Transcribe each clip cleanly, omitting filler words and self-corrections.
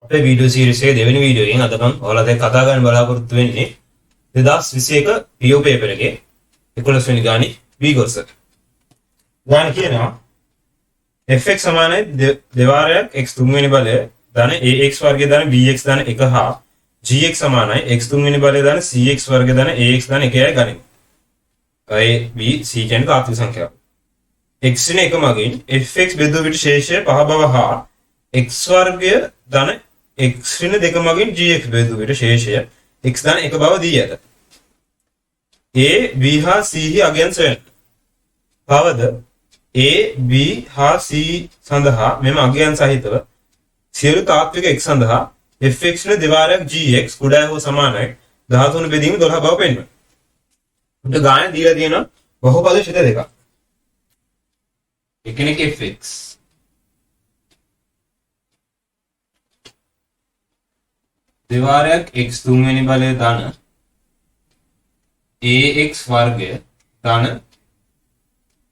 අපේ video series එකේ දෙවෙනි වීඩියෝ එකෙන් අද මම ඔයාලට කතා කරන්න බලාපොරොත්තු වෙන්නේ 2021 PO පේපර් එකේ 11 වෙනි ගානේ V කොටස. ගාන කියනවා fx සමානයි දෙවාරයක් x තුන්වෙනි බලය ධන ax වර්ගය ධන bx ධන 1 හා gx සමානයි x තුන්වෙනි බලය ධන cx වර්ගය ධන ax ධන 1යි ගනිමු. a b c කියන්නේ තාත්වික සංඛ්‍යාව. x වෙන එක මගින් fx බෙදුව විට ශේෂය පහ බව හා x වර්ගය ධන x වෙන දෙක මගින් gx බෙදුව විට ශේෂය x ධන 1 බව දී ඇත. a b හා c හි අගයන් සොයන්න. තවද a b හා c සඳහා මෙම අගයන් සහිතව සියලු තාත්වික x සඳහා fx වෙන දෙවාරයක් gx කුඩා හෝ සමානයි 13 බෙදීම 12 බව පෙන්වන්න. උඩ ගානේ දීලා තියෙනවා බහුපද ශිත දෙකක්. එකෙනෙක් fx දෙවාරයක් x තුන්වෙනි බලය ධන ax වර්ගය ධන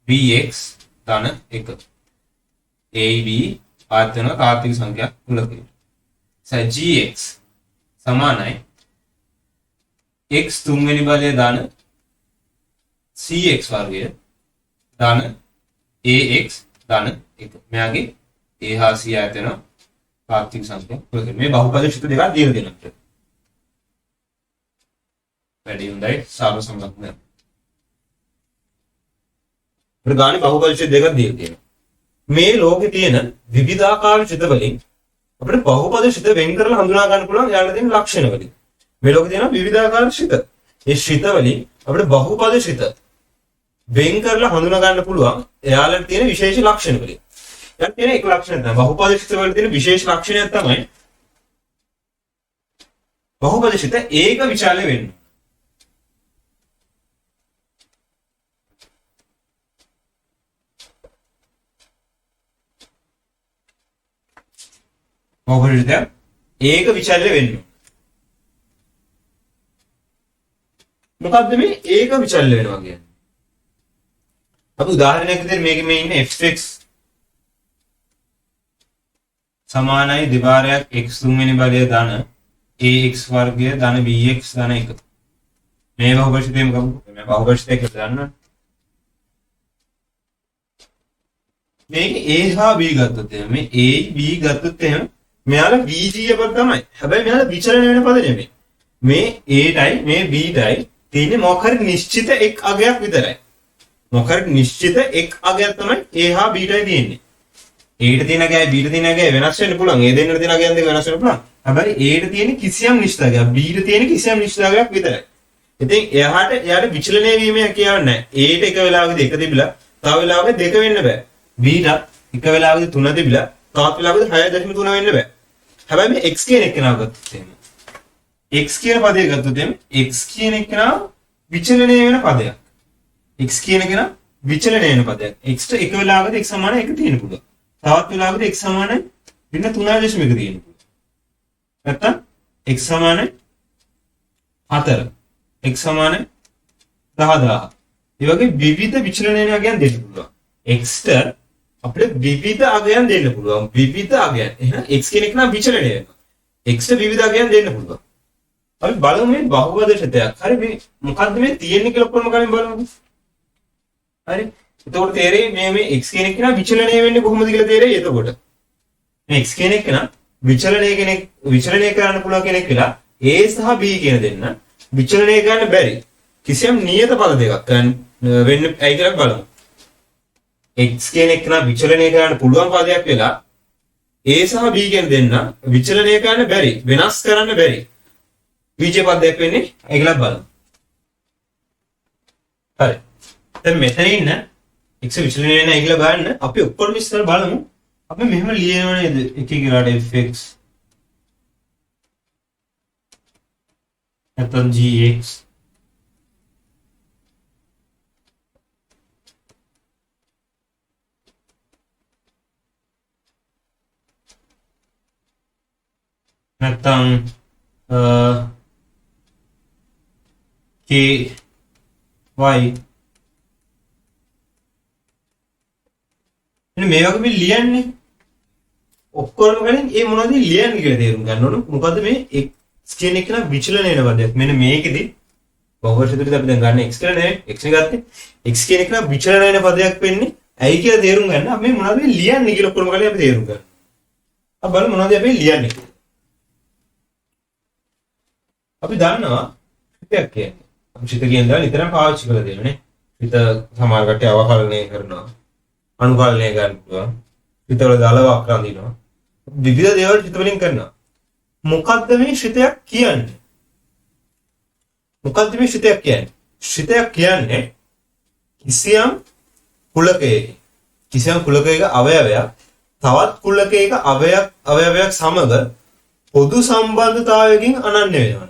bx ධන 1 ab ආයතන තාත්වික සංඛ්‍යා කුලකය. gx සමානයි x තුන්වෙනි බලය ධන cx වර්ගය ධන ax ධන 1. මෙයාගේ a හා c ආයතන තාත්වික සංඛ්‍යා කුලකය. මේ බහුපද ශිත දෙකක් දීලා දෙනවා. වැඩි හොඳයි සාර සම්බන්ධ. ප්‍රගාණි බහුපද ශිත දෙකක් දීලා තියෙනවා. මේ ලෝකේ තියෙන විවිධාකාර ශිත වලින් අපිට බහුපද ශිත වෙන් කරලා හඳුනා ගන්න පුළුවන් යාළුවා තියෙන ලක්ෂණ වලින්. මේ ලෝකේ තියෙන විවිධාකාර ශිත. ඒ ශිත වලින් අපිට බහුපද ශිත වෙන් කරලා හඳුනා ගන්න පුළුවන් එයාලට තියෙන විශේෂ ලක්ෂණ වලින්. දැන් තියෙන එක ලක්ෂණය තමයි බහුපද ශිත වල තියෙන විශේෂ ලක්ෂණයක් තමයි බහුපද ශිත ඒක විචාලය වෙන්නේ. බහුපද ශිත ඒක විචාලය වෙන්නේ. මොකද්ද මේ ඒක විචාලය වෙනවා කියන්නේ? අපි උදාහරණයක් විදිහට මේකේ මේ ඉන්නේ fx සමානයි දෙවාරයක් x තුන්වෙනි බලය ධන ax වර්ගය ධන bx ධන 1. මේ බහුපද ශිතේම ගමු. මේ බහුපද ශිතේ කියලා ගන්න. මේක a හා b ගත්තොත් එහෙනම් මේ a b ගත්තොත් එහෙනම් මෙයාලා bg පද තමයි. හැබැයි මෙයාලා විචලන වෙන පද නෙමෙයි. මේ a ටයි මේ b ටයි තියෙන්නේ මොකක් හරි නිශ්චිත එක් අගයක් විතරයි. මොකක් හරි නිශ්චිත එක් අගයක් තමයි a හා b ටයි තියෙන්නේ. a ට තියෙන අගයයි b ට තියෙන අගයයි වෙනස් වෙන්න පුළුවන්. a දෙන්නට තියෙන අගයන් දෙක වෙනස් වෙන්න පුළුවන්. හැබැයි a ට තියෙන කිසියම් නිශ්චිත අගයක් b ට තියෙන කිසියම් නිශ්චිත අගයක් විතරයි. ඉතින් එයාට විචලනය වීමක් කියන්නේ නැහැ. a ට එක වෙලාවකදී 1 තිබිලා තව වෙලාවක 2 වෙන්න බෑ. b ට එක වෙලාවකදී 3 තිබිලා තවත් වෙලාවකදී 6.3 වෙන්න බෑ. හැබැයි මේ x කියන එක නාව ගත්තොත් එහෙම x කියන පදය ගත්තොත් එහෙම x කියන එක නාව විචලනය වෙන පදයක්. x කියන එක නාව විචලනය වෙන පදයක්. x ට එක වෙලාවකදී x සමාන 1 තියෙන්න පුළුවන්. තවත් වෙලාවකදී x සමාන වෙන 3.1 තියෙන්න පුළුවන්. නැත්තම් x සමාන 4 x සමාන 10000. ඒ වගේ විවිධ විචලනයන් අගයන් දෙන්න පුළුවන්. x ට අපිට විවිධ අගයන් දෙන්න පුළුවන්. විවිධ අගයන්. එහෙනම් x කියන එක නම් විචලනය වෙනවා. x ට විවිධ අගයන් දෙන්න පුළුවන්. අපි බලමු මේ බහුපද ශිතයක්. හරි මේ මොකද්ද මේ තියෙන්නේ කියලා කොහොම කලින් බලමු. හරි. එතකොට තේරෙයි මේ x කියන එක නම් විචලනය වෙන්නේ කොහොමද කියලා තේරෙයි එතකොට. මේ x කියන එක නම් විචලනය කරන්න පුළුවන් කෙනෙක් කියලා a සහ b කියන දෙන්න විචලනය කරන්න බැරි. කිසියම් නියත පද දෙකක් වෙන්න ඇයි කියලා බලමු. x කියන එක නම් විචලනය කරන්න පුළුවන් පදයක් වෙලා a සහ b කියන දෙන්න විචලනය කරන්න බැරි, වෙනස් කරන්න බැරි. බීජ පදයක් වෙන්නේ ඒකලත් බලමු. හරි. දැන් මෙතන ඉන්න x විචලනය වෙන ඒකල ගන්න අපි ඔක්කොම විස්තර බලමු. අපි මෙහෙම ලියනවා නේද? එකේ ගාඩ fx නැත්නම් gx නැත්නම් ky එන්න මේ වගේ මේ ලියන්නේ ඔක්කොම ගණන් ඒ මොනවද ලියන්නේ කියලා තේරුම් ගන්න ඕන. මොකද මේ x කියන එක නම් විචලන වෙන පදයක්. මෙන්න මේකෙදි බහුවචනයේදී අපි දැන් ගන්න x කියලා නේ x එක ගත්තේ. x කියන එක නම් විචලන වෙන පදයක් වෙන්නේ. ඇයි කියලා තේරුම් ගන්න අපි මොනවද ලියන්නේ කියලා ඔක්කොම ගණන් අපි තේරුම් ගන්න. අපි බලමු මොනවද අපි ලියන්නේ කියලා. අපි දන්නවා හිතක් කියන්නේ. අපි හිත කියන දා නිතරම පාවිච්චි කරලා දෙනවා නේ. හිත සමහර කට්ටිය අවකලනය කරනවා. අනුකලනය ගන්න පුළුවන්. හිතවල දාලවක් රඳිනවා. විවිධ දේවල් හිත වලින් කරනවා. මොකද්ද මේ ශිතයක් කියන්නේ? මොකද්ද මේ ශිතයක් කියන්නේ? ශිතයක් කියන්නේ කිසියම් කුලකයක අවයවයක් තවත් කුලකයක අවයවයක් සමග පොදු සම්බන්ධතාවයකින් අනන්‍ය වෙනවා.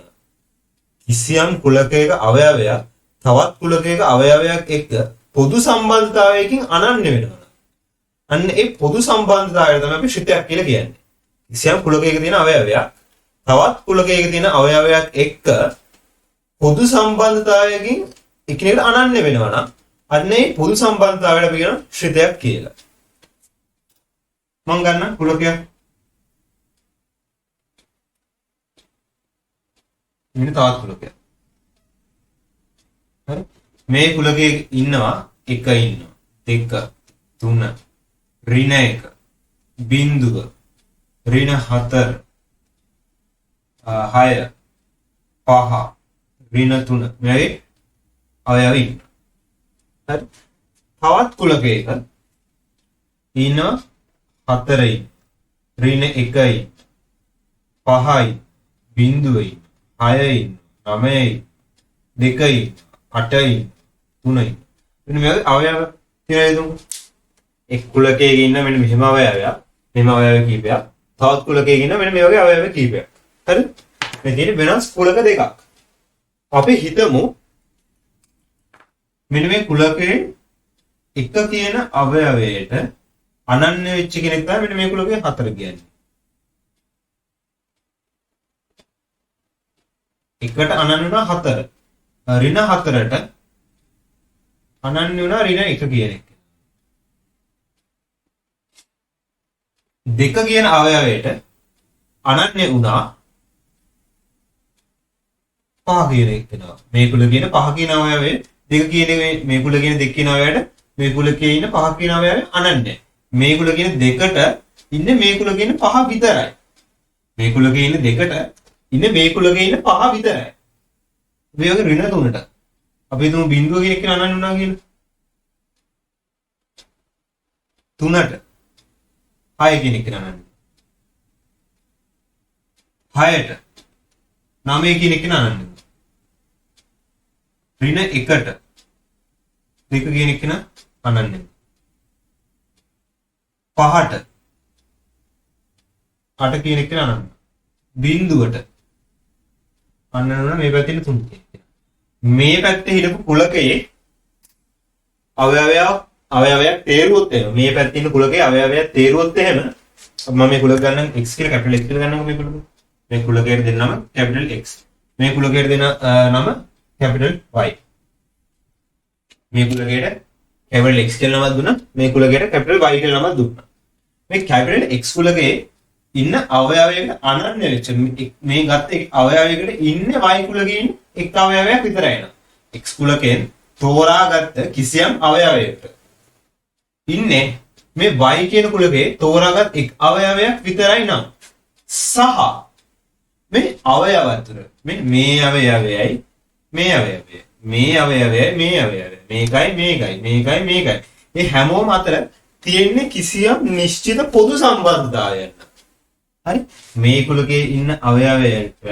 කිසියම් කුලකයක අවයවයක් තවත් කුලකයක අවයවයක් එක්ක පොදු සම්බන්ධතාවයකින් අනන්‍ය වෙනවා. අන්න ඒ පොදු සම්බන්ධතාවය තමයි අපි ශිතයක් කියලා කියන්නේ. කිසියම් කුලකයක තියෙන අවයවයක් තවත් කුලකයක තියෙන අවයවයක් එක්ක පොදු සම්බන්ධතාවයකින් එකිනෙකට අනන්‍ය වෙනවා නම් අන්න ඒ පොදු සම්බන්ධතාවයට අපි කියන ශිතයක් කියලා. මම ගන්න කුලකයක්. මෙන්න තවත් කුලකයක්. හරි? මේ කුලකයේ ඉන්නවා එක ඉන්නවා දෙක තුන ඍණ 1 බිංදුව ඍණ 4 6 5 ඍණ 3 මේ අවයව ඉන්නවා. හරි? තවත් කුලකයක ඉන්නවා 4යි ඍණ 1යි 5යි බිංදුවයි 6යි 9යි 2යි 8යි 3යි මෙන්න මේ අවයව කියලා දුමු. එක් කුලකයක ඉන්න මෙන්න මෙහෙම අවයවයක් මෙහෙම අවයව කීපයක් තවත් කුලකයක ඉන්න මෙන්න මේ වගේ අවයව කීපයක්. හරි? මේ තියෙන වෙනස් කුලක දෙකක්. අපි හිතමු මෙන්න මේ කුලකේ එක කියන අවයවයට අනන්‍ය වෙච්ච කෙනෙක් තමයි මෙන්න මේ කුලකේ 4 කියන්නේ. එකට අනන්‍ය වුණා 4. ඍණ 4ට අනන්‍ය වුණා ඍණ 1 කියන එක. දෙක කියන අවයවයට අනන්‍ය වුණා 5 කියන එක වෙනවා. මේ කුල කියන 5 කියන අවයවයේ දෙක කියන මේ කුල කියන දෙක කියන අවයවයට මේ කුලකයේ ඉන්න 5 කියන අවයවය අනන්‍යයි. මේ කුල කියන දෙකට ඉන්නේ මේ කුල කියන 5 විතරයි. මේ කුලකයේ ඉන්න දෙකට ඉන්නේ මේ කුලකයේ ඉන්න 5 විතරයි. මේ වගේ ඍණ 3ට අපි හිතමු බිංදුව කියන එක අනන්‍ය වුණා කියලා. 3ට 6 කියන එක අනන්‍ය. 6ට 9 කියන එක අනන්‍ය. ඍණ 1ට 2 කියන එක අනන්‍ය. 5ට 8 කියන එක අනන්‍ය. බිංදුවට අනන්‍ය වුණා මේ පැත්තේ 3 කියන. මේ පැත්තේ හිටපු කුලකයේ අවයවයක් තේරුවොත් එහෙම මේ පැත්තේ ඉන්න කුලකයේ අවයවයක් තේරුවොත් එහෙම මම මේ කුලක ගන්නම් x කියලා කැපිටල් x කියලා ගන්නකො මේ කුලක. මේ කුලකයට දෙන නම කැපිටල් x. මේ කුලකයට දෙන නම කැපිටල් y. මේ කුලකයට කැපිටල් x කියලා නමක් දුන්නා. මේ කුලකයට කැපිටල් y කියලා නමක් දුන්නා. මේ කැපිටල් x කුලකයේ ඉන්න අවයවයකට අනන්‍ය වෙච්ච මේ ගත්ත අවයවයකට ඉන්නේ y කුලකයේ ඉන්න එක් අවයවයක් විතරයි නේද? x කුලකයෙන් තෝරාගත්ත කිසියම් අවයවයකට ඉන්නේ මේ y කියන කුලකයේ තෝරාගත් එක් අවයවයක් විතරයි නම් සහ මේ අවයව අතර මේ අවයවයයි මේ අවයවයයි මේ අවයවයයි මේ අවයවයයි මේකයි මේ හැමෝම අතර තියෙන්නේ කිසියම් නිශ්චිත පොදු සම්බන්ධතාවයක්. හරි? මේ කුලකයේ ඉන්න අවයවයකට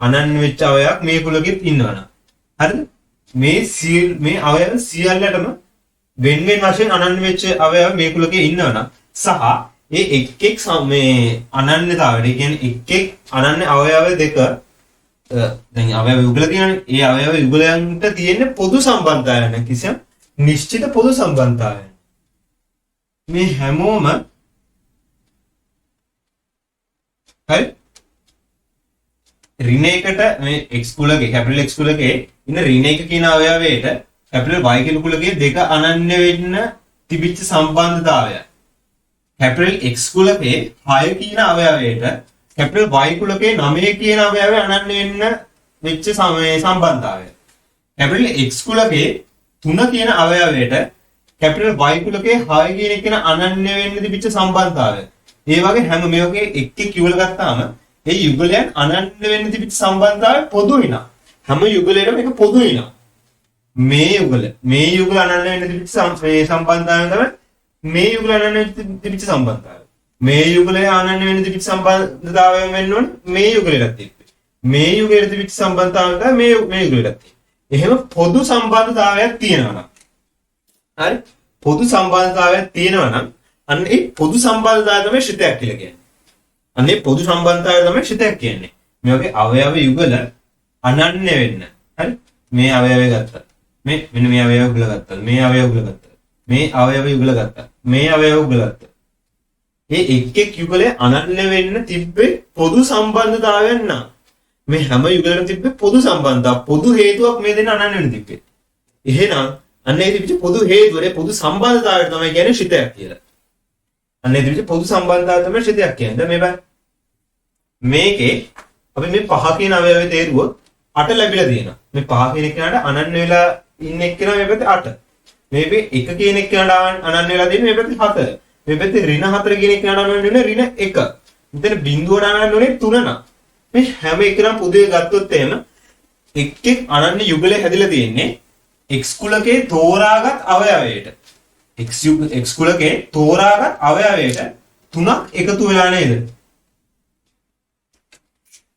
අනන්‍ය වෙච්ච අවයවක් මේ කුලකෙත් ඉන්නවනම් හරිද? මේ අවයව සියල්ලටම වෙන වශයෙන් අනන්‍ය වෙච්ච අවයව මේ කුලකයේ ඉන්නවනම් සහ ඒ එක් මේ අනන්‍යතාවය කියන්නේ එක් අනන්‍ය අවයව දෙක දැන් අවයව යුගල තියෙනනේ ඒ අවයව යුගලයන්ට තියෙන පොදු සම්බන්ධතාවය නැ කිසියම් නිශ්චිත පොදු සම්බන්ධතාවය මේ හැමෝම හරි ඍණ 1ට මේ x කුලකේ කැපිටල් x කුලකේ ඉන්න ඍණ 1 කියන අවයවයට කැපිටල් y කියන කුලකේ දෙක අනන්‍ය වෙන්න තිබිච්ච සම්බන්ධතාවය කැපිටල් X කුලකේ 6 කියන අවයවයට කැපිටල් Y කුලකේ 9 කියන අවයවය අනන්‍ය වෙන්න වෙච්ච සම්බන්ධතාවය. කැපිටල් X කුලකේ 3 කියන අවයවයට කැපිටල් Y කුලකේ 6 කියන එක අනන්‍ය වෙන්න තිබිච්ච සම්බන්ධතාවය. ඒ වගේ හැම මේ වගේ එක් එක් යුගල ගත්තාම ඒ යුගලයන් අනන්‍ය වෙන්න තිබිච්ච සම්බන්ධතාවය පොදුයි නා. හැම යුගලයකම මේක පොදුයි නා. මේ යුගල අනන්‍ය වෙන්න තිබිච්ච සම්බන්ධතාවය තමයි මේ යුගල අනන්‍ය වෙන්න තිබිච්ච සම්බන්ධතාවය. මේ යුගලය අනන්‍ය වෙන්න තිබිච්ච සම්බන්ධතාවයෙන් වෙන්න ඕනේ මේ යුගලයට තිබ්බේ. මේ යුගලයට තිබිච්ච සම්බන්ධතාවය තමයි මේ යුගලයට තියෙන්නේ. එහෙම පොදු සම්බන්ධතාවයක් තියෙනවා නම් හරි පොදු සම්බන්ධතාවයක් තියෙනවා නම් අන්න ඒ පොදු සම්බන්ධතාවය තමයි ශ්‍රිතයක් කියලා කියන්නේ. අන්න ඒ පොදු සම්බන්ධතාවය තමයි ශ්‍රිතයක් කියන්නේ. මේ වගේ අවයව යුගල අනන්‍ය වෙන්න. හරි මේ අවයවය ගත්තා. මෙන්න මේ අවයව යුගල ගත්තා. මේ අවයව යුගල ගත්තා. මේ අවයව යුගල ගත්තා. මේ අවයව යුගල ගත්තා. මේ එක් එක් යුගලේ අනන්‍ය වෙන්න තිබ්බේ පොදු සම්බන්ධතාවයක් නා. මේ හැම යුගලකම තිබ්බේ පොදු සම්බන්ධතාව. පොදු හේතුවක් මේ දෙන්න අනන්‍ය වෙන්න තිබ්බේ. එහෙනම් අන්න ඒ තිබිච්ච පොදු හේතුවනේ පොදු සම්බන්ධතාවය තමයි කියන්නේ ශ්‍රිතයක් කියලා. අන්න ඒ තිබිච්ච පොදු සම්බන්ධතාවය තමයි ශ්‍රිතයක් කියන්නේ. දැන් මේ බලන්න. මේකේ අපි මේ 5 කියන අවයවයේ තේරුවොත් 8 ලැබිලා තියෙනවා. මේ 5 කියන එකට අනන්‍ය වෙලා ඉන්න එක්කෙනා මේ පැත්තේ 8. මේ 1 කියන එකට අනන්‍ය වෙලා තියෙන්නේ මේ පැත්තේ 7. මේ පැත්තේ ඍණ 4 කියන එකට අනන්‍ය වෙන්නේ ඍණ 1. මෙතන බිඳුවට අනන්‍ය වෙන්නේ 3 නා. මේ හැම එකකම පොදුවේ ගත්තොත් එහෙම එක් එක් අනන්‍ය යුගලේ හැදිලා තියෙන්නේ X කුලකේ තෝරාගත් අවයවයට. X කුලකේ තෝරාගත් අවයවයට 3ක් එකතු වෙලා නේද?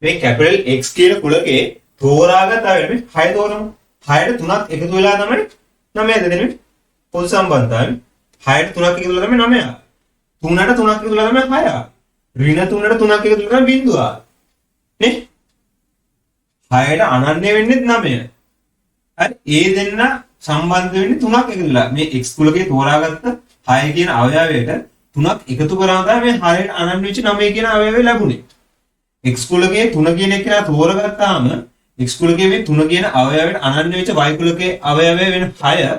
මේ කැපිටල් X කියන කුලකේ තෝරාගත් අවයවයට 6 තෝරමු. 6ට 3ක් එකතු වෙලා තමයි 9 දෙන්නේ. පොදු සම්බන්ධතාවය 6ට 3ක් එකතු වෙලා තමයි 9. 3ට 3ක් එකතු වෙලා තමයි 6. ඍණ 3ට 3ක් එකතු වෙලා තමයි බිඳුව. නේ? 6ට අනන්‍ය වෙන්නේ 9. හරි ඒ දෙන්න සම්බන්ධ වෙන්නේ 3ක් එකතු වෙලා. මේ X කුලකේ තෝරාගත්ත 6 කියන අවයවයට 3ක් එකතු කරාම තමයි මේ 6ට අනන්‍ය වෙච්ච 9 කියන අවයවය ලැබුණේ. X කුලකේ 3 කියන එක තෝරගත්තාම X කුලකේ මේ 3 කියන අවයවයට අනන්‍ය වෙච්ච Y කුලකේ අවයවය වෙන 6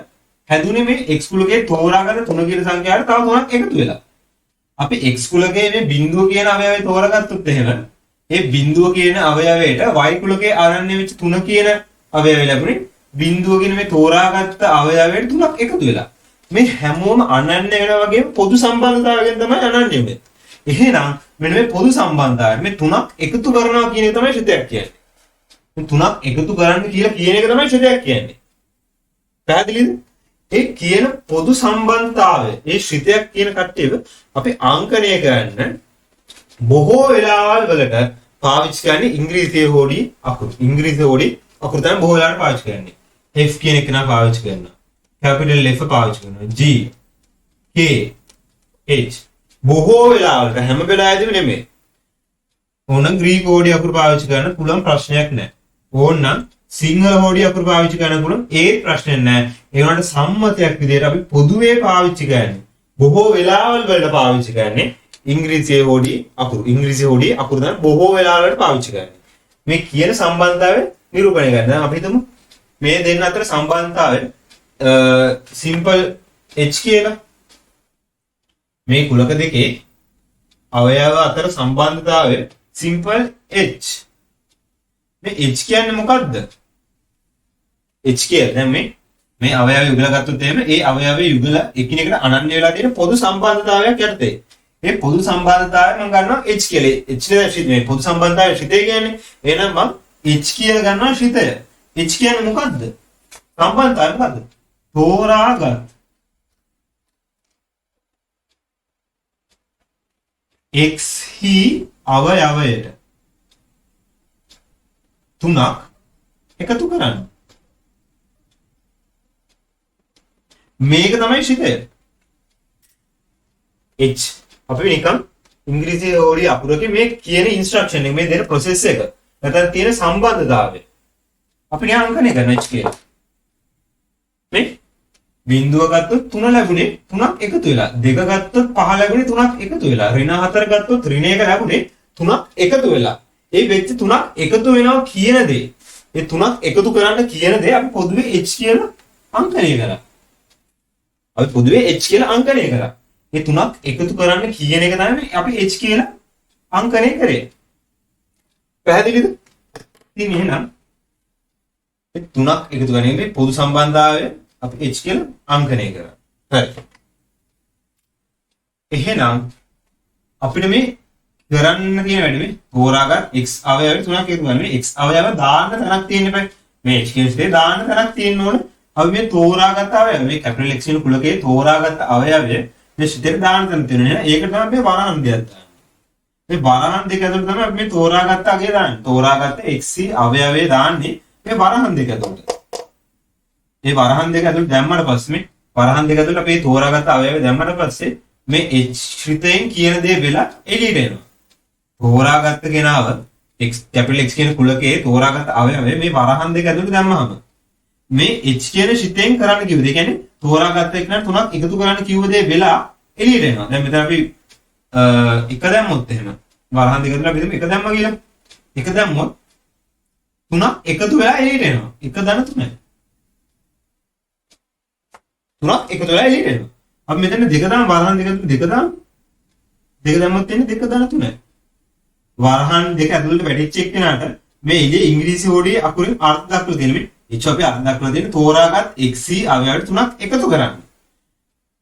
හැදුනේ මේ X කුලකේ තෝරාගත්ත 3 කියන සංඛ්‍යාවට තව 3ක් එකතු වෙලා. අපි X කුලකේ මේ බිඳුව කියන අවයවය තෝරගත්තොත් එහෙම ඒ බිඳුව කියන අවයවයට Y කුලකේ අනන්‍ය වෙච්ච 3 කියන අවයවය ලැබුණේ බිඳුව කියන මේ තෝරාගත්ත අවයවයට 3ක් එකතු වෙලා. මේ හැමෝම අනන්‍ය වෙනා වගේම පොදු සම්බන්ධතාවයෙන් තමයි අනන්‍ය වෙන්නේ. එහෙනම් මෙන්න මේ පොදු සම්බන්ධතාවය මේ 3ක් එකතු කරනවා කියන එක තමයි ශ්‍රිතයක් කියන්නේ. මේ 3ක් එකතු කරන්න කියලා කියන එක තමයි ශ්‍රිතයක් කියන්නේ. පැහැදිලිද? ඒ කියන පොදු සම්බන්ධතාවය ඒ ශ්‍රිතයක් කියන කට්ටියව අපි අංකණය කරන්න බොහෝ වෙලාවල් වලට පාවිච්චි කරන්නේ ඉංග්‍රීසියේ හොඩි අකුරු. ඉංග්‍රීසියේ හොඩි අකුරු තමයි බොහෝ වෙලාවට පාවිච්චි කරන්නේ. F කියන එක නා පාවිච්චි කරනවා. capital F පාවිච්චි කරනවා. G K H බොහෝ වෙලාවලට හැම වෙලාවෙදිම නෙමෙයි. ඕනනම් ග්‍රීක හොඩි අකුරු පාවිච්චි කරන්න පුළුවන් ප්‍රශ්නයක් නැහැ. ඕනනම් සිංහල හොඩි අකුරු පාවිච්චි කරන්න පුළුවන් ඒත් ප්‍රශ්නයක් නැහැ. ඒ වුණාට සම්මතයක් විදිහට අපි පොදුවේ පාවිච්චි කරන්නේ. බොහෝ වෙලාවල් වලට පාවිච්චි කරන්නේ ඉංග්‍රීසියේ හොඩි අකුරු. ඉංග්‍රීසි හොඩි අකුරු තමයි බොහෝ වෙලාවලට පාවිච්චි කරන්නේ. මේ කියන සම්බන්ධතාවය නිරූපණය කරන්න. දැන් අපි හිතමු මේ දෙන්න අතර සම්බන්ධතාවය සිම්පල් H කියලා. මේ කුලක දෙකේ අවයව අතර සම්බන්ධතාවය සිම්පල් H. මේ H කියන්නේ මොකද්ද? H කියන්නේ දැන් මේ අවයව යුගල ගත්තොත් එහෙම ඒ අවයවයේ යුගල එකිනෙකට අනන්‍ය වෙලා තියෙන පොදු සම්බන්ධතාවයක් යටතේ. මේ පොදු සම්බන්ධතාවය මම ගන්නවා H කියලා. H මේ පොදු සම්බන්ධතාවය ශ්‍රිතය කියන්නේ. එහෙනම් මම H කියලා ගන්නවා ශ්‍රිතය. H කියන්නේ මොකද්ද? සම්බන්ධතාවය මොකද්ද? තෝරාගත් X හි අවයවයට 3ක් එකතු කරන්න. මේක තමයි ශ්‍රිතය. H අපි නිකන් ඉංග්‍රීසි හොඩි අකුරකේ මේ කියන ඉන්ස්ට්‍රක්ෂන් එක මේ දෙන ප්‍රොසෙස් එක නැත්නම් තියෙන සම්බන්ධතාවය අපි නිකන් අංකණය කරන H කියලා. මේ බිඳුව ගත්තොත් 3 ලැබුණේ 3ක් එකතු වෙලා. 2 ගත්තොත් 5 ලැබුණේ 3ක් එකතු වෙලා. ඍණ 4 ගත්තොත් ඍණ 1 ලැබුණේ 3ක් එකතු වෙලා. ඒ වෙච්ච 3ක් එකතු වෙනවා කියන දේ. ඒ 3ක් එකතු කරන්න කියන දේ අපි පොදුවේ H කියලා අංකණය කරා. අපි පොදුවේ H කියලා අංකණය කරා. මේ තුනක් එකතු කරන්න කියන එක තමයි අපි h කියලා අංකණය කරේ. පැහැදිලිද? ඉතින් එහෙනම් මේ තුනක් එකතු කරන්නේ පොදු සම්බන්ධතාවය අපි h කියලා අංකණය කරා. හරි. එහෙනම් අපිට මේ කරන්න තියෙන වැඩි මේ තෝරාගත් x අවයව තුනක් එකතු කරන්නේ x අවයව දාන්න තරක් තියෙන්න බෑ. මේ h කියන ස්ථේ දාන්න තරක් තියෙන්න ඕන. අපි මේ තෝරාගත් අවයව මේ කැපිටල් x කියන කුලකේ තෝරාගත් අවයවය මේ ස්ථේට දාන්න තියෙන නේද? ඒක තමයි මේ වරහන්දයක් දාන්නේ. මේ වරහන් දෙක ඇතුළත තමයි අපි මේ තෝරාගත්ත අගය දාන්නේ. තෝරාගත්ත x අවයවය දාන්නේ මේ වරහන් දෙක ඇතුළත. මේ වරහන් දෙක ඇතුළත දැම්මට පස්සේ මේ වරහන් දෙක ඇතුළත අපි තෝරාගත්ත අවයවය දැම්මට පස්සේ මේ h ශ්‍රිතයෙන් කියන දේ වෙලා එළියට එනවා. තෝරාගත්ත කෙනාව x කැපිටල් x කියන කුලකයේ තෝරාගත්ත අවයවය මේ වරහන් දෙක ඇතුළත දැම්මහම මේ h කියන ශ්‍රිතයෙන් කරන්න කිව්ව දේ කියන්නේ තෝරාගත්ත එක නම් තුනක් එකතු කරන්න කිව්ව දේ වෙලා එළියට එනවා. දැන් මෙතන අපි එක දැම්මොත් එහෙම වරහන් දෙක ඇතුළත අපි එක දැම්මා කියලා. එක දැම්මොත් තුනක් එකතු වෙලා එළියට එනවා. එක ධන තුනයි. තුනක් එකතු වෙලා එළියට එනවා. අපි මෙතන දෙක දාන වරහන් දෙක ඇතුළත දෙක දාන දෙක දැම්මොත් එන්නේ දෙක ධන තුනයි. වරහන් දෙක ඇතුළට වැටිච්ච එක්කෙනාට මේ ඉලේ ඉංග්‍රීසි හොඩියේ අකුරින් අර්ථ දක්වලා තියෙන මේ එච් අපි අර්ථ දක්වලා තියෙන තෝරාගත් x අවයව තුනක් එකතු කරන්න.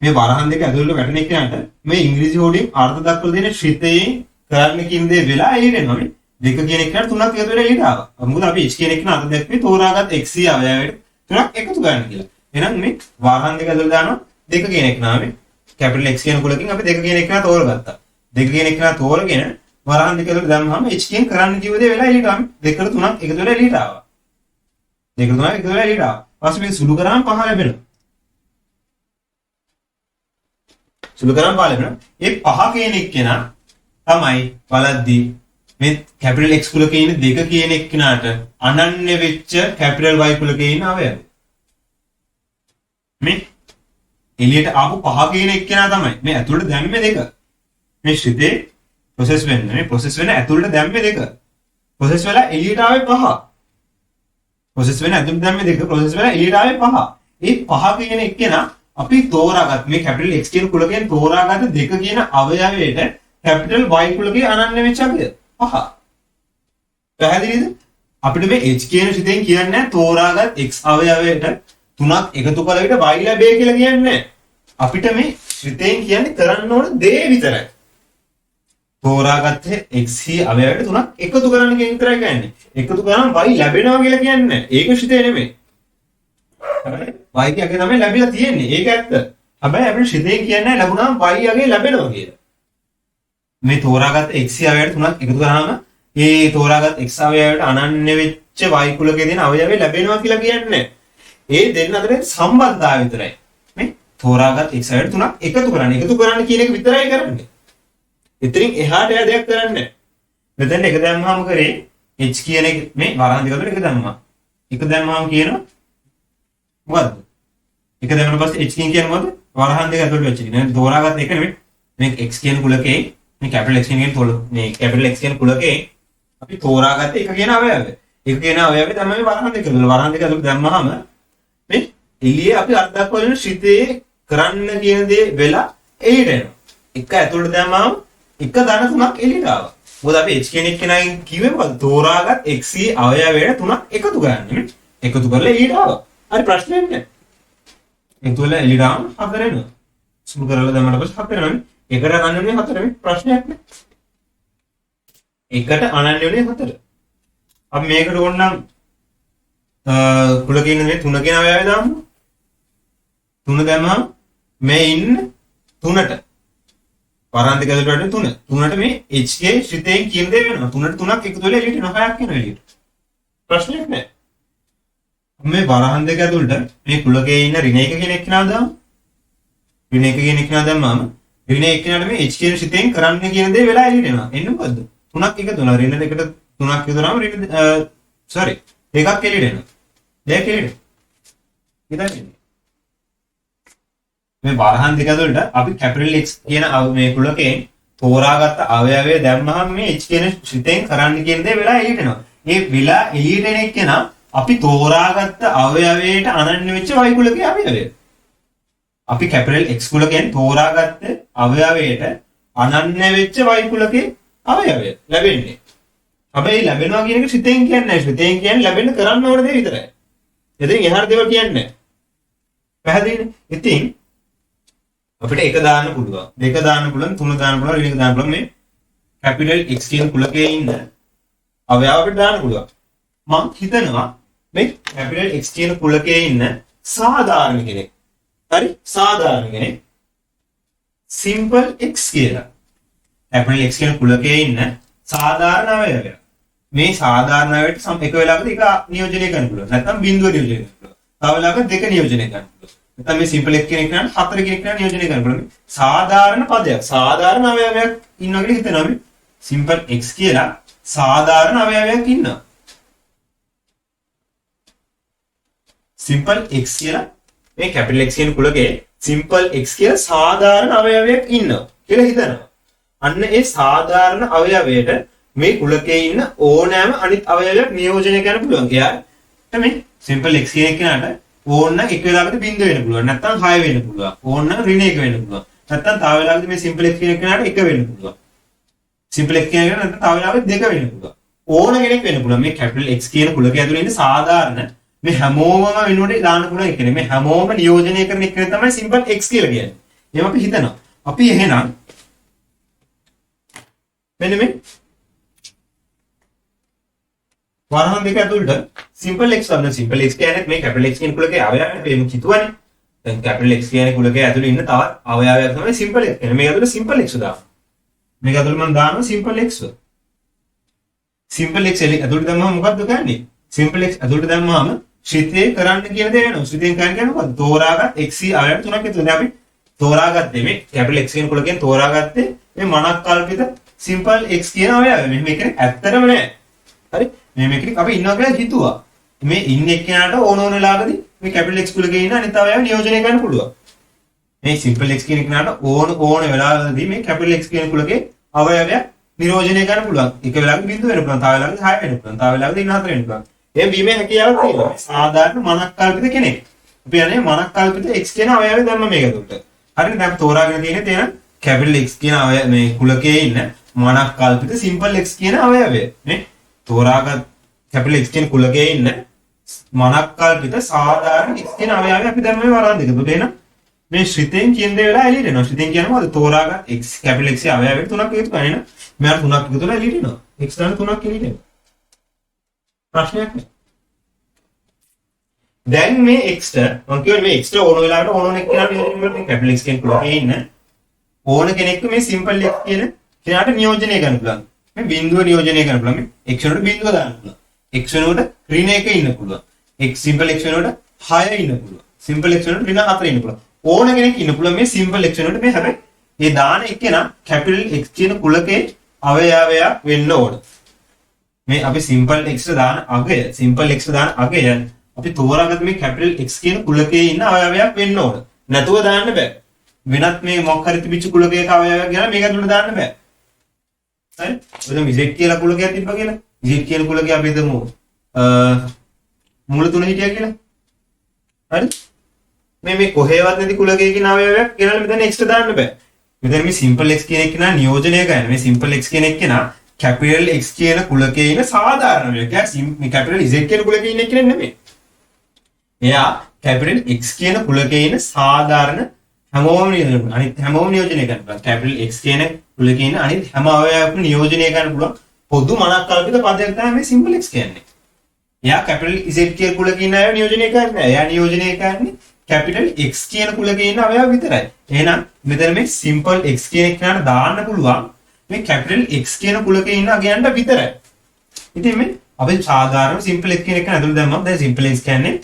මේ වරහන් දෙක ඇතුළට වැටෙන එක්කෙනාට මේ ඉංග්‍රීසි හොඩියෙන් අර්ථ දක්වලා තියෙන ශ්‍රිතයෙන් කරන්න කියන දේ වෙලා එළියට එනවා. මේ දෙක කියන එක්කෙනාට තුනක් එකතු වෙලා එළියට ආවා. මොකද අපි h කියන එක්කෙනා අර්ථ දැක්වේ තෝරාගත් x අවයවයට තුනක් එකතු කරන්න කියලා. එහෙනම් මේ වරහන් දෙක ඇතුළට දානවා දෙක කියන එක්කෙනා මේ කැපිටල් x කියන කුලකින් අපි දෙක කියන එක්කෙනා තෝරගත්තා. දෙක කියන එක්කෙනා තෝරගෙන වරහන් දෙක ඇතුළට දැම්මම h කියන කරන්න කිව්ව දේ වෙලා එළියට ආවා. දෙකට තුනක් එකතු වෙලා එළියට ආවා. දෙක තුනක් එකතු වෙලා එළියට ආවා. ඊපස්සේ මේක සුළු කරාම 5 ලැබෙනවා. සුළු කරාම 5 ලැබෙනවා. ඒ 5 කියන එක්කෙනා තමයි බලද්දී මේ කැපිටල් x කුලකේ ඉන්න දෙක කියන එක්කෙනාට අනන්‍ය වෙච්ච කැපිටල් y කුලකේ ඉන්න අවයව. මේ එළියට ආපු 5 කියන එක්කෙනා තමයි මේ ඇතුළට දැම්මේ දෙක. මේ ශ්‍රිතේ ප්‍රොසෙස් වෙන්නේ මේ ප්‍රොසෙස් වෙන ඇතුළට දැම්මේ දෙක. ප්‍රොසෙස් වෙලා එළියට ආවේ 5. ප්‍රොසෙස් වෙන ඇතුළට දැම්මේ දෙක ප්‍රොසෙස් වෙලා එළියට ආවේ 5. මේ 5 කියන එක්කෙනා අපි තෝරාගත් මේ කැපිටල් x කියන කුලකයෙන් තෝරාගත්ත දෙක කියන අවයවයට කැපිටල් y කුලකේ අනන්‍ය වෙච්ච අගය 5. පැහැදිලිද? අපිට මේ h කියන ශ්‍රිතයෙන් කියන්නේ තෝරාගත් x අවයවයට තුනක් එකතු කළ විට y ලැබේ කියලා කියන්නේ. අපිට මේ ශ්‍රිතයෙන් කියන්නේ කරන්න ඕන දේ විතරයි. තෝරාගත්ත x අවයවයට තුනක් එකතු කරන්න කියන විතරයි කියන්නේ. එකතු කරාම y ලැබෙනවා කියලා කියන්නේ. ඒක ශ්‍රිතේ නෙමෙයි. හැබැයි y කියගේ තමයි ලැබිලා තියෙන්නේ. ඒක ඇත්ත. හැබැයි අපිට ශ්‍රිතේ කියන්නේ ලැබුණාම y යගේ ලැබෙනවා කියලා. මේ තෝරාගත්ත x අවයවයට තුනක් එකතු කරාම ඒ තෝරාගත් x අවයවයට අනන්‍ය වෙච්ච y කුලකේ දෙන අවයවය ලැබෙනවා කියලා කියන්නේ. ඒ දෙන්න අතරේ සම්බන්ධතාවය විතරයි. මේ තෝරාගත් x අවයවයට තුනක් එකතු කරන්න. එකතු කරන්න කියන එක විතරයි කරන්නේ. ඉතින් එහාට එහා දෙයක් කරන්නේ නැහැ. මෙතන එක දැම්මම කරේ h කියන එක මේ වරහන් දෙක අතර එක දැම්මා. එක දැම්මම කියනවා මොකද්ද? එක දැම්මම පස්සේ h කියන කියන්නේ මොකද්ද? වරහන් දෙක අතර වෙච්ච එක. නේද? තෝරාගත්ත එක නෙමෙයි. මේ x කියන කුලකේ මේ කැපිටල් x කියන මේ කැපිටල් x කියන කුලකේ අපි තෝරාගත්ත එක කියන අවයවය. එක කියන අවයවය තමයි වරහන් දෙක. වරහන් දෙක අතර දැම්මම මේ එළියේ අපි අර්ථ දක්වන ශ්‍රිතේ කරන්න කියන දේ වෙලා එළියට එනවා. එක ඇතුළට දැම්මම එක ධන තුනක් එළියට ආවා. මොකද අපි h කියන එක්කෙනාගෙන් කිව්වේ මොකද? තෝරාගත් x අවයවයට තුනක් එකතු කරන්න. එකතු කරලා එළියට ආවා. හරි ප්‍රශ්නයක් නැහැ. එකතු වෙලා එළියට ආවම 4 එනවා. සුළු කරලා දැම්මම පස්සේ 4 එනවානේ. එකට අනන්‍ය වෙන්නේ 4 නේ. ප්‍රශ්නයක් නැහැ. එකට අනන්‍ය වෙන්නේ 4. අපි මේකට ඕනනම් කුලකේ ඉන්න මේ 3 කියන අවයවය දාමු. 3 දැම්මම මේ ඉන්න 3ට වරහන් දෙක ඇතුළට 3. 3ට මේ h ගේ ශ්‍රිතයෙන් කියන දේ වෙනවා. 3ට 3ක් එකතු වෙලා එළියට එනවා. 6ක් එනවා එළියට. ප්‍රශ්නයක් නැහැ. මේ වරහන් දෙක ඇතුළට මේ කුලකේ ඉන්න ඍණ 1 කෙනෙක් නා දාමු. ඍණ 1 කෙනෙක් නා දැම්මම ඍණ 1 කෙනාට මේ h කියන ශ්‍රිතයෙන් කරන්න කියන දේ වෙලා එළියට එනවා. එන්නේ මොකද්ද? 3ක් එකතු වෙනවා. ඍණ දෙකට 3ක් එකතු වුණාම දෙකක් එළියට එනවා. දෙකක් එළියට. ඉතින් මේ වරහන් දෙක ඇතුළට අපි කැපිටල් x කියන මේ කුලකයෙන් තෝරාගත්ත අවයවය දැම්මහම මේ h කියන ශ්‍රිතයෙන් කරන්න කියන දේ වෙලා එළියට එනවා. ඒ වෙලා එළියට එන එක්කෙනා අපි තෝරාගත්ත අවයවයට අනන්‍ය වෙච්ච y කුලකයේ අවයවය. අපි කැපිටල් X කුලකයෙන් තෝරාගත්ත අවයවයට අනන්‍ය වෙච්ච Y කුලකේ අවයවය ලැබෙන්නේ. හැබැයි ලැබෙනවා කියන එක සිතෙන් කියන්නේ නැහැ. සිතෙන් කියන්නේ ලැබෙන්න කරන්න ඕන දේ විතරයි. එදින් එහාට දේවල් කියන්නේ නැහැ. පැහැදිලිනේ? ඉතින් අපිට එක දාන්න පුළුවන්. දෙක දාන්න පුළුවන්, තුන දාන්න පුළුවන්, ඊළඟ දාන්න පුළුවන්. මේ කැපිටල් X කියන කුලකයේ ඉන්න අවයව අපිට දාන්න පුළුවන්. මම හිතනවා මේ කැපිටල් X කියන කුලකයේ ඉන්න සාධාරණ කෙනෙක්. හරි? සාධාරණ කෙනෙක්. simple X කියලා. කැපිටල් X කියන කුලකයේ ඉන්න සාධාරණ අවයවය. මේ සාධාරණ අවයවට එක වෙලාවකට එක නියෝජනය කරන්න පුළුවන්. නැත්නම් බිඳුව නියෝජනය කරන්න පුළුවන්. තව වෙලාවක දෙක නියෝජනය කරන්න පුළුවන්. නැත්නම් මේ සිම්පල් එක කෙනෙක් නම් හතර කෙනෙක් නම් නියෝජනය කරන්න පුළුවන්. සාධාරණ පදයක්. සාධාරණ අවයවයක් ඉන්නවා කියලා හිතනවා මේ සිම්පල් x කියලා සාධාරණ අවයවයක් ඉන්නවා. සිම්පල් x කියලා මේ කැපිටල් x කියන කුලකේ සිම්පල් x කියලා සාධාරණ අවයවයක් ඉන්නවා කියලා හිතනවා. අන්න ඒ සාධාරණ අවයවයට මේ කුලකේ ඉන්න ඕනෑම අනිත් අවයවයක් නියෝජනය කරන්න පුළුවන්. එයාට මේ සිම්පල් x කියන කෙනාට ඕන්න එක වෙලාවකට බිඳ වෙන්න පුළුවන්. නැත්නම් 6 වෙන්න පුළුවන්. ඕන්න ඍණ 1 වෙන්න පුළුවන්. නැත්නම් තව වෙලාවකට මේ සිම්පල් x කියන කෙනාට 1 වෙන්න පුළුවන්. සිම්පල් x කියන කෙනාට නැත්නම් තව වෙලාවකට 2 වෙන්න පුළුවන්. ඕන කෙනෙක් වෙන්න පුළුවන්. මේ කැපිටල් x කියන කුලකයේ ඇතුලේ ඉන්න සාධාරණ මේ හැමෝම වෙනුවට දාන්න පුළුවන් එකනේ. මේ හැමෝම නියෝජනය කරන එක තමයි සිම්පල් x කියලා කියන්නේ. එහෙනම් අපි හිතනවා. අපි එහෙනම් මෙන්න මේ වරහන් දෙක ඇතුළට සිම්පල් x ගන්න. සිම්පල් x කියන්නේ මේ කැපිටල් x කියන කුලකයේ අවයවයක් එහෙම හිතුවනේ. දැන් කැපිටල් x කියන කුලකයේ ඇතුළේ ඉන්න තවත් අවයවයක් තමයි සිම්පල් x. එනේ මේක ඇතුළේ සිම්පල් x දානවා. මේක ඇතුළේ මම දානවා සිම්පල් x. සිම්පල් x ඇතුළට දැම්මම මොකද්ද කරන්නේ? සිම්පල් x ඇතුළට දැම්මම ශ්‍රිතේ කරන්න කියන දේ වෙනවා. ශ්‍රිතෙන් කියන්නේ මොකද්ද? තෝරාගත් x අවයව තුනක් ඇතුළේ අපි තෝරාගත්තේ මේ කැපිටල් x කියන කුලකයෙන් තෝරාගත්තේ මේ මනක් කල්පිත සිම්පල් x කියන අවයවය. මේක ඇත්තටම නෑ. හරි? මේක අපි ඉන්නවා කියලා හිතුවා. මේ ඉන්න එක්කෙනාට ඕන වෙලාවකදී මේ කැපිටල් x කුලකේ ඉන්න අනිත් අවයව නියෝජනය කරන්න පුළුවන්. මේ සිම්පල් x කියන කෙනාට ඕන වෙලාවකදී මේ කැපිටල් x කියන කුලකේ අවයවය නියෝජනය කරන්න පුළුවන්. එක වෙලාවක බිඳු වෙන්න පුළුවන්. තව වෙලාවක 6 වෙන්න පුළුවන්. තව වෙලාවක 4 වෙන්න පුළුවන්. ඒ වීමේ හැකියාවක් තියෙනවා. සාධාරණ මනක් කල්පිත කෙනෙක්. අපි යන්නේ මනක් කල්පිත x කියන අවයවය දැම්ම මේක දුන්නට. හරිද? දැන් තෝරාගෙන තියෙන කැපිටල් x කියන මේ කුලකයේ ඉන්න මනක් කල්පිත සිම්පල් x කියන අවයවය. නේ? තෝරාගත් කැපිටල් x කියන කුලකයේ ඉන්න මනක් කල්පිත සාධාරණ x කියන අවයවය අපි දැන් මේ වරන් දෙක. ඒකට එන මේ ශ්‍රිතෙන් කියන දේ වෙලා එළියට එනවා. ශ්‍රිතෙන් කියන්නේ මොකද? තෝරාගත් x කැපිටල් x අවයවයට තුනක් එකතු කරගෙන මෙයාට තුනක් එකතු කරලා එළියට එනවා. x ගන්න තුනක් එළියට එනවා. ප්‍රශ්නයක් නෑ. දැන් මේ x ට මම කියන්නේ මේ x ට ඕන වෙලාවට ඕන කෙනාට නියෝජනය කැපිටල් x කියන කුලකයේ ඉන්න ඕන කෙනෙක්ට මේ සිම්පල් x කියන කෙනාට නියෝජනය කරන්න පුළුවන්. මේ බිඳුව නියෝජනය කරන්න පුළුවන්. මේ x වෙනුවට බිඳුව දාන්න පුළුවන්. x වෙනුවට ඍණ 1 ඉන්න පුළුවන්. x සිම්පල් x වෙනුවට 6 ඉන්න පුළුවන්. සිම්පල් x වෙනුවට ඍණ 4 ඉන්න පුළුවන්. ඕන කෙනෙක් ඉන්න පුළුවන් මේ සිම්පල් x වෙනුවට. මේ හැබැයි මේ දාන එක්කෙනා කැපිටල් x කියන කුලකේ අවයවයක් වෙන්න ඕන. මේ අපි සිම්පල් x දාන අගය සිම්පල් x දාන අගය අපි තෝරාගත්ත මේ කැපිටල් x කියන කුලකයේ ඉන්න අවයවයක් වෙන්න ඕන. නැතුව දාන්න බෑ. වෙනත් මේ මොකක් හරි තිබිච්ච කුලකයක අවයවයක් ගිහලා මේක ඇතුළට දාන්න බෑ. හරි? ඔතන z කියලා කුලකයක් තිබ්බා කියලා. z කියන කුලකේ අපි හිතමු මූල තුන හිටියා කියලා. හරි? මේ කොහේවත් නැති කුලකයක ඉන්න අවයවයක් ගෙනල්ලා මෙතන x දාන්න බෑ. මෙතන මේ සිම්පල් x කියන එක නා නියෝජනය කරන මේ සිම්පල් x කියන එක නා කැපිටල් x කියන කුලකයේ ඉන්න සාධාරණ වේගයක්. මේ කැපිටල් z කියන කුලකයේ ඉන්න කෙනෙක් නෙමෙයි. එයා කැපිටල් x කියන කුලකයේ ඉන්න සාධාරණ හැමෝම නියෝජනය අනිත් හැමෝම නියෝජනය කරන්න පුළුවන්. කැපිටල් x කියන කුලකයේ ඉන්න අනිත් හැම අවයවයක්ම නියෝජනය කරන්න පුළුවන් පොදු මනක් කල්පිත පදයක් තමයි මේ සිම්පල් x කියන්නේ. එයා කැපිටල් z කියන කුලකයේ ඉන්න අය නියෝජනය කරන්නේ නැහැ. එයා නියෝජනය කරන්නේ කැපිටල් x කියන කුලකයේ ඉන්න අවයව විතරයි. එහෙනම් මෙතන මේ සිම්පල් x කියන එකට දාන්න පුළුවන් මේ කැපිටල් x කියන කුලකයේ ඉන්න අගයන්ට විතරයි. ඉතින් මේ අපි සාධාරණ සිම්පල් x කියන එක ඇතුළේ දැම්මම දැන් සිම්පල් x කියන්නේ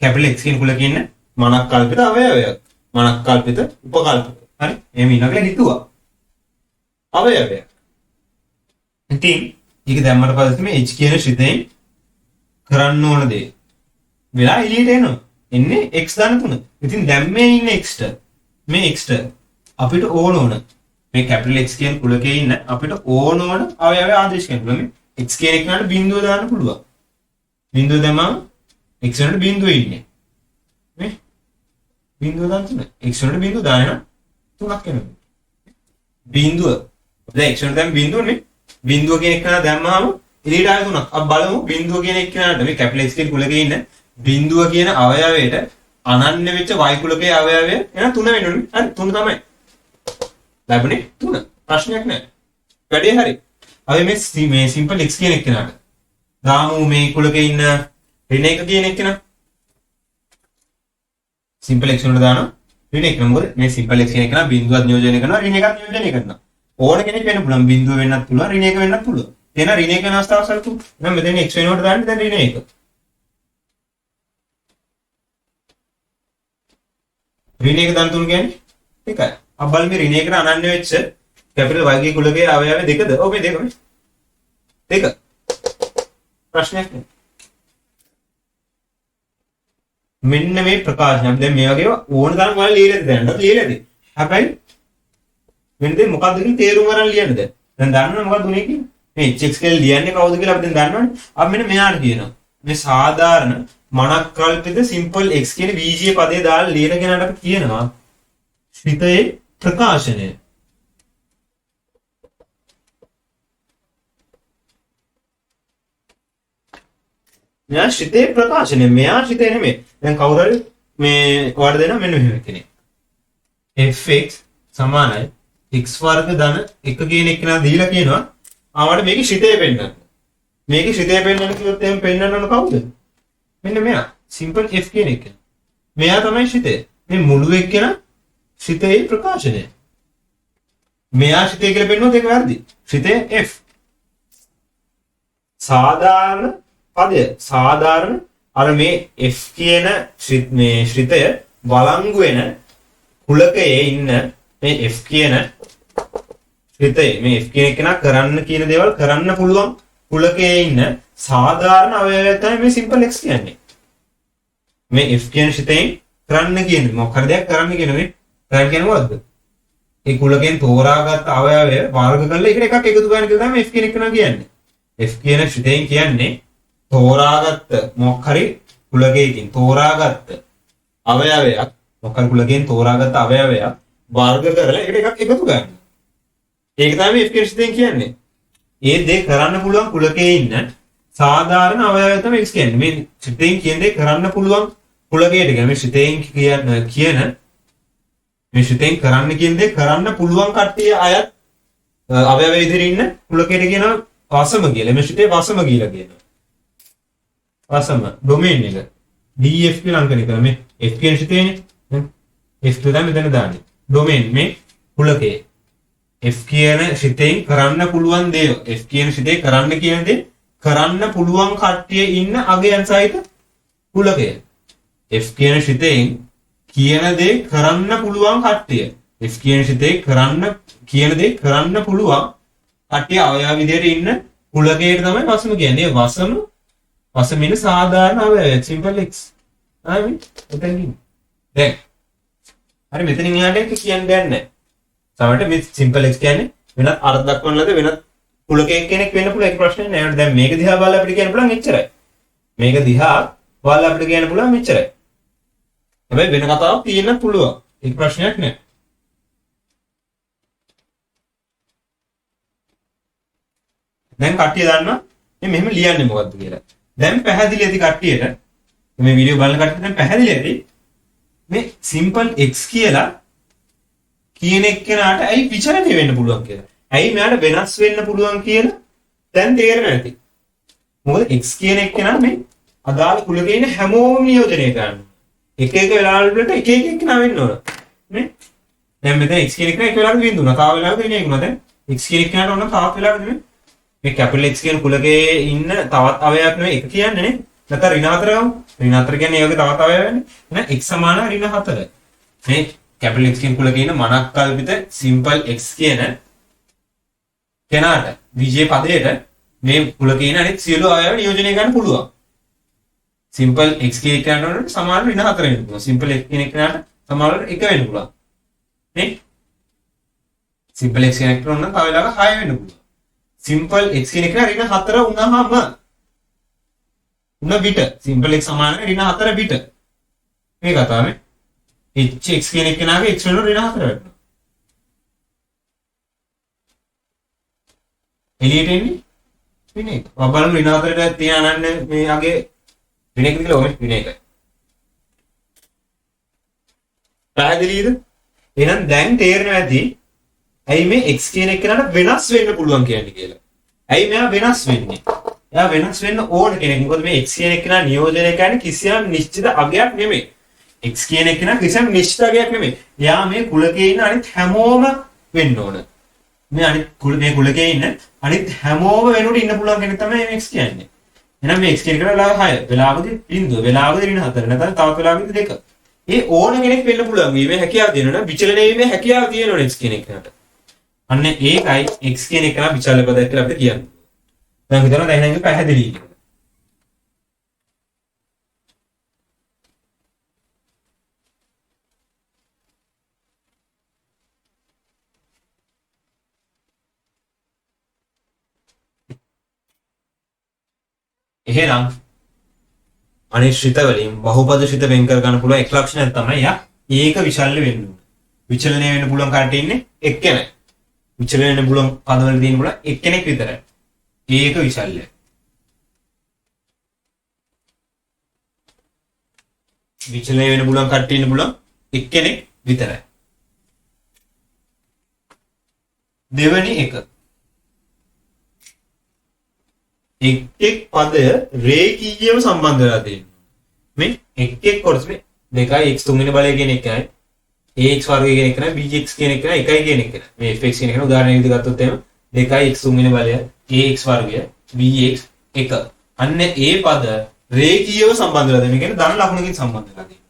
කැපිටල් x කියන කුලකයේ ඉන්න මනක් කල්පිත අවයවයක්. මනක් කල්පිත උපකල්පිත. හරි? එහෙම ඉන්නකල හිතුවා. අවයවයක්. ඉතින් ඒක දැම්මට පස්සේ මේ h කියන ශ්‍රිතයෙන් කරන්න ඕන දේ වෙලා එළියට එනවා. එන්නේ x දාන 3. ඉතින් දැන් මේ ඉන්නේ x ට. මේ x ට අපිට ඕන මේ කැපිටල් x කියන කුලකයේ ඉන්න අපිට ඕන අවයවය ආදේශ කරන්න පුළුවන්. x කියන එකට බිඳුව දාන්න පුළුවන්. බිඳුව දැම්මම x වලට බිඳුව ඉන්නේ. මේ බිඳුව දාන්න 3. x වලට බිඳුව දාන්න නම් 3ක් එනවා. බිඳුව. දැන් x වලට දැන් බිඳුවනේ. බිඳුව කියන එක දැම්මහම එළියට ආය 3ක්. අපි බලමු බිඳුව කියන එක නට මේ කැපිටල් x කියන කුලකේ ඉන්න බිඳුව කියන අවයවයට අනන්‍ය වෙච්ච y කුලකයේ අවයවය එන 3 වෙන්න ඕනේ. හරි 3 තමයි. ලැබුණේ 3. ප්‍රශ්නයක් නැහැ. වැඩේ හරි. අපි මේ සිම්පල් x කියන එක නට දාමු මේ කුලකේ ඉන්න ඍණ එක කියන එක නා සිම්පල් x වලට දානවා ඍණ එක. මොකද මේ සිම්පල් x කියන එක නා බිඳුවක් නියෝජනය කරනවා ඍණ එකක් නියෝජනය කරනවා. ඕන කෙනෙක් වෙන්න පුළුවන් බිඳුව වෙන්නත් පුළුවන් ඍණ එක වෙන්නත් පුළුවන්. එහෙනම් ඍණ එක වෙන අවස්ථාවක් සලකමු. එහෙනම් මෙතන x වෙනකොට දාන්නේ දැන් ඍණ එක. ඍණ එක දාන 3 කියන්නේ එකයි. අපි බලමු මේ ඍණ එකට අනන්‍ය වෙච්ච කැපිටල් y ගේ කුලකයේ අවයව දෙකද? ඔව් මේ දෙකම. දෙක. ප්‍රශ්නයක් නෑ. මෙන්න මේ ප්‍රකාශනයක් දැන් මේ වගේ ඕන තරම් ඔයාලා ලියලා දැනට ලියලාද? හැබැයි මෙන්න දෙ මොකක්ද කියන තේරුම ගන්න ලියන්න දැන්. දැන් දන්නවද මොකක්ද උනේ කියන්නේ? මේ HX කියලා ලියන්නේ කවුද කියලා අපි දැන් දන්නවනේ. අපි මෙන්න මෙයාට කියනවා. මේ සාධාරණ මනක්කල්පිත සිම්පල් x කියන VG පදේ දාලා ලියන කෙනාට අපි කියනවා ශ්‍රිතයේ ප්‍රකාශනය. මෙයා ශ්‍රිතේ ප්‍රකාශනය. මෙයා ශ්‍රිතේ නෙමෙයි. දැන් කවුරු හරි මේ ඔයාලට දෙනවා මෙන්න මෙහෙම කෙනෙක්. fx සමානයි x වර්ග ධන 1 කියන එක නා දීලා කියනවා. ආවට මේකේ ශ්‍රිතේ පෙන්නන්න. මේකේ ශ්‍රිතේ පෙන්නන්න කිව්වොත් එහෙනම් පෙන්නන්න ඕන කවුද? මෙන්න මෙයා. සිම්පල් f කියන එක. මෙයා තමයි ශ්‍රිතේ. මේ මුළු එක්කෙන ශ්‍රිතේ ප්‍රකාශනය. මෙයා ශ්‍රිතේ කියලා පෙන්නුවොත් ඒක වැරදි. ශ්‍රිතේ f. සාධාරණ පදය සාධාරණ අර මේ f කියන මේ ශ්‍රිතය වළංගු වෙන කුලකයේ ඉන්න මේ f කියන ශ්‍රිතය මේ f කියන එක කරන්න කියන දේවල් කරන්න පුළුවන් කුලකයේ ඉන්න සාධාරණ අවයවය තමයි මේ සිම්පල් x කියන්නේ. මේ f කියන ශ්‍රිතයෙන් කරන්න කියන්නේ මොකක් හරි දෙයක් කරන්න කියන්නේ කරන්න කියන්නේ මොකද්ද? ඒ කුලකෙන් තෝරාගත් අවයවය වර්ග කරලා ඒකට එකක් එකතු කරන්න කියලා තමයි f කියන එක කියන්නේ. f කියන ශ්‍රිතයෙන් කියන්නේ තෝරාගත්ත මොකක් හරි කුලකයකින් තෝරාගත්ත අවයවයක් මොකක් හරි කුලකයෙන් තෝරාගත්ත අවයවයක් වර්ග කරලා ඒකට එකක් එකතු කරන්න. ඒක තමයි f කියන ශ්‍රිතයෙන් කියන්නේ. ඒ දේ කරන්න පුළුවන් කුලකයේ ඉන්න සාධාරණ අවයවය තමයි x කියන්නේ. මේ ශ්‍රිතයෙන් කියන දේ කරන්න පුළුවන් කුලකයට කියන්නේ මේ ශ්‍රිතයෙන් කියන මේ ශ්‍රිතයෙන් කරන්න කියන දේ කරන්න පුළුවන් කට්ටිය අයත් අවයව ඉදිරියේ ඉන්න කුලකයට කියනවා වසම කියලා. මේ ශ්‍රිතේ වසම කියලා කියනවා. වසම ඩොමේන් එක df කියලා අංකන එක මේ f කියන ශ්‍රිතේනේ. f තමයි මෙතන දාන්නේ. ඩොමේන් මේ කුලකයේ f කියන ශ්‍රිතයෙන් කරන්න පුළුවන් දේ f කියන ශ්‍රිතේ කරන්න කියන දේ කරන්න පුළුවන් කට්ටිය ඉන්න අගයන් සහිත කුලකය. f කියන ශ්‍රිතයෙන් කියන දේ කරන්න පුළුවන් කට්ටිය. f කියන ශ්‍රිතේ කරන්න කියන දේ කරන්න පුළුවන් කට්ටිය අවයව විදියට ඉන්න කුලකයට තමයි වසම කියන්නේ. වසම වසමින සාධාරණ අවයවය සිම්පල් x. හරි එතනින් දැන් හරි මෙතනින් එහාට එක කියන්න දෙයක් නැහැ. සමහරට මේ සිම්පල් x කියන්නේ වෙනත් අර්ථ දක්වන ලද වෙනත් කුලකයක් කෙනෙක් වෙන්න පුළුවන්. ඒක ප්‍රශ්නේ නෑ. දැන් මේක දිහා බලලා අපිට කියන්න පුළුවන් එච්චරයි. මේක දිහා බලලා අපිට කියන්න පුළුවන් මෙච්චරයි. හැබැයි වෙන කතාවක් තියෙන්න පුළුවන්. ඒක ප්‍රශ්නයක් නෑ. දැන් කට්ටිය දන්නවා මේ මෙහෙම ලියන්නේ මොකද්ද කියලා. දැන් පැහැදිලි ඇති කට්ටියට මේ වීඩියෝ බලන කට්ටියට දැන් පැහැදිලි ඇති මේ සිම්පල් x කියලා කියන එක්කෙනාට ඇයි විචලනය වෙන්න පුළුවන් කියලා. ඇයි මෙයාට වෙනස් වෙන්න පුළුවන් කියලා දැන් තේරෙන්නේ නැති. මොකද x කියන එක්කෙනා මේ අදාළ කුලකේ ඉන්න හැමෝම නියෝජනය කරනවා. එක එක වෙලාවලට එක එක එක්කෙනා වෙන්න ඕන. නේ? දැන් මෙතන x කියන එක්කෙනා එක වෙලාවකට බින්දුනා. තව වෙලාවකට වෙන එකනවා. දැන් x කියන එක්කෙනාට ඕන තවත් වෙලාවකට නෙමෙයි. මේ කැපිටල් x කියන කුලකේ ඉන්න තවත් අවයවයක් නෙමෙයි එක කියන්නේ නේ. නැත්නම් ඍණ 4 ගමු. ඍණ 4 කියන්නේ ඒ වගේ තවත් අවයවයක්නේ. එහෙනම් x සමාන ඍණ 4. මේ කැපිටල් x කියන කුලකේ ඉන්න මනක්කල්පිත සිම්පල් x කියන කෙනාට විජේ පදයට මේ කුලකේ ඉන්න අනිත් සියලු අවයව නියෝජනය කරන්න පුළුවන්. සිම්පල් x කියන කෙනාට සමාන ඍණ 4 වෙන්න පුළුවන්. සිම්පල් x කියන කෙනාට සමාන 1 වෙන්න පුළුවන්. නේ? සිම්පල් x කියන කෙනාට නම් තව වෙලාවක 6 වෙන්න පුළුවන්. සිම්පල් x කියන එක ඍණ 4 වුණාම උන විට සිම්පල් x සමාන ඍණ 4 විට මේ කතාවේ hx කියන එකනාගේ x වෙනුවට ඍණ 4 වැටෙනවා. එළියට එන්නේ ඍණ 1. ඔබ බලමු ඍණ 4ට තියානන්න මේගේ ඍණ 1 කියලා ඔමේ ඍණ 1යි. පැහැදිලිද? එහෙනම් දැන් තේරෙනවා ඇති ඇයි මේ x කියන එකනට වෙනස් වෙන්න පුළුවන් කියන්නේ කියලා. ඇයි මෙයා වෙනස් වෙන්නේ? එයා වෙනස් වෙන්න ඕන කෙනෙක්. මොකද මේ x කියන එකන නියෝජනය කියන්නේ කිසියම් නිශ්චිත අගයක් නෙමෙයි. x කියන එකන කිසියම් නිශ්චිත අගයක් නෙමෙයි. එයා මේ කුලකේ ඉන්න අනිත් හැමෝම වෙන්න ඕන. මේ අනිත් කුලකේ ඉන්න අනිත් හැමෝම වෙනුවට ඉන්න පුළුවන් කෙනෙක් තමයි මේ x කියන්නේ. එහෙනම් මේ x කියන එකට වෙලාව 6. වෙලාවදී බිඳුව. වෙලාවදී ඍණ 4. නැත්නම් තවත් වෙලාවකදී 2. ඒ ඕන කෙනෙක් වෙන්න පුළුවන්. මේ හැකියාව තියෙනවා. විචලනය වීමේ හැකියාව තියෙනවා x කියන එකට. අන්න ඒකයි x කියන එක නම් විචල්‍ය පදයක් කියලා අපිට කියන්නේ. දැන් හිතනවා දැන් මේක පැහැදිලි කියලා. එහෙනම් අනිශ්චිත වලින් බහුපද ශිත වෙන් කර ගන්න පුළුවන් එක ලක්ෂණයක් තමයි යා ඒක විචල්‍ය වෙන්න ඕනේ. විචලනය වෙන්න පුළුවන් කාට ඉන්නේ එක්කෙනෙක්. විචලනය වෙන්න පුළුවන් පදවල තියෙන පුළුවන් එක්කෙනෙක් විතරයි. ඒක විචල්‍ය. විචලනය වෙන්න පුළුවන් කට්ටිය ඉන්න පුළුවන් එක්කෙනෙක් විතරයි. දෙවැනි එක එක් පදය රේඛීයව සම්බන්ධ වෙලා තියෙනවා. මේ එක් කොටස් මේ 2යි x තුන්වෙනි බලය කියන එකයි ax වර්ගය කියන එක නයි bx කියන එක නයි 1යි කියන එක. මේ fx කියන එක උදාහරණයක් විදිහට ගත්තොත් එහෙම 2යි x තුන්වෙනි බලය ax වර්ගය bx 1. අන්න ඒ පද රේඛීයව සම්බන්ධ වෙලා තියෙනවා. කියන්නේ ධන ලකුණකින් සම්බන්ධ වෙලා තියෙනවා.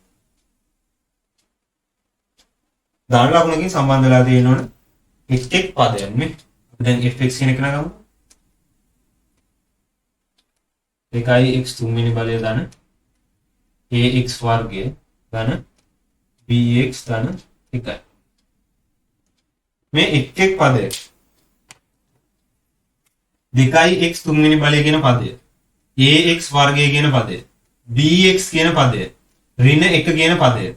ධන ලකුණකින් සම්බන්ධ වෙලා තියෙනවනේ එක් පදයන් මේ. දැන් fx කියන එක නගමු. 2යි x තුන්වෙනි බලය ධන ax වර්ගය ධන bx ධන 1යි. මේ එක් පදය 2යි x තුන්වෙනි බලය කියන පදය ax වර්ගය කියන පදය bx කියන පදය ඍණ 1 කියන පදය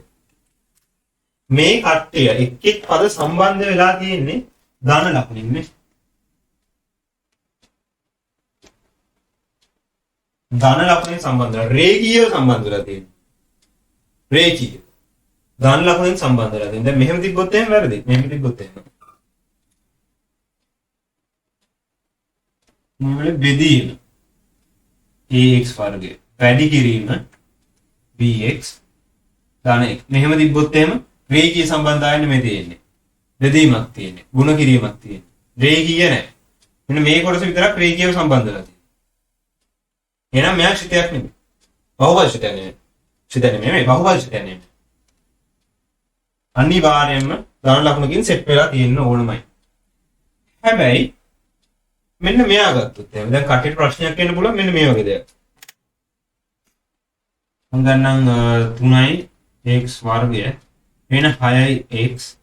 මේ කට්ටිය එක් පද සම්බන්ධ වෙලා තියෙන්නේ ධන ලකුණින් නේ. ධන ලකුණෙන් සම්බන්ධ වෙලා රේඛීයව සම්බන්ධ වෙලා තියෙනවා. රේඛීය ධන ලකුණෙන් සම්බන්ධ වෙලා තියෙනවා. දැන් මෙහෙම තිබ්බොත් එහෙම වැරදි. මෙහෙම තිබ්බොත් එහෙම. මේ බෙදීම ax වර්ගය වැඩි කිරීම bx ධන 1. මෙහෙම තිබ්බොත් එහෙම රේඛීය සම්බන්ධයන්නේ මේ තියෙන්නේ. බෙදීමක් තියෙන්නේ. ಗುಣ කිරීමක් තියෙන්නේ. රේඛීය නැහැ. මෙන්න මේ කොටස විතරක් රේඛීයව සම්බන්ධ වෙලා තියෙනවා. එහෙනම් මෙයා ශිතයක් නෙමෙයි. බහුපද ශිතයක් නෙමෙයි. ශිතයක් නෙමෙයි බහුපද ශිතයක් නෙමෙයි. අනිවාර්යයෙන්ම ධන ලකුණකින් සෙට් වෙලා තියෙන්න ඕනමයි. හැබැයි මෙන්න මෙයා ගත්තොත් එහෙනම් දැන් කටේට ප්‍රශ්නයක් එන්න පුළුවන් මෙන්න මේ වගේ දෙයක්. මම ගන්නම් 3යි x වර්ගය වෙන 6යි x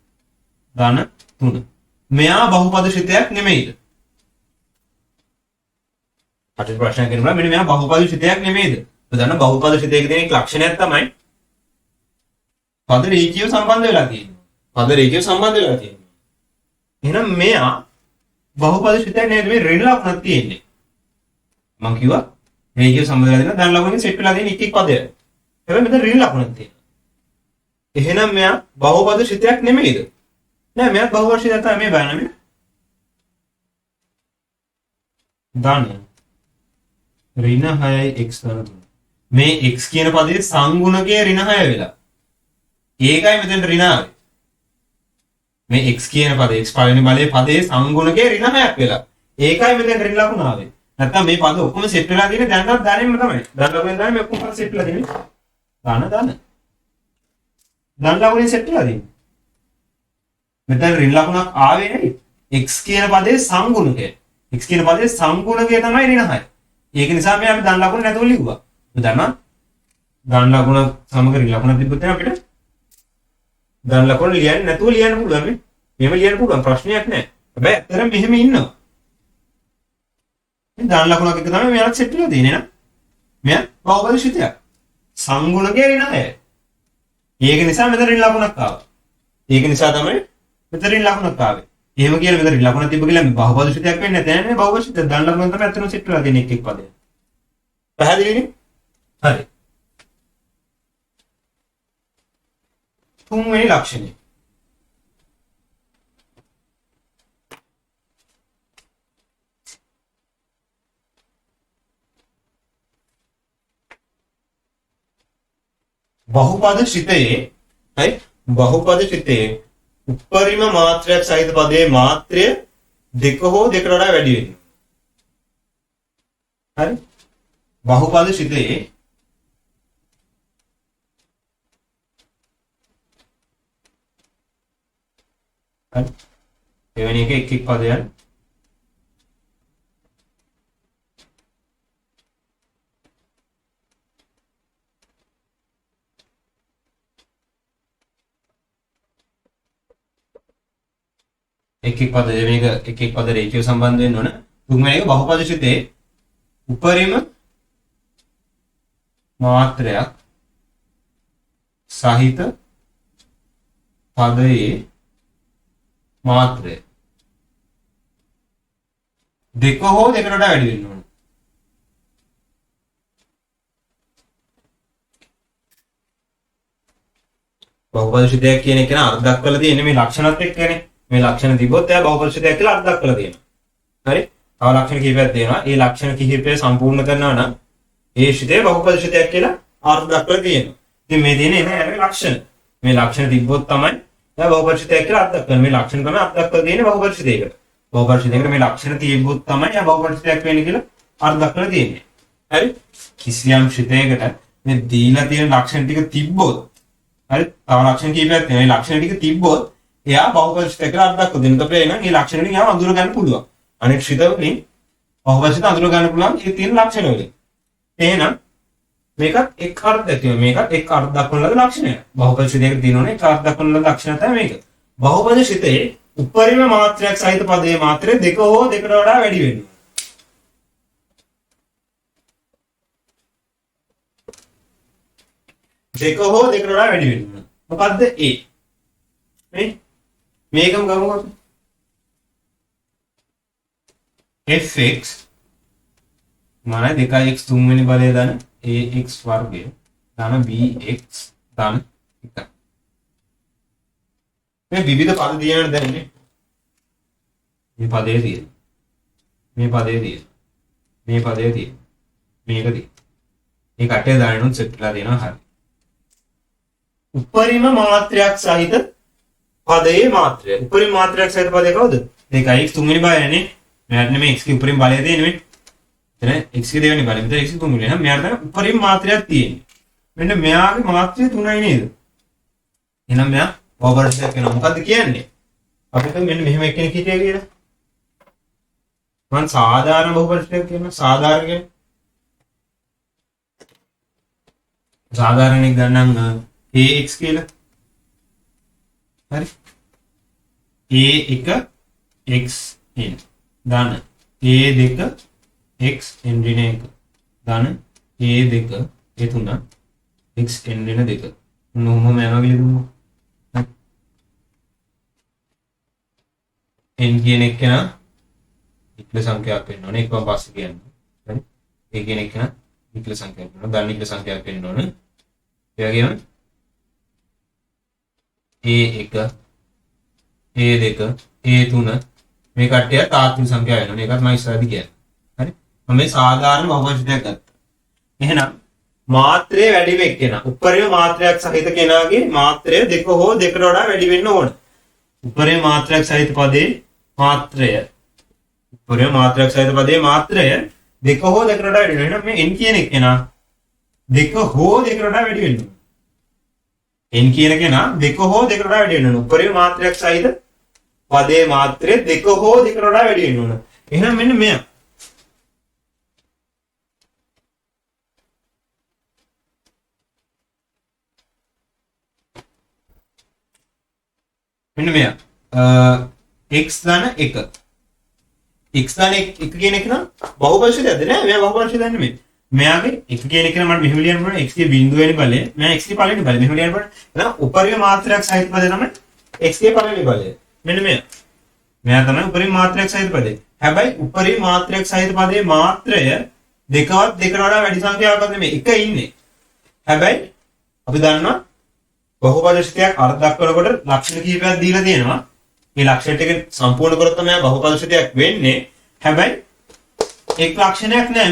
ධන 3. මෙයා බහුපද ශිතයක් නෙමෙයිද? කටේට ප්‍රශ්නයක් එන්න පුළුවන් මෙන්න මෙයා බහුපද ශිතයක් නෙමෙයිද? ඔය දන්න බහුපද ශිතයක තියෙන එක ලක්ෂණයක් තමයි පද රේඛීයව සම්බන්ධ වෙලා තියෙනවා. පද රේඛීයව සම්බන්ධ වෙලා තියෙනවා. එහෙනම් මෙයා බහුපද ශිතයක් නේද මේ ඍණ ලකුණක් තියෙන්නේ. මම කිව්වා රේඛීයව සම්බන්ධ වෙලා තියෙනවා ධන ලකුණකින් සෙට් වෙලා තියෙන එක පදය. හැබැයි මෙතන ඍණ ලකුණක් තියෙනවා. එහෙනම් මෙයා බහුපද ශිතයක් නෙමෙයිද? නෑ මෙයා බහුපද ශිතයක් තමයි මේ බලන්න මේ. ධන ඍණ 6යි x ධන 3. මේ x කියන පදයේ සංගුණකයේ ඍණ 6 වෙලා. ඒකයි මෙතෙන් ඍණ ආවේ. මේ x කියන පදේ x පළවෙනි බලයේ පදයේ සංගුණකයේ ඍණ 6ක් වෙලා. ඒකයි මෙතෙන් ඍණ ලකුණ ආවේ. නැත්තම් මේ පද ඔක්කොම සෙට් වෙලා තියෙන්නේ දැන්වත් ධනෙම තමයි. ධන ලකුණෙන් තමයි මේ ඔක්කොම පද සෙට් වෙලා තියෙන්නේ. ධන ලකුණෙන් සෙට් වෙලා තියෙන්නේ. මෙතන ඍණ ලකුණක් ආවේ නෙයි. x කියන පදයේ සංගුණකය. x කියන පදයේ සංගුණකය තමයි ඍණ 6. ඒක නිසා මේ අපි ධන ලකුණ නැතුව ලිව්වා. ඔය දන්නා ධන ලකුණ සමග ඍණ ලකුණ තිබ්බොත් අපිට ධන ලකුණ ලියන්න නැතුව ලියන්න පුළුවන් මේ. මෙහෙම ලියන්න පුළුවන් ප්‍රශ්නයක් නැහැ. හැබැයි අතරම මෙහෙම ඉන්නවා. මේ ධන ලකුණක් එක තමයි මෙයාට සෙට් වෙලා තියෙන්නේ නේද? මෙයා බහුපද ශිතයක්. සංගුණකයේ ඍණ 6. ඒක නිසා මෙතන ඍණ ලකුණක් ආවා. ඒක නිසා තමයි මෙතන ඍණ ලකුණක් ආවේ. එහෙම කියලා මෙතන ඍණ ලකුණක් තිබ්බ කියලා මේ බහුපදශිතයක් වෙන්නේ නැත නේ. බහුපදශිත ධන ලකුණ තමයි අතන සෙට් වෙලා තියෙන එක් පදයක්. පැහැදිලිනේ? හරි. තුන්වෙනි ලක්ෂණය. බහුපදශිතයේ හරි බහුපදශිතයේ උපරිම මාත්‍රයක් සහිත පදයේ මාත්‍රය දෙක හෝ දෙකට වඩා වැඩි වෙනවා. හරි බහුපදශිතයේ හරි එවැනි එක එක් පදයන් एक पद एक पद रेखीय संबंध तुमने बहुपदशिते उपरिम मात्रया सहित पदये मात्रे දෙක හෝ දෙකට වඩා වැඩි වෙන්න ඕන. බහුපදශිතයක් කියන එක න අර්ථ දක්වලා තියෙන්නේ මේ ලක්ෂණත් එක්කනේ. මේ ලක්ෂණ තිබොත් එයා බහුපදශිතයක් කියලා අර්ථ දක්වලා තියෙනවා. හරි? තව ලක්ෂණ කිහිපයක් දෙනවා. ඒ ලක්ෂණ කිහිපය සම්පූර්ණ කරනවා නම් ඒ ශිතේ බහුපදශිතයක් කියලා අර්ථ දක්වලා තියෙනවා. ඉතින් මේ තියෙන්නේ එන ලක්ෂණ. මේ ලක්ෂණ තිබොත් තමයි එයා බහුපදශිතයක් කියලා අර්ථ දක්වන්නේ. මේ ලක්ෂණ තමයි අර්ථ දක්වලා තියෙන්නේ බහුපදශිතයකට. බහුපදශිතයකට මේ ලක්ෂණ තිබොත් තමයි එයා බහුපදශිතයක් වෙන්නේ කියලා අර්ථ දක්වලා තියෙන්නේ. හරි? කිසියම් ශිතයකට මේ දීලා තියෙන ලක්ෂණ ටික තිබ්බොත් හරි? තව ලක්ෂණ කිහිපයක් තියෙනවා. මේ ලක්ෂණ ටික තිබ්බොත් එයා බහුපදශිතයකට අර්ථ දක්වන දෙන්න අපේ එන මේ ලක්ෂණ වලින් යාම අඳුර ගන්න පුළුවන්. අනෙක් ශිත වලින් බහුපදශිත අඳුර ගන්න පුළුවන් ඒ තියෙන ලක්ෂණ වලින්. එහෙනම් මේකත් එක් අර්ථයක් තියෙනවා. මේකත් එක් අර්ථ දක්වන ලද ලක්ෂණයක්. බහුපදශිතයකට තියෙනවනේ එක් අර්ථ දක්වන ලද ලක්ෂණ තමයි මේක. බහුපදශිතයේ උපරිම මාත්‍රයක් සහිත පදයේ මාත්‍රය දෙක හෝ දෙකට වඩා වැඩි වෙනවා. දෙක හෝ දෙකට වඩා වැඩි වෙනවා. මොකද්ද ඒ? මේකම ගමුකෝ. fx මාන 2x තුන්වෙනි බලය දාන ax වර්ගය දාන bx දාන 1. මේ විවිධ පද දිනන දැන්නේ. මේ පදේ තියෙන. මේ පදේ තියෙන. මේ පදේ තියෙන. මේක තියෙන. මේ කටේ දානුත් සෙට් වෙලා දෙනවා හරිය. උපරිම මාත්‍රයක් සහිත පදයේ මාත්‍රය. උපරිම මාත්‍රයක් සහිත පදේ කවුද? 2x තුන්වෙනි බලයනේ. මෙයාට නෙමෙයි x ගේ උපරිම බලය තියෙන්නේ මේ. එතන x ගේ දෙවෙනි බලය. මෙතන x තුන්වෙනි. එහෙනම් මෙයාට තමයි උපරිම මාත්‍රයක් තියෙන්නේ. මෙන්න මෙයාගේ මාත්‍රය 3යි නේද? එහෙනම් මෙයා බහුපදශිතයක් වෙනවා. මොකද්ද කියන්නේ? අපිට මෙන්න මෙහෙම එක්කෙනෙක් හිටියා කියලා. මම සාධාරණ බහුපදශිතයක් කියනවා. සාධාරණ කියන්නේ සාධාරණෙක් ගන්නම් ax කියලා. හරි? a1 x n දාන a2 x n ඍණ 1 දාන a2 a3 x n ඍණ 2 මොනවම යනවා කියලා දුන්නු. n කියන එක නා ඉක්ල සංඛ්‍යාවක් වෙන්න ඕනේ. එකම පස්සේ කියන්නේ. හරි? a කියන එක නා ඉක්ල සංඛ්‍යාවක් වෙනවා. ධන ඉක්ල සංඛ්‍යාවක් වෙන්න ඕනේ. ඒ වගේම a1 a2 a3 මේ කට්ටිය තාත්වික සංඛ්‍යා වෙනවා. මේකත් මම ඉස්සරහදී කියන්නේ. හරි? මම මේ සාධාරණ බහුපදශිතයක් ගත්තා. එහෙනම් මාත්‍රය වැඩි වෙක් කෙනා උපරිම මාත්‍රයක් සහිත කෙනාගේ මාත්‍රය දෙක හෝ දෙකට වඩා වැඩි වෙන්න ඕන. උපරිම මාත්‍රයක් සහිත පදේ මාත්‍රය උපරිම මාත්‍රයක් සහිත පදේ මාත්‍රය දෙක හෝ දෙකට වඩා වැඩි වෙනවා. මේ n කියන එක කෙනා දෙක හෝ දෙකට වඩා වැඩි වෙන්න ඕන. n කියන කෙනා දෙක හෝ දෙකට වඩා වැඩි වෙන්න ඕන. උපරිම මාත්‍රයක් සහිත පදේ මාත්‍රය දෙක හෝ දෙකට වඩා වැඩි වෙන්න ඕන. එහෙනම් මෙන්න මෙයා මෙන්න මෙයා x දාන 1 x දාන 1 කියන එක නම් බහුපදශිතයක්ද නෑ? මෙයා බහුපදශිතයක් නෙමෙයි. මෙයාගේ එක කියන එක මම මෙහෙම ලියන්න පුළුවන් x ගේ බිඳුව වෙන බලය මෙයා x ගේ පළවෙනි බලය මෙහෙම ලියන්න පුළුවන් එහෙනම් උපරිම මාත්‍රයක් සහිත පදේ තමයි x ගේ පළවෙනි බලය මෙන්න මෙයා තමයි උපරිම මාත්‍රයක් සහිත පදේ හැබැයි උපරිම මාත්‍රයක් සහිත පදේ මාත්‍රය දෙකවත් දෙකට වඩා වැඩි සංඛ්‍යාවක් නෙමෙයි එක ඉන්නේ හැබැයි අපි දන්නවා බහුපදශිතයක් අර්ථ දක්වනකොට ලක්ෂණ කිහිපයක් දීලා තියෙනවා මේ ලක්ෂණ ටික සම්පූර්ණ කරොත් තමයි බහුපදශිතයක් වෙන්නේ හැබැයි එක් ලක්ෂණයක් නෑ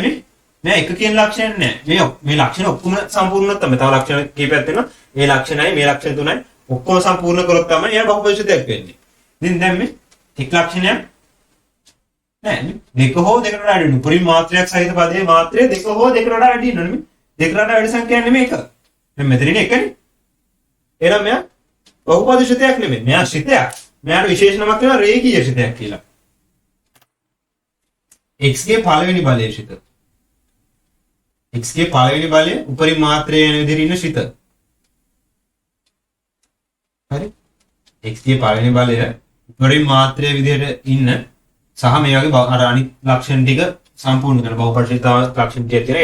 මේ එක කියන ලක්ෂණයක් නෑ මේ ලක්ෂණ ඔක්කොම සම්පූර්ණ තමයි තව ලක්ෂණ කිහිපයක් තියෙනවා මේ ලක්ෂණයි මේ ලක්ෂණ තුනයි ඔක්කොම සම්පූර්ණ කරොත් තමයි එයා බහුපදශිතයක් වෙන්නේ ඉතින් දැන් මේ එක් ලක්ෂණයක් නෑ දෙක හෝ දෙකට වඩා වැඩි උපරිම මාත්‍රයක් සහිත පදයේ මාත්‍රය දෙක හෝ දෙකට වඩා වැඩි වෙනවනේ මේ දෙකට වඩා වැඩි සංඛ්‍යාවක් නෙමෙයි එක දැන් මෙතන ඉන්නේ එකනේ එහෙනම් මෙයා බහුපදශිතයක් නෙමෙයි මෙයා ශිතයක් මෙයාට විශේෂ නමක් තියෙනවා රේඛීය ශිතයක් කියලා x ගේ පළවෙනි බලයේ ශිත x ගේ පළවෙනි බලය උපරිම මාත්‍රයේ වෙන විදිහට ඉන්න ශිත හරි x ගේ පළවෙනි බලය උපරිම මාත්‍රයේ විදිහට ඉන්න සහ මේ වගේ අර අනිත් ලක්ෂණ ටික සම්පූර්ණ කරන බහුපදශිත ලක්ෂණ ටික තියෙන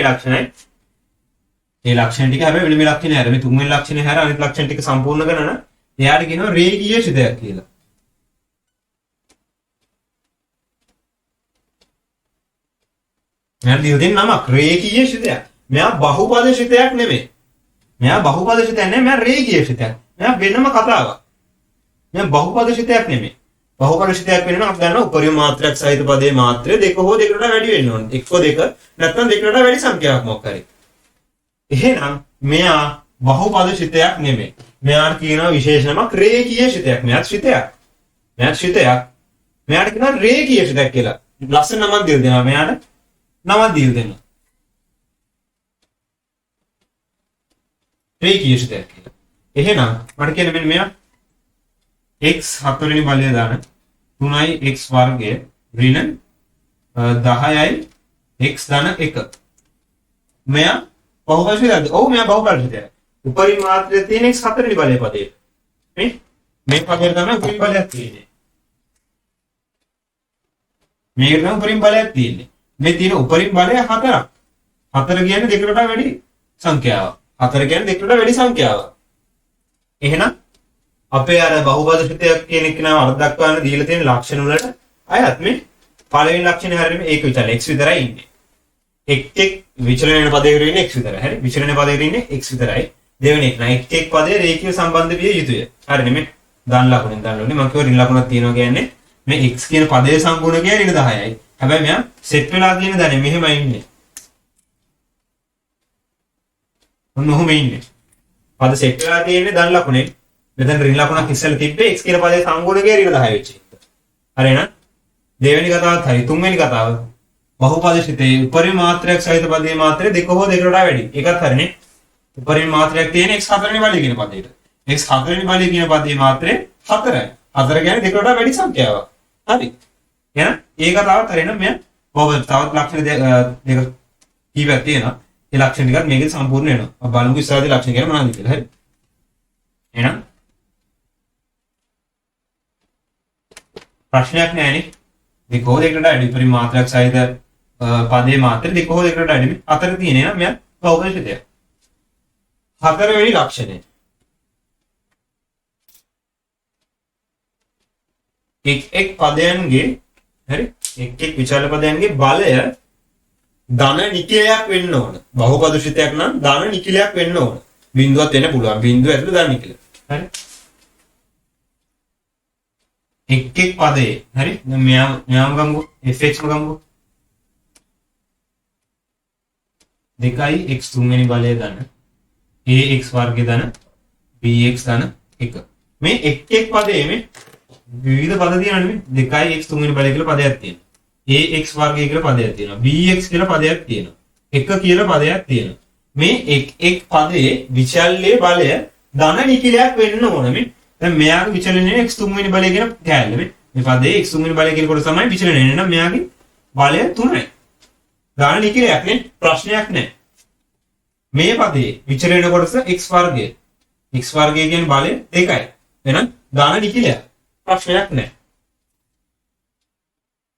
ඒ ලක්ෂණ ටික හැබැයි වෙන මේ ලක්ෂණ හැර මේ තුන්වෙනි ලක්ෂණය හැර අනිත් ලක්ෂණ ටික සම්පූර්ණ කරන එයාට කියනවා රේඛීය ශිතයක් කියලා මෙයා දීලා තියෙන නමක් රේඛීය ශිතයක්. මෙයා බහුපදශිතයක් නෙමෙයි. මෙයා බහුපදශිතයක් නෙමෙයි මෙයා රේඛීය ශිතයක්. මෙයා වෙනම කතාවක්. මෙයා බහුපදශිතයක් නෙමෙයි. බහුපදශිතයක් වෙනවා අපි දන්නවා උපරිම මාත්‍රයක් සහිත පදයේ මාත්‍රය දෙක හෝ දෙකට වඩා වැඩි වෙන්න ඕනේ. එක්ක දෙක නැත්නම් දෙකට වඩා වැඩි සංඛ්‍යාවක් මොකක් හරි. එහෙනම් මෙයා බහුපදශිතයක් නෙමෙයි. මෙයාට කියනවා විශේෂ නමක් රේඛීය ශිතයක්. මෙයාත් ශිතයක්. මෙයාත් ශිතයක්. මෙයාට කියනවා රේඛීය ශිතයක් කියලා. ලස්සන නමක් දෙන්න දෙනවා මෙයාට. නමක් දීලා දෙනවා. රේඛීය ශිතයක් කියලා. එහෙනම් මට කියන්න මෙන්න මෙයා x 4 වෙනි බලය දාන 3යි x වර්ගය ඍණ 10යි x ධන 1. මෙයා බහුපදශිතයක්ද? ඔව් මෙයා බහුපදශිතයක්. උපරිම මාත්‍රය තියෙන x 4 වෙනි බලයේ පදේ. මේ පදේ තමයි උපරිම බලයක් තියෙන්නේ. මේකට නම් උපරිම බලයක් තියෙන්නේ. මේ තියෙන උපරිම බලය 4ක්. 4 කියන්නේ දෙකට වඩා වැඩි සංඛ්‍යාවක්. 4 කියන්නේ දෙකට වඩා වැඩි සංඛ්‍යාවක්. එහෙනම් අපේ අර බහුපදශිතයක් කියන එක නම අර්ථ දක්වන්න දීලා තියෙන ලක්ෂණ වලට අයත් මේ පළවෙනි ලක්ෂණය හැරෙන්නේ ඒක විතරයි x විතරයි ඉන්නේ. එක් විචලන වෙන පදයකට ඉන්නේ x විතරයි. හරි විචලන පදයකට ඉන්නේ x විතරයි. දෙවෙනි එක නයි එක් පදයේ රේඛීය සම්බන්ධ විය යුතුය. හරිනේ මේ දන් ලකුණෙන් දන්නෝනේ මම කිව්වා ඍණ ලකුණක් තියෙනවා කියන්නේ මේ x කියන පදයේ සම්පූර්ණ කියන්නේ ඍණ 10යි. හැබැයි මෙයා සෙට් වෙලා තියෙන දැනේ මෙහෙමයි ඉන්නේ. ඔන්න ඔහොම ඉන්නේ. පද සෙට් වෙලා තියෙන්නේ දන් ලකුණේ. මෙතන ඍණ ලකුණක් ඉස්සෙල්ලා තිබ්බේ x කියන පදයේ සම්පූර්ණ කියන්නේ ඍණ 10 වෙච්ච එක. හරි නේද? දෙවෙනි කතාවත් හරි. තුන්වෙනි කතාව බහුපදශිතේ උපරිම මාත්‍රයක් සහිත පදයේ මාත්‍රය දෙක හෝ දෙකට වඩා වැඩි. ඒකත් හරිනේ. උපරිම මාත්‍රයක් තියෙන x 4 වෙනි බලය කියන පදේට. x 4 වෙනි බලය කියන පදයේ මාත්‍රය 4යි. 4 කියන්නේ දෙකට වඩා වැඩි සංඛ්‍යාවක්. හරි. එහෙනම් ඒ කතාවත් හරිනම් මෙයා තවත් ලක්ෂණ දෙක කීපයක් තියෙනවා. ඒ ලක්ෂණ ටිකත් මේකේ සම්පූර්ණ වෙනවා. අපි බලමු ඉස්සරහදී ලක්ෂණ කියන මොනවද කියලා. හරි. එහෙනම් ප්‍රශ්නයක් නැහැ නේ. දෙක හෝ දෙකට වඩා වැඩි උපරිම මාත්‍රයක් සහිත පදයේ මාත්‍රය දෙක හෝ දෙකට වඩා වැඩි. අතර තියෙන එක මෙයා බහුපදශිතයක්. හතරවෙනි ලක්ෂණය. එක් පදයන්ගේ හරි එක් විචාර පදයන්ගේ බලය ධන නිකිලයක් වෙන්න ඕන. බහුපදශිතයක් නම් ධන නිකිලයක් වෙන්න ඕන. බිඳුවක් වෙන්න පුළුවන්. බිඳුව ඇතුළේ ධන නිකිල. හරි. එක් පදේ හරි මෙයාම ගමුකෝ fx ම ගමුකෝ 2යි x තුන්වෙනි බලය ධන ax වර්ගය ධන bx ධන 1 මේ එක් පදේ මේ විවිධ පද තියෙනවානේ මේ 2යි x තුන්වෙනි බලය කියලා පදයක් තියෙනවා ax වර්ගය කියලා පදයක් තියෙනවා bx කියලා පදයක් තියෙනවා 1 කියලා පදයක් තියෙනවා මේ එක් පදේ විචල්්‍යයේ බලය ධන නිකිලයක් වෙන්න ඕන මේ දැන් මෙයාගේ විචලනයේ x තුන්වෙනි බලය කියන කෑල්ල මේ පදේ x තුන්වෙනි බලය කියන කොට තමයි විචලනය එන්නේ නම් මෙයාගේ බලය 3යි ධන නිකිලයක් නේ ප්‍රශ්නයක් නැහැ මේ පදේ විචලන කොටස x වර්ගය කියන බලය 2යි එහෙනම් ධන නිකිලයක් ප්‍රශ්නයක් නැහැ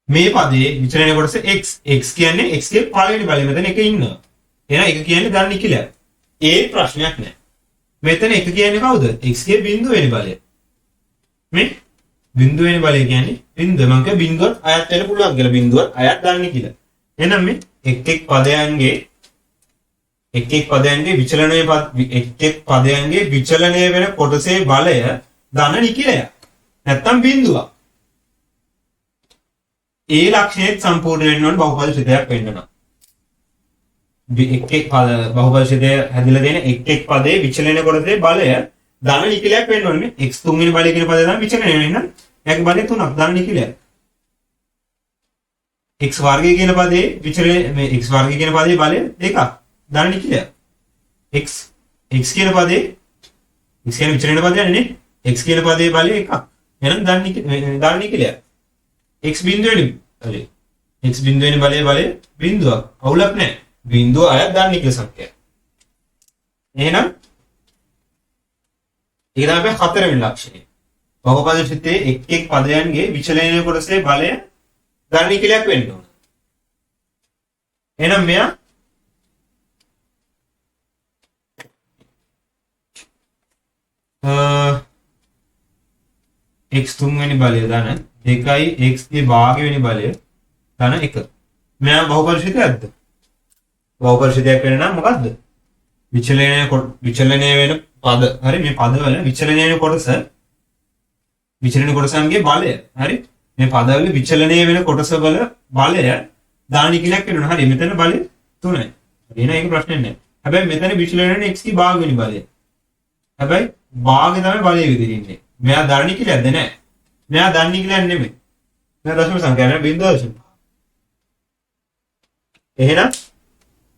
මේ පදේ විචලන කොටස x කියන්නේ x ගේ පළවෙනි බලය මෙතන එක ඉන්නවා එහෙනම් එක කියන්නේ ධන නිකිලයක්. ඒ ප්‍රශ්නයක් නෑ. මෙතන එක කියන්නේ කවුද? x ගේ බිඳුව වෙනි බලය. මේ බිඳුව වෙනි බලය කියන්නේ බිඳුව. මම කිය බිඳුවත් අයත් වෙන්න පුළුවන් කියලා. බිඳුවත් අයත් ධන නිකිල. එහෙනම් මේ එක් එක් පදයන්ගේ විචලනය වෙන කොටසේ බලය ධන නිකිලයක්. නැත්තම් බිඳුවක්. ඒ ලක්ෂණයත් සම්පූර්ණ වෙන්න ඕන බහුපද ශ්‍රිතයක් වෙන්න නම්. බහුපදශිතය හැදිලා තියෙන එක් පදේ විචලන කොටසේ බලය ධන නිකිලයක් වෙන්න ඕනේ. x තුන්වෙනි බලය කියන පදේ තමයි විචලනය වෙන්න. එයාගේ බලය 3ක් ධන නිකිලයක්. x වර්ගය කියන පදේ විචලනය මේ x වර්ගය කියන පදේ බලය 2ක් ධන නිකිලයක්. x කියන පදේ x කියන විචලන පදයක් නේ. x කියන පදේ බලය 1ක්. එහෙනම් ධන නිකිලයක්. x බිඳුවෙනි බලය. x බිඳුවෙනි බලය බිඳුවක්. අවුලක් නැහැ. බිඳුව අයත් ධන නිකිල සංඛ්‍යාවක්. එහෙනම් ඒක තමයි අපේ හතරවෙනි ලක්ෂණය. බහුපද ශ්‍රිතයේ එක් පදයන්ගේ විචලනය කොටසේ බලය ධන නිකිලයක් වෙන්න ඕන. එහෙනම් මෙයා x තුන්වෙනි බලය ධන 2යි x ගේ භාගය වෙනි බලය ධන 1. මෙයා බහුපද ශ්‍රිතයක්ද? බහුපද ශ්‍රිතයක් වෙන නම් මොකද්ද? විචලනය වෙන පද. හරි මේ පදවල විචලනය වෙන කොටසන්ගේ බලය. හරි මේ පදවල විචලනය වෙන කොටස වල බලය ධන නිකිලයක් වෙනවා. හරි මෙතන බලය 3යි. එන එක ප්‍රශ්නේ නැහැ. හැබැයි මෙතන විචලනය වෙන x ගේ භාග වෙනි බලය. හැබැයි භාගය තමයි බලය විදිහට ඉන්නේ. මෙයා ධන නිකිලයක්ද නැහැ. මෙයා ධන නිකිලයක් නෙමෙයි. මෙයා දශම සංඛ්‍යාවක් බිඳුව දශම. එහෙනම්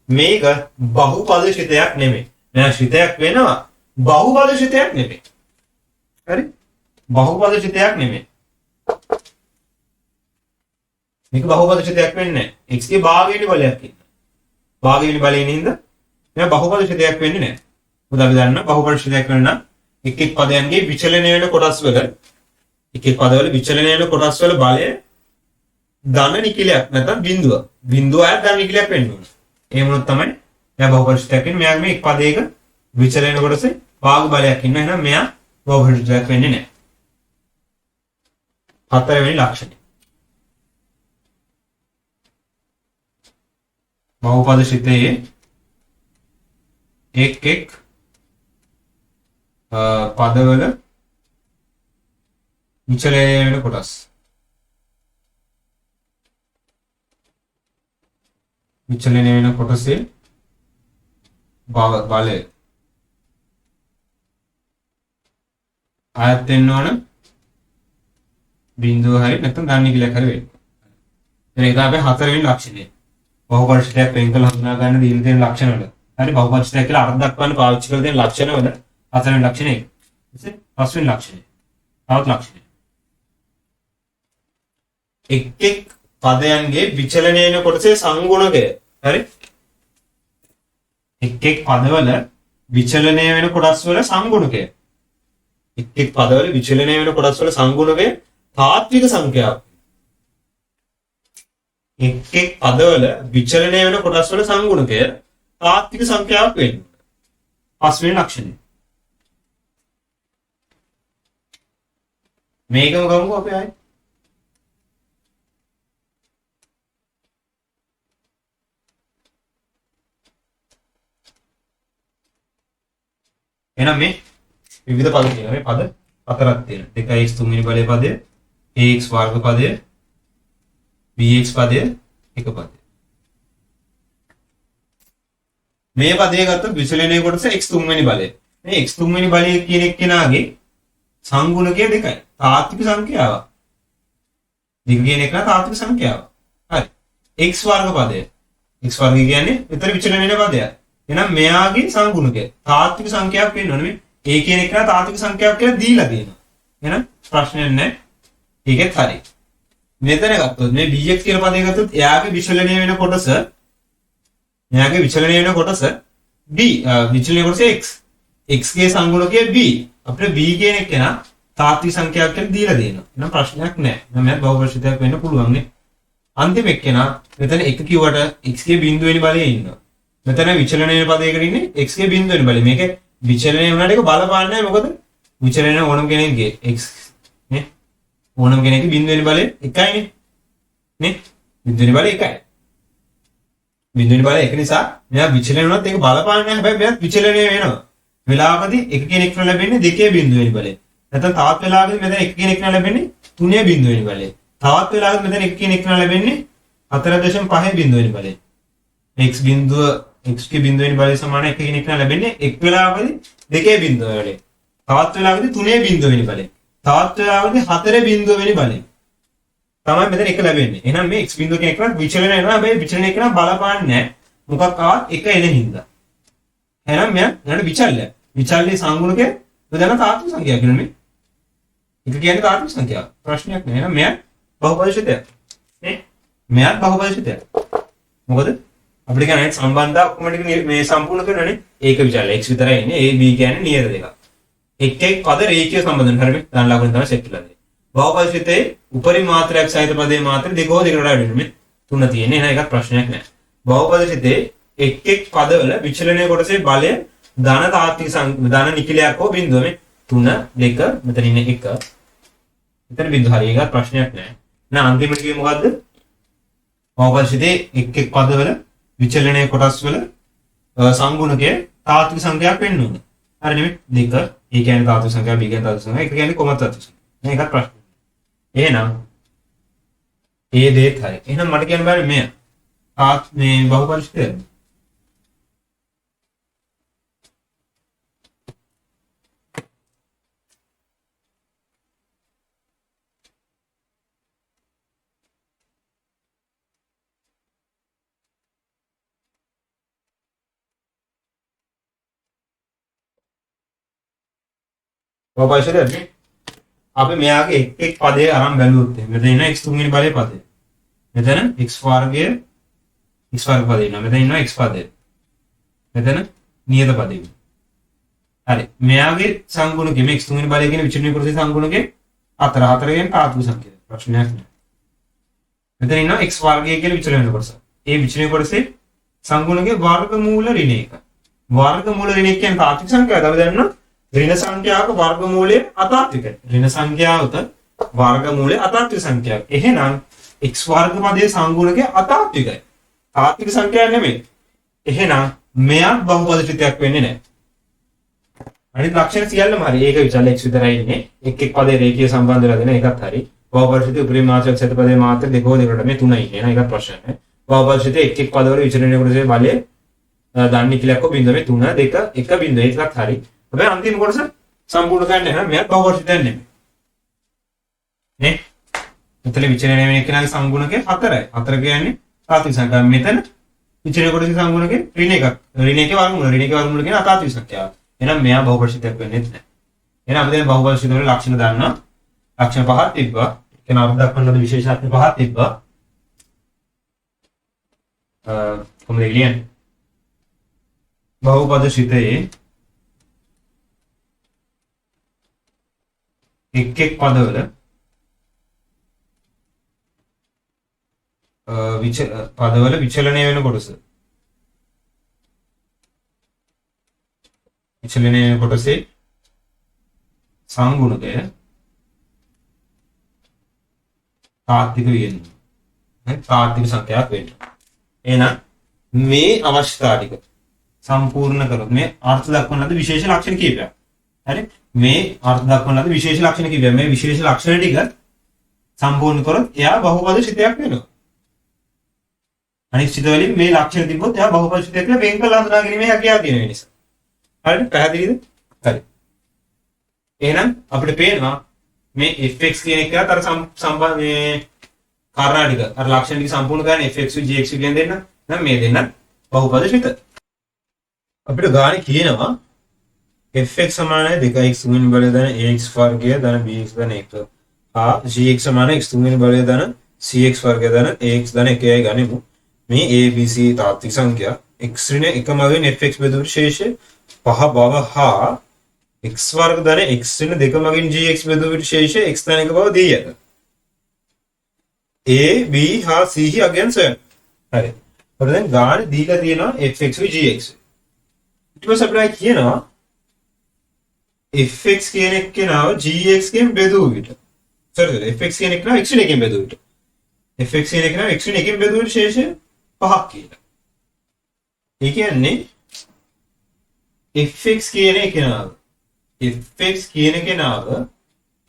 මේක බහුපද ශ්‍රිතයක් නෙමෙයි. නෑ ශ්‍රිතයක් වෙනවා. බහුපද ශ්‍රිතයක් නෙමෙයි. හරි? බහුපද ශ්‍රිතයක් නෙමෙයි. මේක බහුපද ශ්‍රිතයක් වෙන්නේ නෑ. x ගේ භාගයෙන් බලයක් ඉන්න. භාගයෙන් බලයෙන් ඉඳ මේක බහුපද ශ්‍රිතයක් වෙන්නේ නෑ. මොකද අපි දන්නා බහුපද ශ්‍රිතයක් වෙන නම් එක් පදයන්ගේ විචලනය වෙන කොටස් වල එක් පදවල විචලනය වෙන කොටස් වල බලය ධන නිකිලයක් නැත්නම් බිඳුව. බිඳුව අයත් ධන නිකිලයක් වෙන්න ඕනේ. ඒ මොනොත් තමයි මෙයා බහුපද ශ්‍රිතයක් වෙන්නේ. මෙයාගේ මේ එක් පදයක විචලන කොටසේ භාග බලයක් ඉන්නවා. එහෙනම් මෙයා බහුපද ශ්‍රිතයක් වෙන්නේ නැහැ. හතරවෙනි ලක්ෂණය. බහුපද ශ්‍රිතයේ එක් පදවල විචලනය වෙන කොටස් විචලනය වෙන කොටසේ බලය ආයත් වෙන්න ඕන බිඳුව හරි නැත්නම් ධන නිකිලයක් හරි වෙන්න. දැන් ඒක අපේ හතරවෙනි ලක්ෂණය. බහුපද ශ්‍රිතයක් වෙන් කළ හඳුනා ගන්න දීලා තියෙන ලක්ෂණ වල. හරි බහුපද ශ්‍රිතයක් කියලා අර්ථ දක්වන්න පාවිච්චි කරලා තියෙන ලක්ෂණ වල හතරවෙනි ලක්ෂණය. ඉතින් පස්වෙනි ලක්ෂණය. තවත් ලක්ෂණය. එක් පදයන්ගේ විචලනය වෙන කොටසේ සංගුණකය. හරි? එක් පදවල විචලනය වෙන කොටස් වල සංගුණකය. එක් පදවල විචලනය වෙන කොටස් වල සංගුණකය තාත්වික සංඛ්‍යාවක්. එක් පදවල විචලනය වෙන කොටස් වල සංගුණකය තාත්වික සංඛ්‍යාවක් වෙන්නේ. පස්වෙනි ලක්ෂණය. මේකම ගමුකෝ අපි ආයේ. එහෙනම් මේ විවිධ පද තියෙනවා. මේ පද හතරක් තියෙනවා. 2x තුන්වෙනි බලයේ පදය, ax වර්ග පදය, bx පදය, එක පදය. මේ පදයේ ගත්තොත් විචලනයේ කොටස x තුන්වෙනි බලය. මේ x තුන්වෙනි බලය කියන එක්කෙනාගේ සංගුණකය 2යි. තාත්වික සංඛ්‍යාවක්. 2 කියන එක තාත්වික සංඛ්‍යාවක්. හරි. x වර්ග පදය. x වර්ග කියන්නේ විතර විචලන වෙන පදයක්. එහෙනම් මෙයාගේ සංගුණකය තාත්වික සංඛ්‍යාවක් වෙන්න ඕනේ. මේ a කියන එක තාත්වික සංඛ්‍යාවක් කියලා දීලා තියෙනවා. එහෙනම් ප්‍රශ්නයක් නැහැ. ඒකෙත් හරි. මෙතන ගත්තොත් මේ bx කියන පදේ ගත්තොත් එයාගේ විචලනය වෙන කොටස b විචලනය කොටස x. x ගේ සංගුණකය b. අපිට b කියන එක නා තාත්වික සංඛ්‍යාවක් කියලා දීලා දෙනවා. එහෙනම් ප්‍රශ්නයක් නැහැ. මම බහුපද ශ්‍රිතයක් වෙන්න පුළුවන් නේ. අන්තිම එක්කෙනා මෙතන 1 කිව්වට x ගේ බිඳුව වෙනි බලයේ ඉන්නවා. මෙතන විචලන වෙන පදයකට ඉන්නේ x ගේ බිඳුව වෙන බලය. මේක විචලනය වුණාට ඒක බලපාන්නේ නැහැ. මොකද විචලන ඕනම කෙනෙක්ගේ x නේ ඕනම කෙනෙක්ගේ බිඳුව වෙන බලය එකයිනේ. නේ බිඳුව වෙන බලය එකයි. බිඳුව වෙන බලය එක නිසා මෙයා විචලන වුණත් ඒක බලපාන්නේ නැහැ. හැබැයි මෙයාත් විචලනය වෙනවා. වෙලාවකදී එක කෙනෙක්ට ලැබෙන්නේ දෙකේ බිඳුව වෙන බලය. නැත්නම් තවත් වෙලාවකදී මෙතන එක කෙනෙක්ට ලැබෙන්නේ තුනේ බිඳුව වෙන බලය. තවත් වෙලාවකදී මෙතන එක කෙනෙක්ට ලැබෙන්නේ 4.5 බිඳුව වෙන බලය. x බිඳුව x ගේ බිඳුව වෙන බලය සමාන එක කෙනෙක්ට ලැබෙන්නේ එක් වෙලාවකදී දෙකේ බිඳුව වල. තවත් වෙලාවකදී තුනේ බිඳුව වෙන බලය. තවත් වෙලාවකදී හතරේ බිඳුව වෙන බලය. තමයි මෙතන එක ලැබෙන්නේ. එහෙනම් මේ x බිඳුව කෙනෙක්ට විචලන වෙනවා. හැබැයි විචලන එක නම් බලපාන්නේ නැහැ. මොකක් ආවත් එක එන හින්දා. එහෙනම් මෙයා ඊට විචල්‍ය. විචල්‍ය සංගුණකේ ප්‍රධාන තාත්වික සංඛ්‍යාව කියන්නේ මේ. එක කියන්නේ තාත්වික සංඛ්‍යාව. ප්‍රශ්නයක් නෑ. එහෙනම් මෙයා බහුපරිශිතයක්. නේ? මෙයාත් බහුපරිශිතයක්. මොකද අපිට කියන්නේ සම්බන්ධතා ඔක්කොම ටික මේ සම්පූර්ණ කරනනේ. ඒක විචල්‍ය x විතරයි ඉන්නේ. a b කියන්නේ නියර දෙකක්. එක් එක් පද රේඛීය සම්බන්ධන හරියට දාන ලකුණ තමයි සෙට් වෙලා තියෙන්නේ. බහුපරිශිතයේ උපරිම මාත්‍රයක් සහිත පදයේ මාත්‍ර දෙක හෝ දෙකට වඩා වෙන්නේ. මේ තුන තියෙන්නේ. එහෙනම් ඒකත් ප්‍රශ්නයක් නෑ. බහුපරිශිතයේ එක් එක් පදවල විචලනයේ කොටසේ බලය ධන තාත්වික ධන නිකිලයක් හෝ බිඳුව මේ 3 2 මෙතන ඉන්නේ 1 මෙතන බිඳුව හරි ඒකත් ප්‍රශ්නයක් නෑ. එහෙනම් අන්තිමට කිව්වේ මොකද්ද? බහුපරිශිතයේ එක් එක් පදවල විචලනයේ කොටස් වල සංගුණකයේ තාත්වික සංඛ්‍යාවක් වෙන්න ඕනේ. හරි නෙමෙයි 2 ඒ කියන්නේ තාත්වික සංඛ්‍යාව b කියන්නේ තාත්වික සංඛ්‍යාව 1 කියන්නේ කොමත් තාත්වික සංඛ්‍යාව. මේකත් ප්‍රශ්න. එහෙනම් ඒ දෙත් හරි. එහෙනම් මට කියන්න බෑ මේ මේ බහුපරිශිතය බහුපරිශිතය අපි මෙයාගේ එක් එක් පදේ අරන් බැලුවොත් මෙතන ඉන්න x තුන්වෙනි බලයේ පදේ. මෙතන x වර්ගය x වර්ග පදේ ඉන්නවා. මෙතන ඉන්නවා x පදේ. මෙතන නියත පදේ. හරි. මෙයාගේ සංගුණකෙ මේ x තුන්වෙනි බලය කියන විචලනයේ කොටසේ සංගුණකෙ 4 කියන්නේ තාත්වික සංඛ්‍යාව. ප්‍රශ්නයක් නෑ. මෙතන ඉන්නවා x වර්ගය කියන විචලන වෙන කොටස. ඒ විචලනයේ කොටසේ සංගුණකේ වර්ගමූල ඍණ 1. වර්ගමූල ඍණ 1 කියන්නේ තාත්වික සංඛ්‍යාව. අපි දන්නවා ඍණ සංඛ්‍යාවක වර්ගමූලය අතාත්විකයි. ඍණ සංඛ්‍යාවක වර්ගමූලය අතාත්වික සංඛ්‍යාවක්. එහෙනම් x වර්ග පදයේ සංගුණකය අතාත්විකයි. තාත්වික සංඛ්‍යාවක් නෙමෙයි. එහෙනම් මෙයා බහුපරිශිතයක් වෙන්නේ නැහැ. අනිත් ලක්ෂණ සියල්ලම හරි. ඒක විචල්‍ය x විතරයි ඉන්නේ. එක් එක් පදේ රේඛීය සම්බන්ධ වෙලා දෙන එකත් හරි. බහුපරිශිතයේ උපරිම මාත්‍රක සහිත පදේ මාත්‍ර දෙකෝ දෙකට මේ තුනයි ඉන්නේ. එහෙනම් ඒකත් ප්‍රශ්න නැහැ. බහුපරිශිතයේ එක් එක් පදවල විචලනයේ කොටසේ බලය දන්නේ කියලා කො බිඳුව මේ 3 2 1 බිඳුව ඒකත් හරි. හැබැයි අන්තිම කොටස සම්පූර්ණ කරන්න නම් මෙයා බහුපරිශිතයක් නෙමෙයි. නේ? මෙතන විචලනය වෙන එකනාගේ සංගුණකේ 4යි. 4 කියන්නේ තාත්වික සංඛ්‍යාව. මෙතන විචලනය කොටසේ සංගුණකේ ඍණ 1ක්. ඍණ 1 වර්ගමූල. ඍණ 1 වර්ගමූල කියන අතාත්වික සංඛ්‍යාව. එහෙනම් මෙයා බහුපරිශිතයක් වෙන්නේ නැහැ. එහෙනම් අපි දැන් බහුපරිශිත වල ලක්ෂණ දන්නවා. ලක්ෂණ පහක් තිබ්බා. කියන අර්ථ දක්වන විශේෂාර්ථ පහක් තිබ්බා. කොහොමද කියන්නේ? බහුපරිශිතයේ එක් එක් පදවල පදවල විචලනය වෙන කොටස. විචලනය වෙන කොටසේ සංගුණකය තාත්වික වෙන්නේ. තාත්වික සංඛ්‍යාවක් වෙන්නේ. එහෙනම් මේ අවශ්‍යතා ටික සම්පූර්ණ කරොත් මේ අර්ථ දක්වන ලද විශේෂ ලක්ෂණ කීපයක්. හරි? මේ අර්ථ දක්වන ලද විශේෂ ලක්ෂණ කීපයක්. මේ විශේෂ ලක්ෂණ ටික සම්පූර්ණ කරොත් එයා බහුපරිශිතයක් වෙනවා. අනිත් සිතවලින් මේ ලක්ෂණ තිබ්බොත් එයා බහුපරිශිතයක් කියලා වෙන් කළ හඳුනා ගැනීමේ හැකියාව තියෙන නිසා. හරිද? පැහැදිලිද? හරි. එහෙනම් අපිට පේනවා මේ fx කියන එක අතර සම්බන්ධ මේ කාරණා ටික අර ලක්ෂණ ටික සම්පූර්ණ කරන්නේ fx gx කියන දෙන්න. නම් මේ දෙන්න බහුපරිශිත. අපිට ගානේ කියනවා fx සමානයි 2x තුන්වෙනි බලය ධන ax වර්ගය ධන bx ධන 1 හා gx සමානයි x තුන්වෙනි බලය ධන cx වර්ගය ධන ax ධන 1යි ගනිමු. මේ a b c තාත්වික සංඛ්‍යා x ඍණ 1 මගින් fx බෙදුව විශේෂ 5 බව හා x වර්ග ධන x ඍණ 2 මගින් gx බෙදුව විශේෂ x ධන 1 බව දී ඇත. a b හා c හි අගයන් සොයන්න. හරි. අපිට දැන් ගාන දීලා තියෙනවා fx යි gx. ඊට පස්සේ අපිට කියනවා fx කියන එක්කෙනාව gx කින් බෙදුව විට. sorry fx කියන එක්කෙනාව x එකෙන් බෙදුව විට. fx කියන එක්කෙනාව x එකෙන් බෙදුව විට ශේෂය 5ක් කියලා. ඒ කියන්නේ fx කියන කෙනාව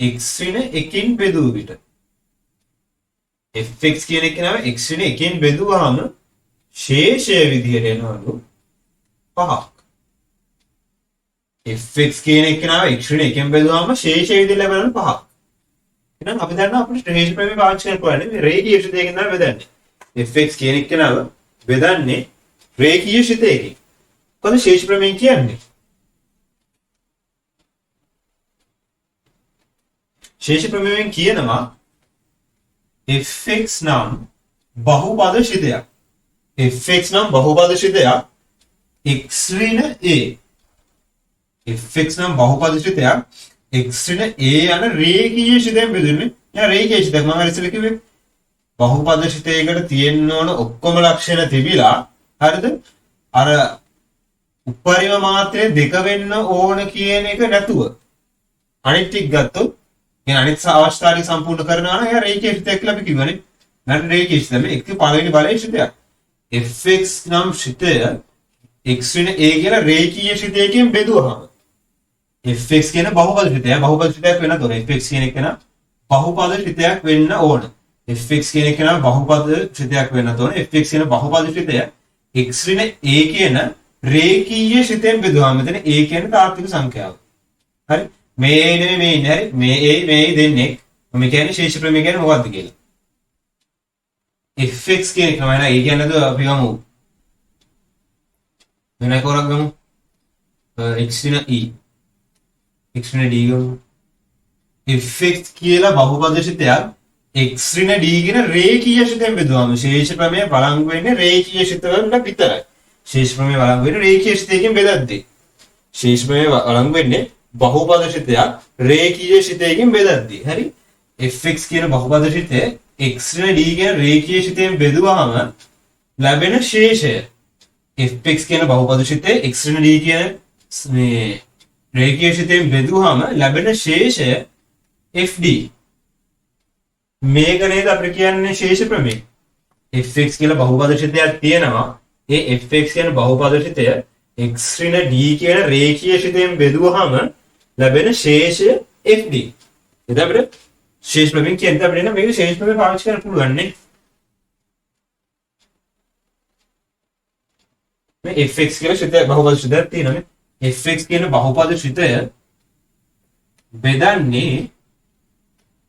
x ඍණ 1කින් බෙදුව විට fx කියන කෙනාව x ඍණ 1කින් බෙදුවාම ශේෂය විදිහට එනවලු 5ක්. fx කියන කෙනාව x ඍණ 1කින් බෙදුවාම ශේෂය විදිහට ලැබෙනවා 5ක්. එහෙනම් අපි දන්නවා අපිට ශ්‍රේෂ්ඨ ප්‍රමේය පාවිච්චි කරන්න මේ රේඛීය ශිතයකින් තමයි බෙදන්නේ. fx කියන කෙනාව බෙදන්නේ රේඛීය ශිතයකින්. කොහොමද ශේෂ්ඨ ප්‍රමේය කියන්නේ? ශේෂ්ඨ ප්‍රමේයයෙන් කියනවා fx නම් බහුපද ශිතයක්. fx නම් බහුපද ශිතයක් x ඍණ a. fx නම් බහුපද ශිතයක් x ඍණ a යන රේඛීය ශිතයෙන් බෙදුනේ. යා රේඛීය ශිතයක් මම ඉස්සෙල්ලා කිව්වේ බහුපද ශිතයකට තියෙන්න ඕන ඔක්කොම ලක්ෂණ තිබිලා හරිද? අර උපරිම මාත්‍රය දෙක වෙන්න ඕන කියන එක නැතුව අනිත් ටික ගත්තොත් කියන අනිත් අවස්ථා ටික සම්පූර්ණ කරනවා නම් එයා රේඛීය ශිතයක් කියලා අපි කිව්වනේ. නැත්නම් රේඛීය ශිතය මේ එක්ක පළවෙනි බලයේ ශිතයක්. fx නම් ශිතය x ඍණ a කියලා රේඛීය ශිතයකින් බෙදුවහම fx කියන බහුපද ශිතය බහුපද ශිතයක් වෙන්න ඕන. fx කියන එක න බහුපද ශිතයක් වෙන්න ඕන. fx කියන එක න බහුපද ශිතයක් වෙන්න ඕන. fx කියන බහුපද ශිතය x ඍණ a කියන රේඛීය ශිතයෙන් බෙදුවාම මෙතන a කියන්නේ තාත්වික සංඛ්‍යාව. හරි? මේ a නෙමෙයි මේ ඉන්නේ. හරි? මේ දෙන්නේ මම කියන්නේ ශේෂ ප්‍රමේය කියන්නේ මොකක්ද කියලා. fx කියන එක නම නෑ a කියන්නේද අපි ගමු. වෙන එකක් ගමු. x ඍණ e x ඍණ d ගමු. fx කියලා බහුපද ශිතයක් x ඍණ d කියන රේඛීය ශිතයෙන් බෙදුවාම ශේෂ ප්‍රමේය බලංගු වෙන්නේ රේඛීය ශිත වලට විතරයි. ශේෂ ප්‍රමේය බලංගු වෙන්නේ රේඛීය ශිතයකින් බෙදද්දී. ශේෂ ප්‍රමේය බලංගු වෙන්නේ බහුපද ශිතයක් රේඛීය ශිතයකින් බෙදද්දී. හරි? fx කියන බහුපද ශිතය x ඍණ d කියන රේඛීය ශිතයෙන් බෙදුවාම ලැබෙන ශේෂය fx කියන බහුපද ශිතය x ඍණ d කියන මේ රේඛීය ශිතයෙන් බෙදුවාම ලැබෙන ශේෂය fd. මේක නේද අපිට කියන්නේ ශේෂ ප්‍රමේය. fx කියලා බහුපද ශිතයක් තියෙනවා. ඒ fx කියන බහුපද ශිතය x ඍණ d කියන රේඛීය ශිතයෙන් බෙදුවාම ලැබෙන ශේෂය fd. එතකොට අපිට ශේෂ ප්‍රමේය කියන්නේ අපිට නේද මේක ශේෂ ප්‍රමේය පාවිච්චි කරන්න පුළුවන් නේ. මේ fx කියලා ශිතය බහුපද ශිතයක් තියෙනවානේ. fx කියන බහුපද ශිතය බෙදන්නේ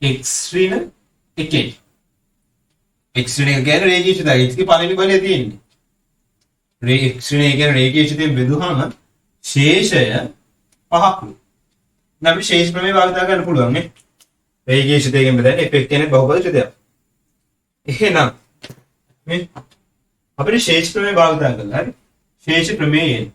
x ඍණ 1. x ඍණ 1 කියන්නේ රේඛීය ශිතය. ඒකේ පළවෙනි බලය තියෙන්නේ. x ඍණ 1 කියන්නේ රේඛීය ශිතයෙන් බෙදුවාම ශේෂය 5ක්. නම් ශේෂ ප්‍රමේය භාවිත කරන්න පුළුවන් නේ. රේඛීය ශිතයෙන් බෙදන්නේ fx කියන්නේ බහුපද ශිතයක්. එහෙනම් මේ අපිට ශේෂ ප්‍රමේය භාවිත කරලා හරි. ශේෂ ප්‍රමේයයෙන්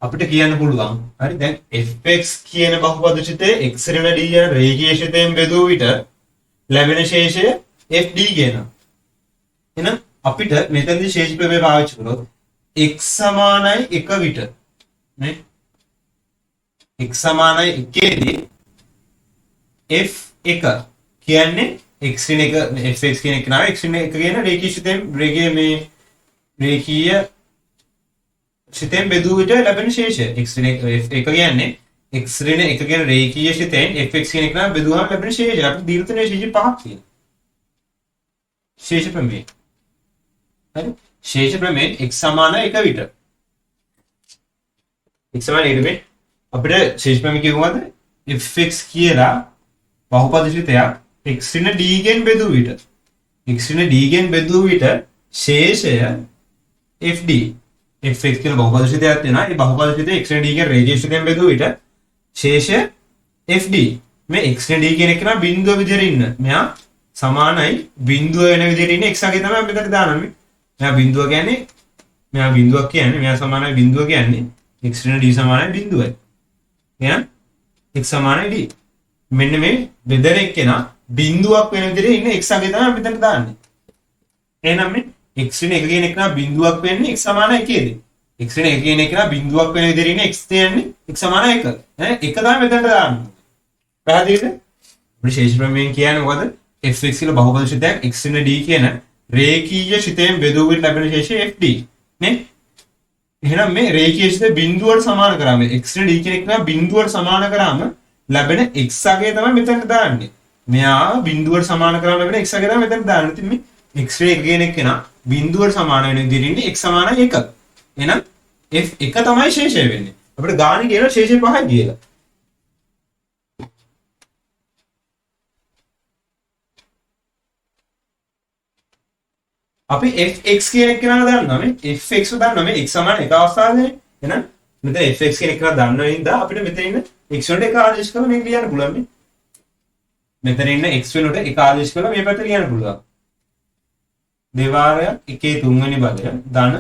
අපිට කියන්න පුළුවන් හරි දැන් fx කියන බහුපද ශිතය x ඍණ d යන රේඛීය ශිතයෙන් බෙදුව විට ලැබෙන ශේෂය fd කියනවා. එහෙනම් අපිට මෙතනදී ශේෂ ප්‍රමේය පාවිච්චි කරොත් x සමානයි 1 විට නේ x සමානයි 1 දී f1 කියන්නේ x ඍණ 1 fx කියන එක නා x ඍණ 1 කියන රේඛීය ශිතයෙන් රේඛීය ශිතයෙන් බෙදුව විට ලැබෙන ශේෂය x ඍණ 1 කියන්නේ x ඍණ 1 කියන රේඛීය ශිතයෙන් fx කියන එක නම් බෙදුවාම ලැබෙන ශේෂය. අපි දීලා තියෙන ශේෂය 5ක් තියෙනවා. ශේෂ ප්‍රමේය. හරි? ශේෂ ප්‍රමේය x සමාන 1 විට. x සමාන 1 විට අපිට ශේෂ ප්‍රමේය කියුවද fx කියලා බහුපද ශිතයක් x ඍණ d ගෙන් බෙදුව විට x ඍණ d ගෙන් බෙදුව විට ශේෂය fd. fx කියලා බහුපද ශිතයක් තියෙනවා. ඒ බහුපද ශිතය x ඍණ d කියන රේඛීය ශිතයෙන් බෙදුව විට ශේෂය fd. මේ x ඍණ d කියන එක නම් බිඳුව විදිහට ඉන්න. මෙයා සමානයි බිඳුව වෙන විදිහට ඉන්න x අගේ තමයි මෙතන දාන්නේ. මෙයා බිඳුව කියන්නේ මෙයා බිඳුවක් කියන්නේ මෙයා සමානයි බිඳුව කියන්නේ x ඍණ d සමානයි බිඳුවයි. එහෙනම් x සමානයි d. මෙන්න මේ බෙදෙන එක්කෙනා බිඳුවක් වෙන විදිහට ඉන්න x අගේ තමයි මෙතන දාන්නේ. එහෙනම් මේ x වෙන එක කියන එක නා බිඳුවක් වෙන්නේ x සමාන 1ේදී. x වෙන එක කියන එක නා බිඳුවක් වෙන විදිහට ඉන්නේ x තියන්නේ x සමාන 1. ඈ එක තමයි මෙතනට දාන්නේ. පැහැදිලිද? අපේ ශේෂ ප්‍රමේයයෙන් කියන්නේ මොකද? fx කියලා බහුපද ශිතයක් x වෙන d කියන රේඛීය ශිතයෙන් බෙදුවකින් ලැබෙන ශේෂය fd නේ. එහෙනම් මේ රේඛීය ශිත බිඳුවට සමාන කරාම x වෙන d කියන එක නා බිඳුවට සමාන කරාම ලැබෙන x අගය තමයි මෙතනට දාන්නේ. මෙයා බිඳුවට සමාන කරාම ලැබෙන x අගය තමයි මෙතනට දාන්නේ. ඉතින් මේ x රේඛ කියන එක නා බිඳුවට සමාන වෙන විදිහට ඉන්නේ x සමාන 1. එහෙනම් f1 තමයි ශේෂය වෙන්නේ. අපිට ගාණේ කියන ශේෂය 5යි කියලා. අපි fx කියන එක කරලා දන්නවා මේ fx දන්නවා මේ x සමාන 1 අවස්ථාවේදී. එහෙනම් මෙතන fx කියන එක කරලා දන්න හින්දා අපිට මෙතන ඉන්න x වලට එක ආදේශ කරලා මේක ලියන්න පුළුවන් මේ. මෙතන ඉන්න x වෙනකොට එක ආදේශ කරලා මේ පැත්තට ලියන්න පුළුවන්. දෙවාරයක් 1 3 වෙනි පදය ධන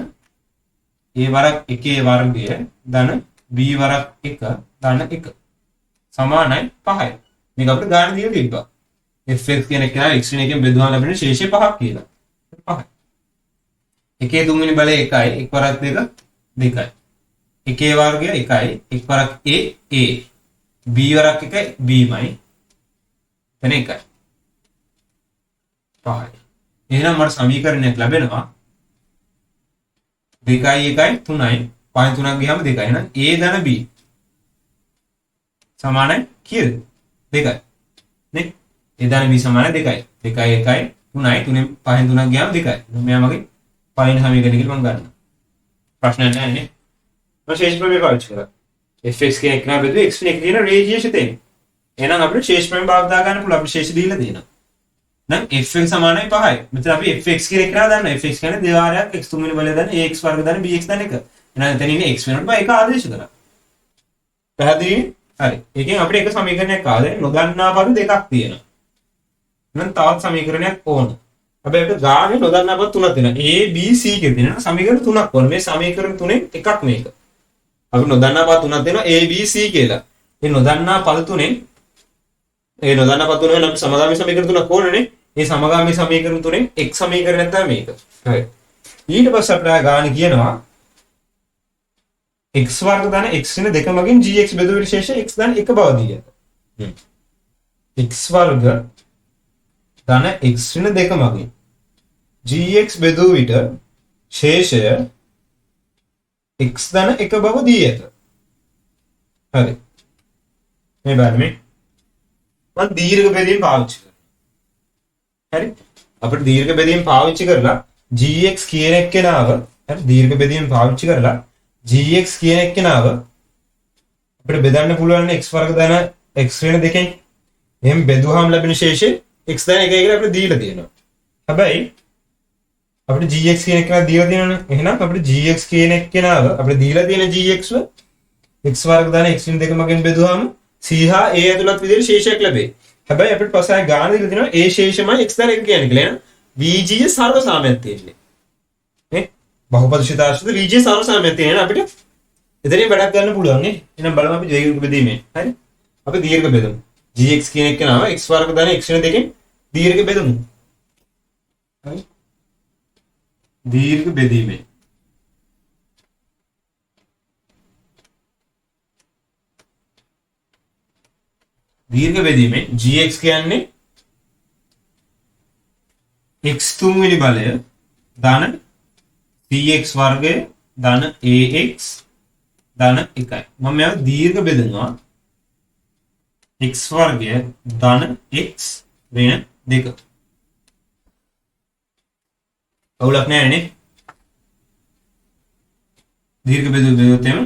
a වරක් 1 වර්ගය ධන b වරක් 1 ධන 1 සමානයි 5යි. මේක අපිට ගාන දීලා තිබ්බා. fx කියන එක x වෙන එකෙන් බෙදුවා ලැබෙන ශේෂය 5ක් කියලා. 5යි. 1 3 වෙනි බලය 1යි 1 වරක් 2 2යි. 1 වර්ගය 1යි 1 වරක් a b වරක් 1 bමයි එතන 1යි. 5යි. එහෙනම් මට සමීකරණයක් ලැබෙනවා 2යි 1යි 3යි 5න් 3ක් ගියාම 2යි. එහෙනම් a ධන b සමානයි කීයද? 2යි. නේ? a ධන b සමානයි 2යි. 2යි 1යි 3යි 3න් 5න් 3ක් ගියාම 2යි. මෙයා මගේ පයින් සමීකරණය කියලා මම ගන්නවා. ප්‍රශ්නයක් නැහැ නේ. මම ශේෂ ප්‍රමේය පාවිච්චි කරා. fx කියන එක නා බෙදුවේ x වෙන එක කියන රේඛීය ශිතෙන්. එහෙනම් අපිට ශේෂ ප්‍රමේය භාග දා ගන්න පුළුවන්. අපිට ශේෂ දීලා දෙනවා. නම් fx සමානයි 5යි. මෙතන අපි fx කියන එක නා දන්නවා. fx කියන්නේ දෙවාරයක් x තුන් වෙනි බලය දාන ax වර්ග දාන bx දාන එක. එහෙනම් එතන ඉන්නේ x වෙනකොට මම ඒක ආදේශ කරා. පැහැදිලි? හරි. ඒකෙන් අපිට එක සමීකරණයක් ආවේ නොදන්නා පද දෙකක් තියෙනවා. එහෙනම් තවත් සමීකරණයක් ඕන. හැබැයි අපිට ගානේ නොදන්නා පද තුනක් තියෙනවා. a b c කියන තියෙනවා. සමීකරණ තුනක් ඕන. මේ සමීකරණ තුනෙන් එකක් මේක. අපි නොදන්නා පද තුනක් දෙනවා a b c කියලා. මේ නොදන්නා පද තුනෙන් අපි සමගාමී සමීකරණ තුනක් ඕනනේ. මේ සමගාමී සමීකරණ තුනෙන් එක් සමීකරණයක් තමයි මේක. හරි. ඊට පස්සේ අපිට ගානේ කියනවා x වර්ග ධන x වෙන දෙක මගින් gx බෙදුව විශේෂ x ධන 1 බව දී ඇත. x වර්ග ධන x වෙන දෙක මගින් gx බෙදුව විට ශේෂය x ධන 1 බව දී ඇත. හරි. මේ බලන්න මේ මම දීර්ඝ බෙදීම පාවිච්චි කරනවා. හරි. අපිට දීර්ඝ බෙදීම පාවිච්චි කරලා gx කියන එක්කෙනාව හරි දීර්ඝ බෙදීම පාවිච්චි කරලා gx කියන එක්කෙනාව අපිට බෙදන්න පුළුවන් x වර්ග ධන x වෙන දෙකෙන්. එහෙනම් බෙදුවාම ලැබෙන ශේෂය x ධන 1 කියලා අපිට දීලා තියෙනවා. හැබැයි අපිට gx කියන එක්කෙනා දීලා තියෙනවනේ. එහෙනම් අපිට gx කියන එක්කෙනාව අපිට දීලා තියෙන gx ව x වර්ග ධන x වෙන දෙක මගෙන් බෙදුවාම c හා a ඇතුළත් විදිහට ශේෂයක් ලැබේ. හැබැයි අපිට පස්සේ ගාන දීලා තියෙනවා a ශේෂමයි x ධන 1 කියන්නේ කියලා. එහෙනම් vg සර්ව සාමයක් තියෙන්නේ. නේ? බහුපද ශිතාශ්‍රිත vg සර්ව සාමයක් තියෙන අපිට එතනින් වැඩක් ගන්න පුළුවන් නේ. එහෙනම් බලමු අපි දීර්ඝ බෙදීමේ. හරි? අපි දීර්ඝ බෙදමු. gx කියන එක නම x වර්ග ධන x වෙන දෙකෙන් දීර්ඝ බෙදමු. හරි? දීර්ඝ බෙදීමේ දීර්ඝ බෙදීමේ gx කියන්නේ x තුන් වෙනි බලය ධන cx වර්ගය ධන ax ධන 1යි. මම මේව දීර්ඝ බෙදනවා x වර්ගය ධන x වෙන 2. අවුලක් නැහැ නේ. දීර්ඝ බෙදුවොත් එම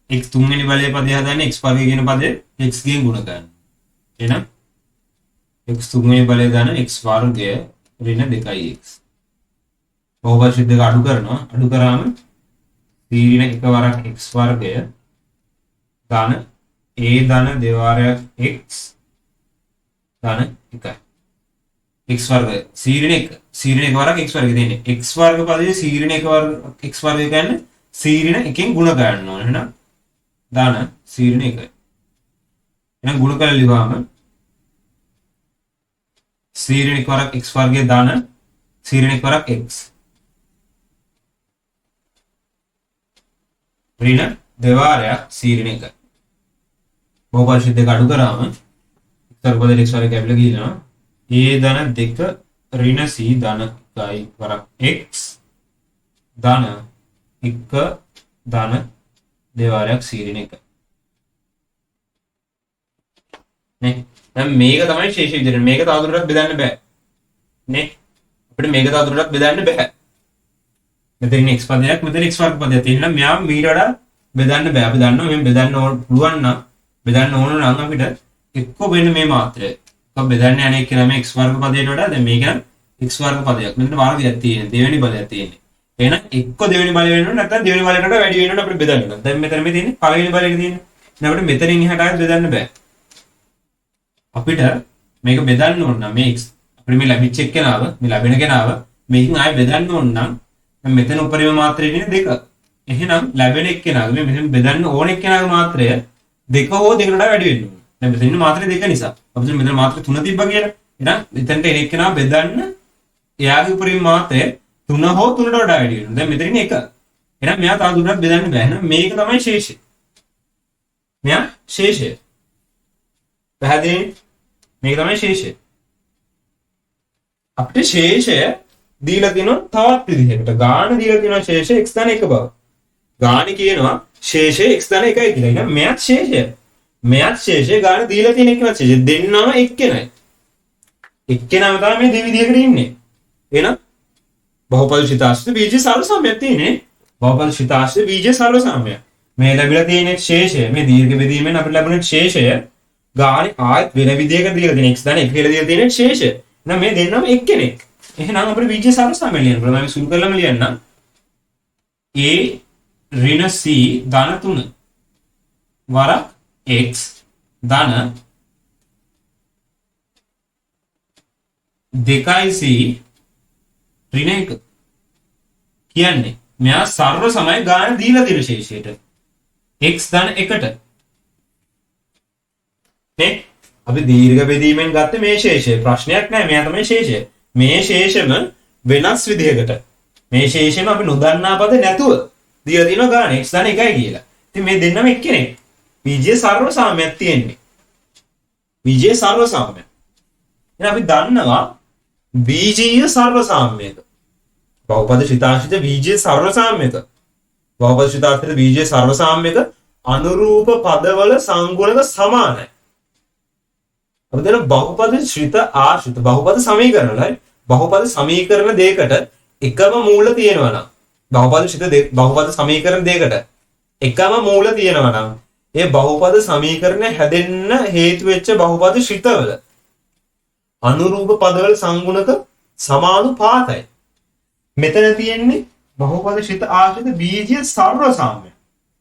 x තුන් වෙනි බලයේ පදය හදන්නේ x වර්ගය කියන පදය x ගෙන් ගුණ කරනවා. එහෙනම් x තුන් වෙනි බලය දාන x වර්ගය ඍණ 2x. බහුපද ශිත දෙක අඩු කරනවා. අඩු කරාම c ඍණ 1 වරක් x වර්ගය දාන a ධන දෙවාරයක් x දාන 1යි. x වර්ගය c ඍණ 1 c ඍණ 1 වරක් x වර්ගය දෙන්නේ. x වර්ග පදයේ c ඍණ 1 වර්ග x වර්ගය කියන්නේ c ඍණ 1කින් ගුණ ගන්න ඕන. එහෙනම් දාන c ඍණ 1යි. එහෙනම් ගුණ කරලා ලියවම c ඍණ එක වරක් x වර්ගය දාන c ඍණ එක වරක් x ඍණ දෙවාරයක් c ඍණ එක බහුපරිශ දෙක අඩු කරාම සර්වපද x වර්ගය කැපිලා ගියනවා a ධන 2 ඍණ c ධන 1 වරක් x ධන 1 ධන දෙවාරයක් c ඍණ එක නේ දැන් මේක තමයි ශේෂ විදිහට මේක තවදුරටත් බෙදන්න බෑ නේ අපිට මේක තවදුරටත් බෙදන්න බෑ මෙතන x පදයක් මෙතන x වර්ග පදයක් තියෙනවා මෙයා මීට වඩා බෙදන්න බෑ අපි දන්නවා මේ බෙදන්න ඕන පුළුවන් නම් බෙදන්න ඕන නම් අපිට එක්ක වෙන්න මේ මාත්‍රය අප බෙදන්න යන්නේ කියලා මේ x වර්ග පදයට වඩා දැන් මේක x වර්ග පදයක් මෙතන වර්ගයක් තියෙනවා දෙවෙනි බලයක් තියෙන්නේ එහෙනම් එක්ක දෙවෙනි බලය වෙන්න ඕන නැත්නම් දෙවෙනි බලයට වඩා වැඩි වෙන්න ඕන අපිට බෙදන්න ඕන දැන් මෙතන මේ තියෙන්නේ පළවෙනි බලයක තියෙන්නේ දැන් අපිට මෙතනින් එහාට ආයෙත් බෙදන්න බෑ අපිට මේක බෙදන්න ඕන නම් මේ x අපිට මේ ලැබිච්ච එක්කෙනාව මේ ලැබෙන කෙනාව මේකෙන් ආයෙ බෙදන්න ඕන නම් මෙතන උපරිම මාත්‍රය තියෙන 2 එහෙනම් ලැබෙන එක්කෙනාව මේ මෙතන බෙදන්න ඕන එක්කෙනාගේ මාත්‍රය 2 හෝ 2කට වඩා වැඩි වෙන්න ඕන දැන් මෙතන මාත්‍රය 2 නිසා අපිට මෙතන මාත්‍රය 3 තිබ්බා කියලා එහෙනම් මෙතනට එන එක්කෙනාව බෙදන්න එයාගේ උපරිම මාත්‍රය 3 හෝ 3ට වඩා වැඩි වෙනවා දැන් මෙතන ඉන්නේ 1 එහෙනම් මෙයා තව දුරටත් බෙදන්න බෑ එහෙනම් මේක තමයි ශේෂය මෙයා ශේෂය පැහැදිලි මේක තමයි ශේෂය අපිට ශේෂය දීලා තියෙනවා තවත් විදිහකට ගාණ දීලා තියෙනවා ශේෂය x ධන 1 බව ගාණ කියනවා ශේෂය x ධන 1යි කියලා එහෙනම් මෙයත් ශේෂය ගාණ දීලා තියෙන එකවත් ශේෂය දෙන්නම එක්කෙනයි එක්කෙනාම තමයි මේ දෙවිදිහකට ඉන්නේ එහෙනම් බහුපරිශිත ආශ්‍රිත බීජ සරල සමයක් තියෙන්නේ බහුපරිශිත ආශ්‍රිත බීජ සරල සමය මේ ලැබිලා තියෙන ශේෂය මේ දීර්ඝ බෙදීමෙන් අපිට ලැබුණ ශේෂය ගානේ ආයත් වෙන විදිහකට දීලා තියෙන x ධන 1 කියලා දීලා තියෙන ශේෂය එහෙනම් මේ දෙන්නම එක්කෙනෙක් එහෙනම් අපිට බීජ සරල සමය ලියන්න පුළුවන් මම සුළු කරලාම ලියන්නම් a ඍණ c ධන 3 වරක් x ධන 2c ඍණ 1 කියන්නේ මෙයා සර්ව සමය ගාන දීලා තියෙන ශේෂයට x ධන 1ට නේ අපි දීර්ඝ බෙදීමෙන් ගත්ත මේ ශේෂය ප්‍රශ්නයක් නෑ මෙයා තමයි ශේෂය මේ ශේෂම වෙනස් විදිහකට මේ ශේෂම අපි නොදන්නා පද නැතුව දීලා තියෙනවා ගාන x ධන 1යි කියලා. ඉතින් මේ දෙන්නම එක්කෙනෙක්. බීජයේ සර්ව සාම්‍යයක් තියෙන්නේ. බීජයේ සර්ව සාම්‍යය. එහෙනම් අපි දන්නවා බීජීය සර්ව සාම්‍යයක. බහුපද ශිතාශ්‍රිත බීජයේ සර්ව සාම්‍යයක. බහුපද ශිතාශ්‍රිත බීජයේ සර්ව සාම්‍යයක අනුරූප පදවල සංගුණක සමානයි. අපි දන්න බහුපද ශ්‍රිත ආශ්‍රිත බහුපද සමීකරණ වලයි බහුපද සමීකරණ දෙකකට එකම මූල තියෙනවා නම් බහුපද ශ්‍රිත බහුපද සමීකරණ දෙකකට එකම මූල තියෙනවා නම් ඒ බහුපද සමීකරණ හැදෙන්න හේතු වෙච්ච බහුපද ශ්‍රිතවල අනුරූප පදවල සංගුණක සමානුපාතයි. මෙතන තියෙන්නේ බහුපද ශ්‍රිත ආශ්‍රිත බීජීය සර්ව සාම්‍ය.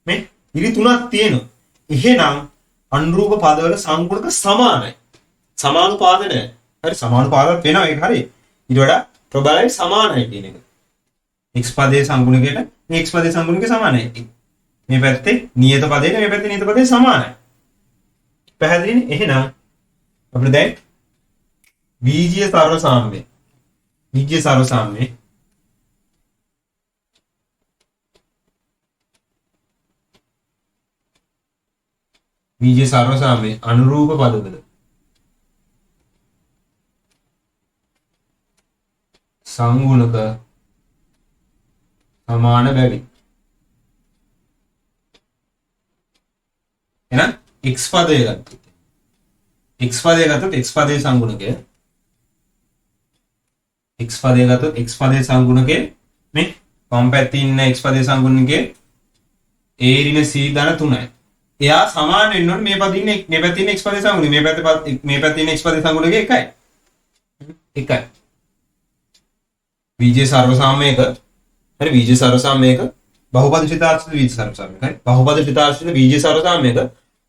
මේ ඉරි තුනක් තියෙනවා. එහෙනම් අනුරූප පදවල සංගුණක සමානයි. සමානුපාත නැහැ. හරි සමානුපාතත් වෙනවා ඒක හරි. ඊට වඩා ප්‍රබලයි සමානයි කියන එක. x පදයේ සංගුණකයට මේ x පදයේ සංගුණක සමානයි. මේ පැත්තේ නියත පදයට මේ පැත්තේ නියත පදේ සමානයි. පැහැදිලිනේ? එහෙනම් අපිට දැන් බීජීය සර්ව සාම්‍ය. බීජීය සර්ව සාම්‍ය බීජීය සර්ව සාම්‍ය අනුරූප පදවල සංගුණක සමාන බැවි. එහෙනම් x පදය ගත්තොත් x පදය ගත්තොත් x පදයේ සංගුණකය x පදය ගත්තොත් x පදයේ සංගුණකය මේ වම් පැත්තේ ඉන්න x පදයේ සංගුණකය a ඍණ c ධන 3යි. එයා සමාන වෙන්න ඕනේ මේ පැත්තේ ඉන්න මේ පැත්තේ ඉන්න x පදයේ සංගුණකය මේ පැත්තේ ඉන්න x පදයේ සංගුණකය එකයි. එකයි. බීජීය සර්ව සාම්‍යයක හරි බීජීය සර්ව සාම්‍යයක බහුපද ශ්‍රිතාශ්‍රිත බීජ සර්ව සාම්‍යයක හරි බහුපද ශ්‍රිතාශ්‍රිත බීජීය සර්ව සාම්‍යයක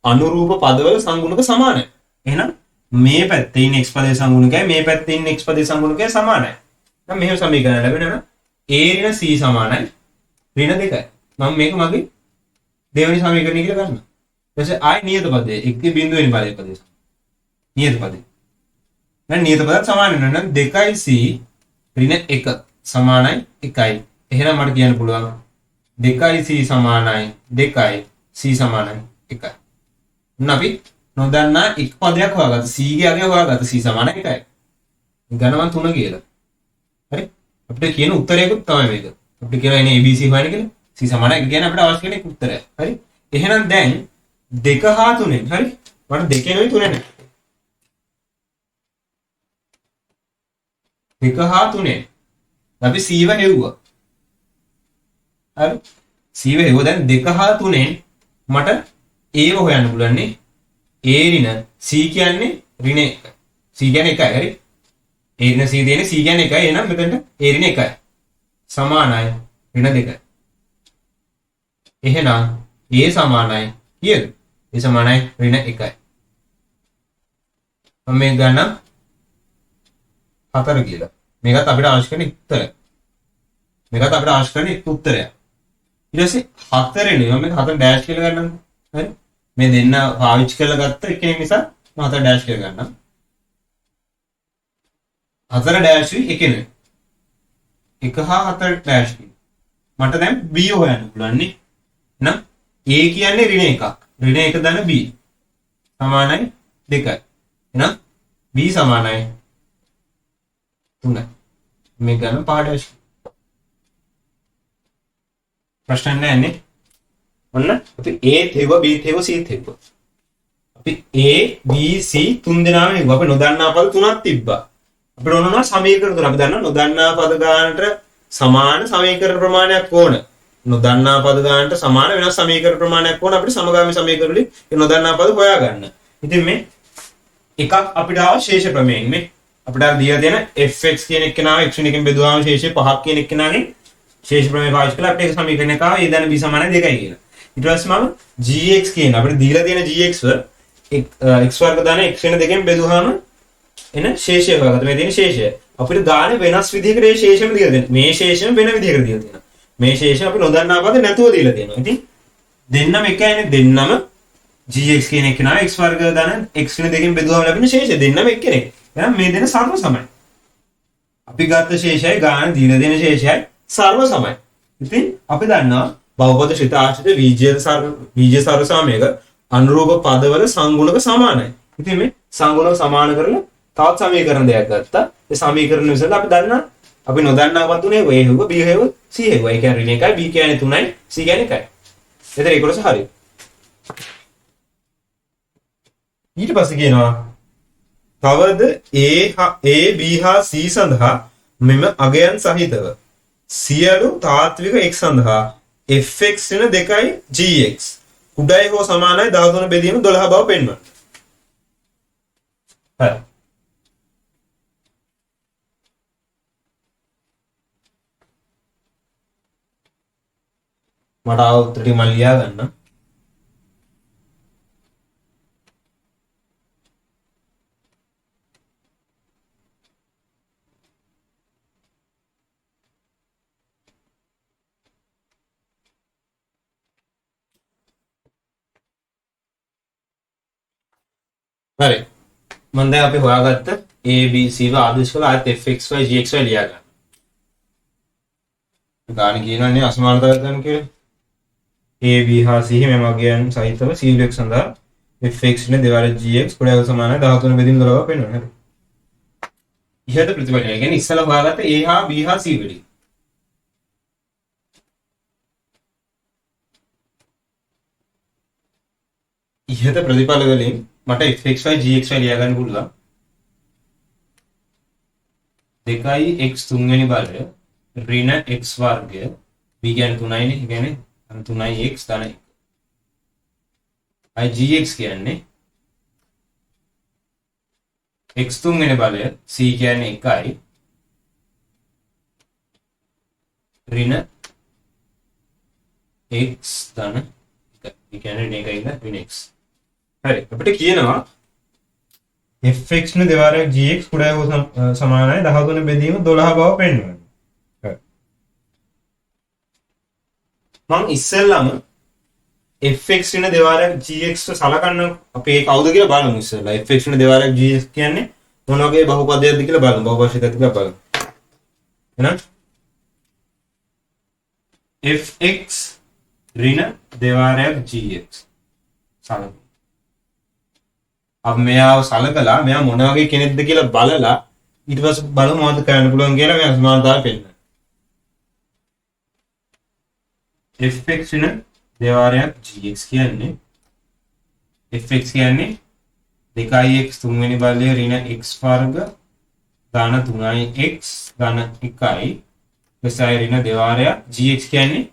අනුරූප පදවල සංගුණක සමානයි. එහෙනම් මේ පැත්තේ ඉන්න x පදයේ සංගුණකයයි මේ පැත්තේ ඉන්න x පදයේ සංගුණකයයි සමානයි. දැන් මෙහෙම සමීකරණ ලැබෙනවා. a ඍණ c සමානයි ඍණ 2යි. මම මේක මගේ දෙවෙනි සමීකරණය කියලා ගන්නවා. ඊට පස්සේ ආයි නියත පදේ 1.0 වෙනි පදේ නියත පදේ. දැන් නියත පදත් සමාන වෙනවා නම් 2c ඍණ 1 සමානයි 1යි. එහෙනම් මට කියන්න පුළුවන් 2c සමානයි 2යි c සමානයි 1යි. උන් අපි නොදන්නා එක් පදයක් හොයාගත්තා. c ගේ අගය හොයාගත්තා. c සමානයි 1යි. ගණන් 3 කියලා. හරි? අපිට කියන උත්තරයකුත් තමයි මේක. අපිට කියනවා එනේ abc හොයන්න කියලා. c සමානයි 1 කියන්නේ අපිට අවශ්‍ය කෙනෙක් උත්තරය. හරි? එහෙනම් දැන් 2 හා 3ෙන් හරි? මට 2 නෙවෙයි 3 නේ. 2 හා 3ෙන් අපි c ව හෙව්වා. හරි? c ව හෙව්වා. දැන් 2 හා 3ෙන් මට a ව හොයන්න පුළුවන් නේ. a ඍණ c කියන්නේ ඍණ 1. c කියන්නේ 1යි. හරි? a ඍණ c දෙන්නේ c කියන්නේ 1යි. එහෙනම් මෙතනට a ඍණ 1යි. සමානයි ඍණ 2යි. එහෙනම් a සමානයි කීයද? a සමානයි ඍණ 1යි. මම මේ ගන්න 4 කියලා. මේකත් අපිට අවශ්‍ය කරන උත්තරය. මේකත් අපිට අවශ්‍ය කරන උත්තරය. ඊට පස්සේ 4 නේ මම 4 ඩෑෂ් කියලා ගන්නම්. හරි? මේ දෙන්න පාවිච්චි කරලා ගත්ත එකේ නිසා මම 4 ඩෑෂ් කියලා ගන්නම්. 4 ඩෑෂ් එකේ නේ. 1 හා 4 ඩෑෂ් මට දැන් b හොයන්න පුළුවන් නේ. එහෙනම් a කියන්නේ ඍණ 1ක්. ඍණ 1 දන b සමානයි 2යි. එහෙනම් b සමානයි 3යි. මේ ගන්න 5 ඩෑෂ්. ප්‍රශ්න නැහැ නේ. ඔන්න අපි a තෙව b තෙව c තෙව. අපි a b c තුන් දෙනාම නෙවෙයි අපි නොදන්නා පද තුනක් තිබ්බා. අපිට ඕනනවා සමීකරණ තුන. අපි දන්නවා නොදන්නා පද ගානට සමාන සමීකරණ ප්‍රමාණයක් ඕන. නොදන්නා පද ගානට සමාන වෙනස් සමීකරණ ප්‍රමාණයක් ඕන අපිට සමගාමී සමීකරණ වලින් ඒ නොදන්නා පද හොයාගන්න. ඉතින් මේ එකක් අපිට ආව ශේෂ ප්‍රමේයෙන් මේ අපිට දීලා තියෙන fx කියන එක්කෙනාව x එකෙන් බෙදුවාම ශේෂය 5ක් කියන එක්කෙනාගෙන් ශේෂ ප්‍රමේය පාවිච්චි කරලා අපිට ඒක සමීකරණයක් ආවා a දන b සමානයි 2යි කියලා. ඊට පස්සේ මම gx කියන අපිට දීලා තියෙන gx ව x වර්ග දාන x වෙන දෙකෙන් බෙදුවාම එන ශේෂය හොයාගත්තා. මේ තියෙන ශේෂය අපිට ගානේ වෙනස් විදිහකට ඒ ශේෂෙම දීලා දෙනවා. මේ ශේෂෙම වෙන විදිහකට දීලා තියෙනවා. මේ ශේෂය අපි නොදන්නා පද නැතුව දීලා තියෙනවා. ඉතින් දෙන්නම එකයිනේ. දෙන්නම gx කියන එක නා x වර්ග දාන x වෙන දෙකෙන් බෙදුවාම ලැබෙන ශේෂය දෙන්නම එක්කෙනෙක්. එහෙනම් මේ දෙන සර්ව සමයි. අපි ගත්ත ශේෂයයි ගාන දීලා දෙන ශේෂයයි සර්ව සමයි. ඉතින් අපි දන්නවා බහුපද ශ්‍රිත ආශ්‍රිත බීජ සර්ව සමයක අනුරූප පදවල සංගුණක සමානයි. ඉතින් මේ සංගුණක සමාන කරලා තවත් සමීකරණ දෙකක් ගත්තා. ඒ සමීකරණ විසඳලා අපි දන්නා අපි නොදන්නා පද තුනේ a හෙව්ව b හෙව්ව c හෙව්ව. ඒ කියන්නේ ඍණ 1යි b කියන්නේ 3යි c කියන්නේ 1යි. එතන ඒක කොටස හරියි. ඊට පස්සේ කියනවා තවද a b හා c සඳහා මෙම අගයන් සහිතව සියලු තාත්වික x සඳහා fx වෙන 2යි gx උඩයි හෝ සමානයි 13 බෙදීම 12 බව පෙන්වන්න. හරි. මට ආව උත්තර ටික මම ලියා ගන්න. හරි. මම දැන් අපි හොයාගත්ත a b c ව ආදේශ කරලා ආයත fx y gx y ලියා ගන්න. ගාන කියනවානේ අසමානතාවය ගන්න කියලා. a b හා c මෙම අගයන් සහිතව c x සඳහා fx නේ දෙවර gx කොටයක සමානයි 13 බෙදීම 12 වෙනවා. හරි. ඉහත ප්‍රතිඵලය කියන්නේ ඉස්සලා හොයාගත්ත a හා b හා c වලින්. ඉහත ප්‍රතිඵල වලින් මට fxy gxy ලියා ගන්න පුළුවන්. 2යි x තුන්වෙනි බලය ඍණ x වර්ගය b කියන්නේ 3යි නේ. ඒ කියන්නේ 3යි x ධන 1. gx කියන්නේ x තුන්වෙනි බලය c කියන්නේ 1යි ඍණ x ධන 1. ඒ කියන්නේ ඍණ 1යි ඍණ x. හරි. අපිට කියනවා fx නේ දෙවරක් gx කුඩා හෝ සමානයි 13 බෙදීම 12 බව පෙන්වන්න. හරි. මම ඉස්සෙල්ලාම fx ඍණ දෙවාරයක් gx සලකන්න අපි ඒ කවුද කියලා බලමු ඉස්සෙල්ලා. fx ඍණ දෙවාරයක් gx කියන්නේ මොන වගේ බහුපදයක්ද කියලා බලමු. බහුපදයක්ද කියලා බලමු. එහෙනම් fx ඍණ දෙවාරයක් gx සලකමු. අපි මෙයාව සලකලා මෙයා මොන වගේ කෙනෙක්ද කියලා බලලා ඊට පස්සේ බලමු මොකද කරන්න පුළුවන් කියලා මෙයා සමානතාවය පෙන්නන. fx ඍණ දෙවාරයක් gx කියන්නේ fx කියන්නේ 2x තුන්වෙනි බලය ඍණ x වර්ග ධන 3x ධන 1යි ප්‍රසාය ඍණ දෙවාරයක් gx කියන්නේ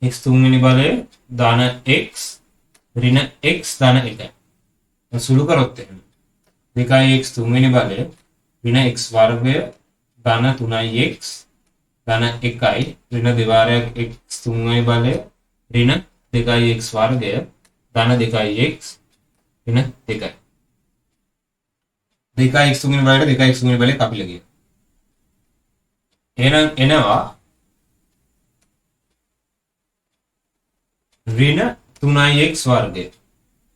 x තුන්වෙනි බලය ධන x ඍණ x ධන 1යි. සුළු කරොත් එහෙම 2x තුන්වෙනි බලය ඍණ x වර්ගය ධන 3x ධන 1යි ඍණ දෙවාරයක් x තුන්වෙනි බලය ඍණ 2x වර්ගය ධන 2x ඍණ 2යි. 2x තුන්වෙනි බලයට 2x තුන්වෙනි බලය කපිලා ගියා. එහෙනම් එනවා ඍණ 3x වර්ගය.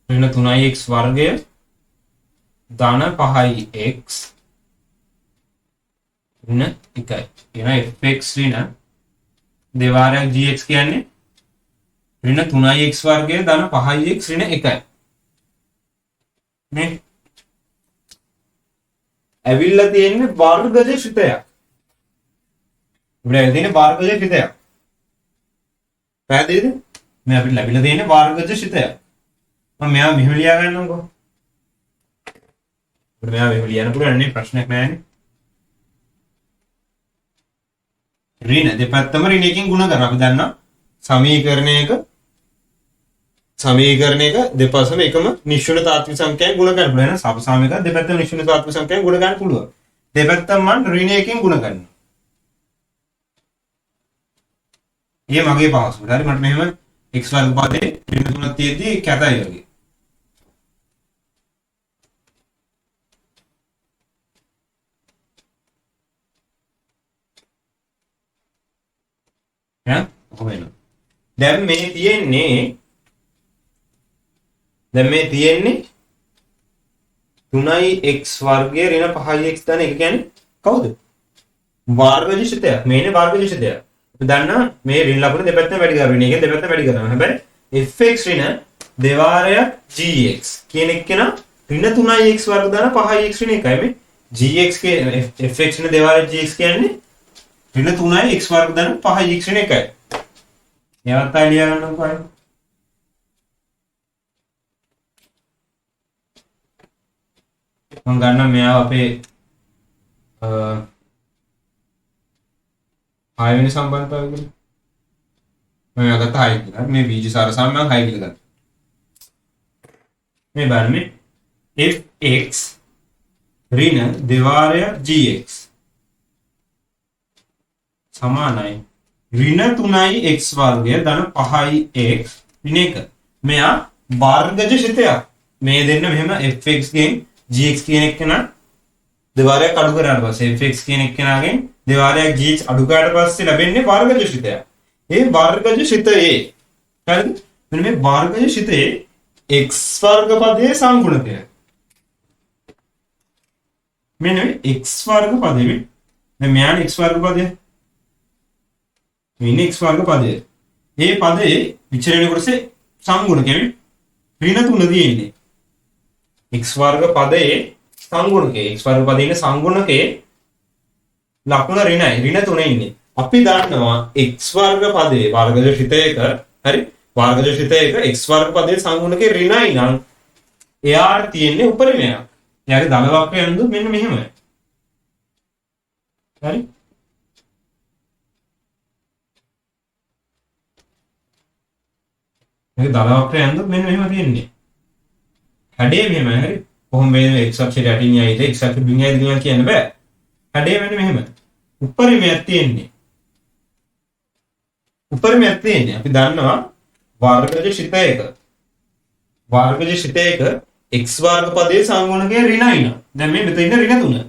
ඍණ 3x වර්ගය ධන 5x ඍණ 1යි. එහෙනම් fx ඍණ දෙවාරයක් gx කියන්නේ ඍණ 3x වර්ගය ධන 5x ඍණ 1යි. නේ? ඇවිල්ලා තියෙන්නේ වර්ගජ ශිතයක්. අපිට තියෙන්නේ වර්ගජ ශිතයක්. පැහැදිලිද? මේ අපිට ලැබිලා තියෙන්නේ වර්ගජ ශිතයක්. මම මෙයා මෙහෙම ලියා ගන්නම්කෝ. අපිට මෙයා මෙහෙම ලියන්න පුළුවන් නේ ප්‍රශ්නයක් නැහැ. ඍණ දෙපැත්තම ඍණ එකකින් ගුණ කරනවා. අපි දන්නවා සමීකරණයක දෙපසම එකම නිශ්චල තාත්වික සංඛ්‍යාවෙන් ගුණ ගන්න පුළුවන්. එහෙනම් සමසාමික දෙපැත්තම නිශ්චල තාත්වික සංඛ්‍යාවෙන් ගුණ ගන්න පුළුවන්. දෙපැත්තම මම ඍණ එකකින් ගුණ කරනවා. ඊයේ මගේ පහසුවට. හරි මට මෙහෙම x වර්ග පදේ ඍණ 3ක් තියෙද්දි කැතයි වගේ. ඈ කොහොමද? දැන් මේ තියෙන්නේ 3x වර්ගය ඍණ 5x ධන 1 කියන්නේ කවුද? වර්ගජ ශිතයක්. මේනේ වර්ගජ ශිතයක්. අපි දන්නා මේ ඍණ ලකුණ දෙපැත්තම වැඩි කරනවා. ඍණ එකෙන් දෙපැත්තම වැඩි කරනවා. හැබැයි fx ඍණ දෙවාරයක් gx කියන එක න ඍණ 3x වර්ග ධන 5x ඍණ 1යි. මේ gx කියන්නේ fx ඍණ දෙවාරයක් gx කියන්නේ ඍණ 3x වර්ග ධන 5x ඍණ 1යි. එයාවත් අයිඩියා ගන්න කොහේ? මම ගන්නවා මෙයාව අපේ 6 වෙනි සම්බන්ධතාවය කියලා. මම ගත්ත 6 කියලා. මේ බීජසාර සමයන් 6 කියලා ගත්තා. මේ බලන්න fx ඍණ දෙවාරයක් gx සමානයි ඍණ 3x වර්ගය ධන 5x ඍණ 1. මෙයා වර්ගජ ශිතයක්. මේ දෙන්න මෙහෙම fx ගෙන් gx කියන එක න දෙවාරයක් අඩු කරාට පස්සේ fx කියන එක නාගෙන් දෙවාරයක් gx අඩු කරාට පස්සේ ලැබෙන්නේ වර්ගජ ශිතයක්. ඒ වර්ගජ ශිතයේ හරිද? මෙන්න මේ වර්ගජ ශිතයේ x වර්ග පදයේ සංගුණකය. මෙන්න x වර්ග පදයේ දැන් මෙයානේ x වර්ග පදය. මේ x වර්ග පදය. මේ පදයේ විචලනය කොටසේ සංගුණකය ඍණ 3 තියෙන්නේ. x වර්ග පදයේ සංගුණකයේ x වර්ග පදයේ ඉන්න සංගුණකයේ ලකුණ ඍණයි. ඍණ 3 ඉන්නේ. අපි දන්නවා x වර්ග පදයේ වර්ගජ ශිතයක හරි වර්ගජ ශිතයක x වර්ග පදයේ සංගුණකයේ ඍණයි නම් එයාට තියෙන්නේ උපරිමයක්. එයාගේ දල වක්‍රය යනදු මෙන්න මෙහෙමයි. හරි? එයාගේ දල වක්‍රය යනදු මෙන්න මෙහෙම තියෙන්නේ. හැඩය මෙහෙමයි හරි. කොහොම මේ x අක්ෂයට යටින් යයිද x අක්ෂයට බින් යයිද කියලා කියන්න බෑ. හැඩය මෙන්න මෙහෙම. උපරිමයක් තියෙන්නේ. උපරිමයක් තියෙන්නේ. අපි දන්නවා වර්ගජ ශිතයක x වර්ග පදයේ සංගුණකයේ ඍණයි නම්. දැන් මේ මෙතන ඉන්න ඍණ 3.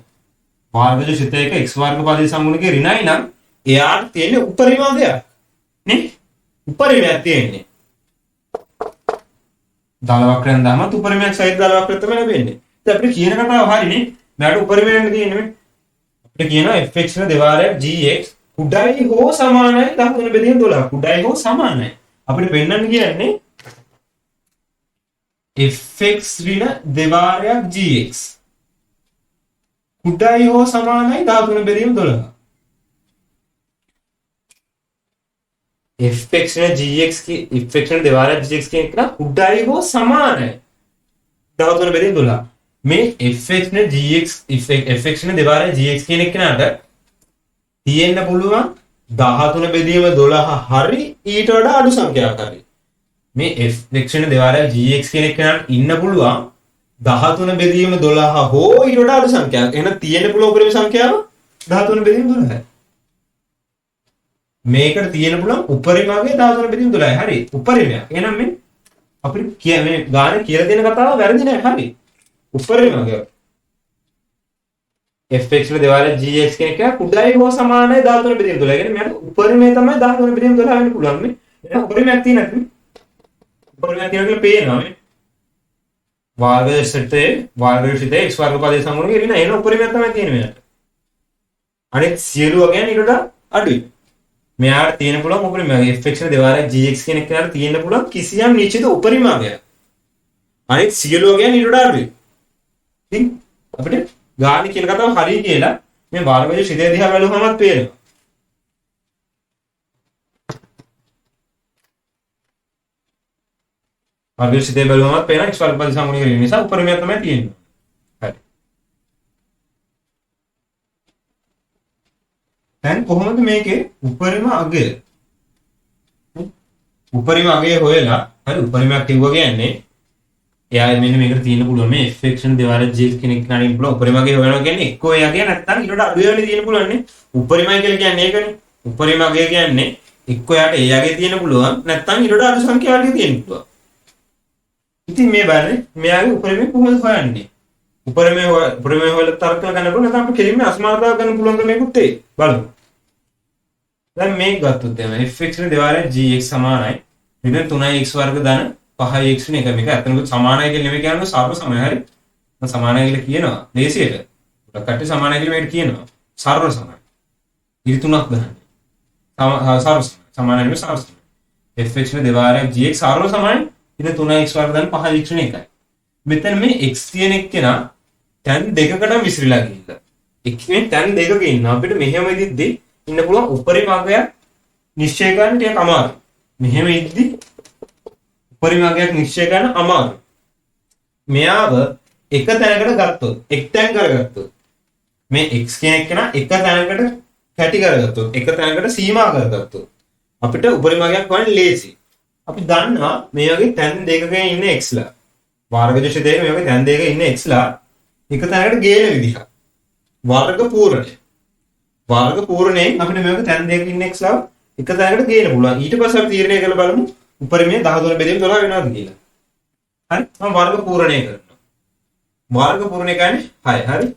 වර්ගජ ශිතයක x වර්ග පදයේ සංගුණකයේ ඍණයි නම් එයාට තියෙන්නේ උපරිම දෙයක්. නේ? උපරිමයක් තියෙන්නේ. දල වක්‍රයෙන් දාමත් උපරිමයක් සහිත දල වක්‍රය තමයි ලැබෙන්නේ. ඉතින් අපිට කියන කතාව හරිනේ. මෙයාට උපරිමයෙන් තියෙන්නේ අපිට කියනවා fx න දෙවාරයක් gx කුඩායි හෝ සමානයි 13 බෙදීම 12. කුඩායි හෝ සමානයි. අපිට පෙන්වන්න කියන්නේ fx ඍණ දෙවාරයක් gx කුඩායි හෝ සමානයි 13 බෙදීම 12. fx ऋण gx की fx ऋण දෙවාරයක් gx කියන එක කුඩායි හෝ සමානයි 13 බෙදීම 12. මේ fx න gx fx න දෙවාරයක් gx කියන එක නට තියෙන්න පුළුවන් 13 බෙදීම 12 හරි ඊට වඩා අඩු සංඛ්‍යාවක් හරි. මේ fx න දෙවාරයක් gx කියන එක නට ඉන්න පුළුවන් 13 බෙදීම 12 හෝ ඊට වඩා අඩු සංඛ්‍යාවක්. එහෙනම් තියෙන්න පුළුවන් උපරිම සංඛ්‍යාව 13 බෙදීම 12යි. මේකට තියෙන පුළුවන් උපරිමගේ 13 බෙදීම 12යි. හරි. උපරිමයක්. එහෙනම් මේ අපිට මේ ගාන කියලා දෙන කතාව වැරදි නෑ. හරි. උපරිමගේ fx න දෙවාරයක් gx කියන එක කුඩායි හෝ සමානයි 13 බෙදීම 12. කියන්නේ මෙයාට උපරිමය තමයි 13 බෙදීම 12 වෙන්න පුළුවන් මේ. එහෙනම් උපරිමයක් තියෙන නැති. උපරිමයක් තියෙනවා කියලා පේනවා මේ. වර්ගශිතේ x වර්ග පදයේ සමගුණක එන්නේ නැහැ. එහෙනම් උපරිමයක් තමයි තියෙන්නේ මෙයාට. අනිත් සියලු වගයන් ඊට වඩා අඩුයි. මෙයාට තියෙන පුළුවන් උපරිමයක් fx න දෙවාරයක් gx කියන එකට තියෙන පුළුවන් කිසියම් නිශ්චිත උපරිමයක්. අනිත් සියලු වගයන් ඊට වඩා අඩුයි. ඉතින් අපිට ගාන කියන කතාව හරිය කියලා මේ වර්ගජ ශිතය දිහා බලුවමත් පේනවා. වර්ගජ ශිතය බලුවමත් පේනවා x වර්ග පද සමගුණ කිරීම නිසා උපරිමයක් තමයි තියෙන්නේ. හරි. දැන් කොහොමද මේකේ උපරිම අගය? උපරිම අගය හොයලා හරි උපරිමයක් කිව්වා කියන්නේ එයා මෙන්න මේකට තියෙන්න පුළුවන් මේ fx න දෙවාරයක් gx කියන එක නඩින් පුළුවන් උපරිම අගය හොයනවා කියන්නේ එක්කෝ එයාගේ නැත්තම් ඊට වඩා අඩු වෙන්නේ තියෙන්න පුළුවන් නේ. උපරිමයි කියලා කියන්නේ ඒකනේ. උපරිම අගය කියන්නේ එක්කෝ එයාට එයාගේ තියෙන්න පුළුවන් නැත්තම් ඊට වඩා අඩු සංඛ්‍යාවක තියෙන්න පුළුවන්. ඉතින් මේ බලන්නේ මෙයාගේ උපරිමය කොහොමද හොයන්නේ? උපරිමය හොයලා තර්ක ගන්න පුළුවන් නැත්නම් අපිට කෙලින්ම අසමානතාව ගන්න පුළුවන් මේකුත් ඒ බලමු. දැන් මේක ගත්තොත් එහම fx න දෙවාරයක් gx සමානයි ඍණ 3x වර්ග ධන 5x න එක මේක අතනක සමානයි කියලා නෙමෙයි කියන්නේ සර්ව සමය හරි. මම සමානයි කියලා කියනවා දේශියට. ගොඩක් කට්ටිය සමානයි කියලා මේකට කියනවා. සර්ව සමය. ඉරි තුනක් ගන්න. සර්ව සමානයි නෙමෙයි සර්ව සමය. fx න දෙවාරයක් gx සර්ව සමයි ඍණ 3x වර්ග ධන 5x න එකයි. මෙතන මේ x කියන එක්කෙනා තැන් දෙකකට විසිරීලා ගිහිල්ලා. එක්කෙනෙක් තැන් දෙකක ඉන්න අපිට මෙහෙම ඉදිද්දි ඉන්න පුළුවන් උපරිම අගයක් නිශ්චය කරන්න ටිකක් අමාරුයි. මෙහෙම ඉද්දි උපරිම අගයක් නිශ්චය කරන්න අමාරුයි. මෙයාව එක තැනකට ගත්තොත් එක් තැන් කරගත්තොත් මේ x කියන එක්කෙනා එක තැනකට කැටි කරගත්තොත් එක තැනකට සීමා කරගත්තොත් අපිට උපරිම අගයක් හොයන්න ලේසි. අපි දන්නවා මේ වගේ තැන් දෙකක ඉන්න x ලා වර්ගජ ශිතයේ මේ වගේ තැන් දෙකක ඉන්න x ලා එක තැනකට ගේන විදිහ. වර්ග පූර්ණය. වර්ග පූර්ණයෙන් අපිට මේ වගේ තැන් දෙකක ඉන්න x ලා එක තැනකට ගේන්න පුළුවන්. ඊට පස්සේ අපි තීරණය කරලා බලමු උපරිමය 13 බෙදීම 12 වෙනවද කියලා. හරි. මම වර්ග පූර්ණය කරනවා. වර්ග පූර්ණය කියන්නේ 6. හරි.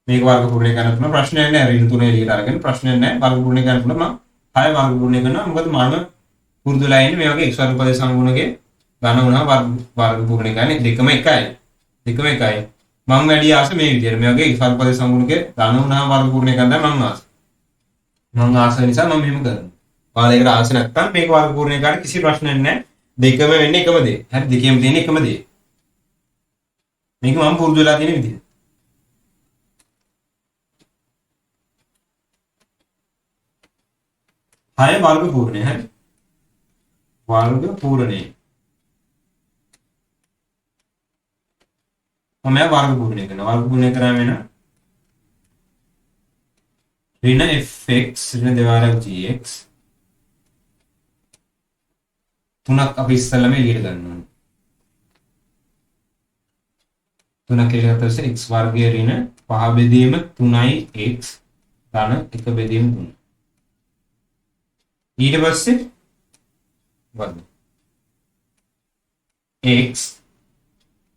මේක වර්ග පූර්ණය කරන්න පුළුවන් ප්‍රශ්නයක් නෑ. ඍණ 3 එළියට අරගෙන ප්‍රශ්නයක් නෑ. වර්ග පූර්ණය කරන්න පුළුවන්. මම 6 වර්ග පූර්ණය කරනවා. මොකද මම පුරුදුලා ඉන්නේ මේ වගේ x වර්ග පද සමගුණකේ ගන්න උනා වර්ග පූර්ණය කරන්නේ දෙකම එකයි. දෙකම එකයි. මම වැඩි ආස මේ විදිහට මේ වගේ x වර්ග පද සමගුණකේ ගන්න උනා වර්ග පූර්ණය කරන්න මම ආස. මම ආස නිසා මම මෙහෙම කරනවා. ඔයාලේකට ආස නැත්තම් මේක වර්ග පූර්ණය කරන්න කිසි ප්‍රශ්නයක් නැහැ. දෙකම වෙන්නේ එකම දේ. හරි දෙකේම තියෙන එකම දේ. මේක මම පුරුදු වෙලා තියෙන විදිහ. හය වර්ග පූර්ණය හරි. වර්ග පූර්ණය. මම වර්ග පූර්ණය කරනවා. වර්ග පූර්ණය කරාම වෙන ඍණ fx ඍණ දෙවාරක් gx තුනක් අපි ඉස්සෙල්ලාම එළියට ගන්න ඕනේ. තුනක් එළියට පස්සේ x වර්ගයේ ඍණ 5 බෙදීම 3x ධන 1 බෙදීම 3. ඊට පස්සේ වර්ග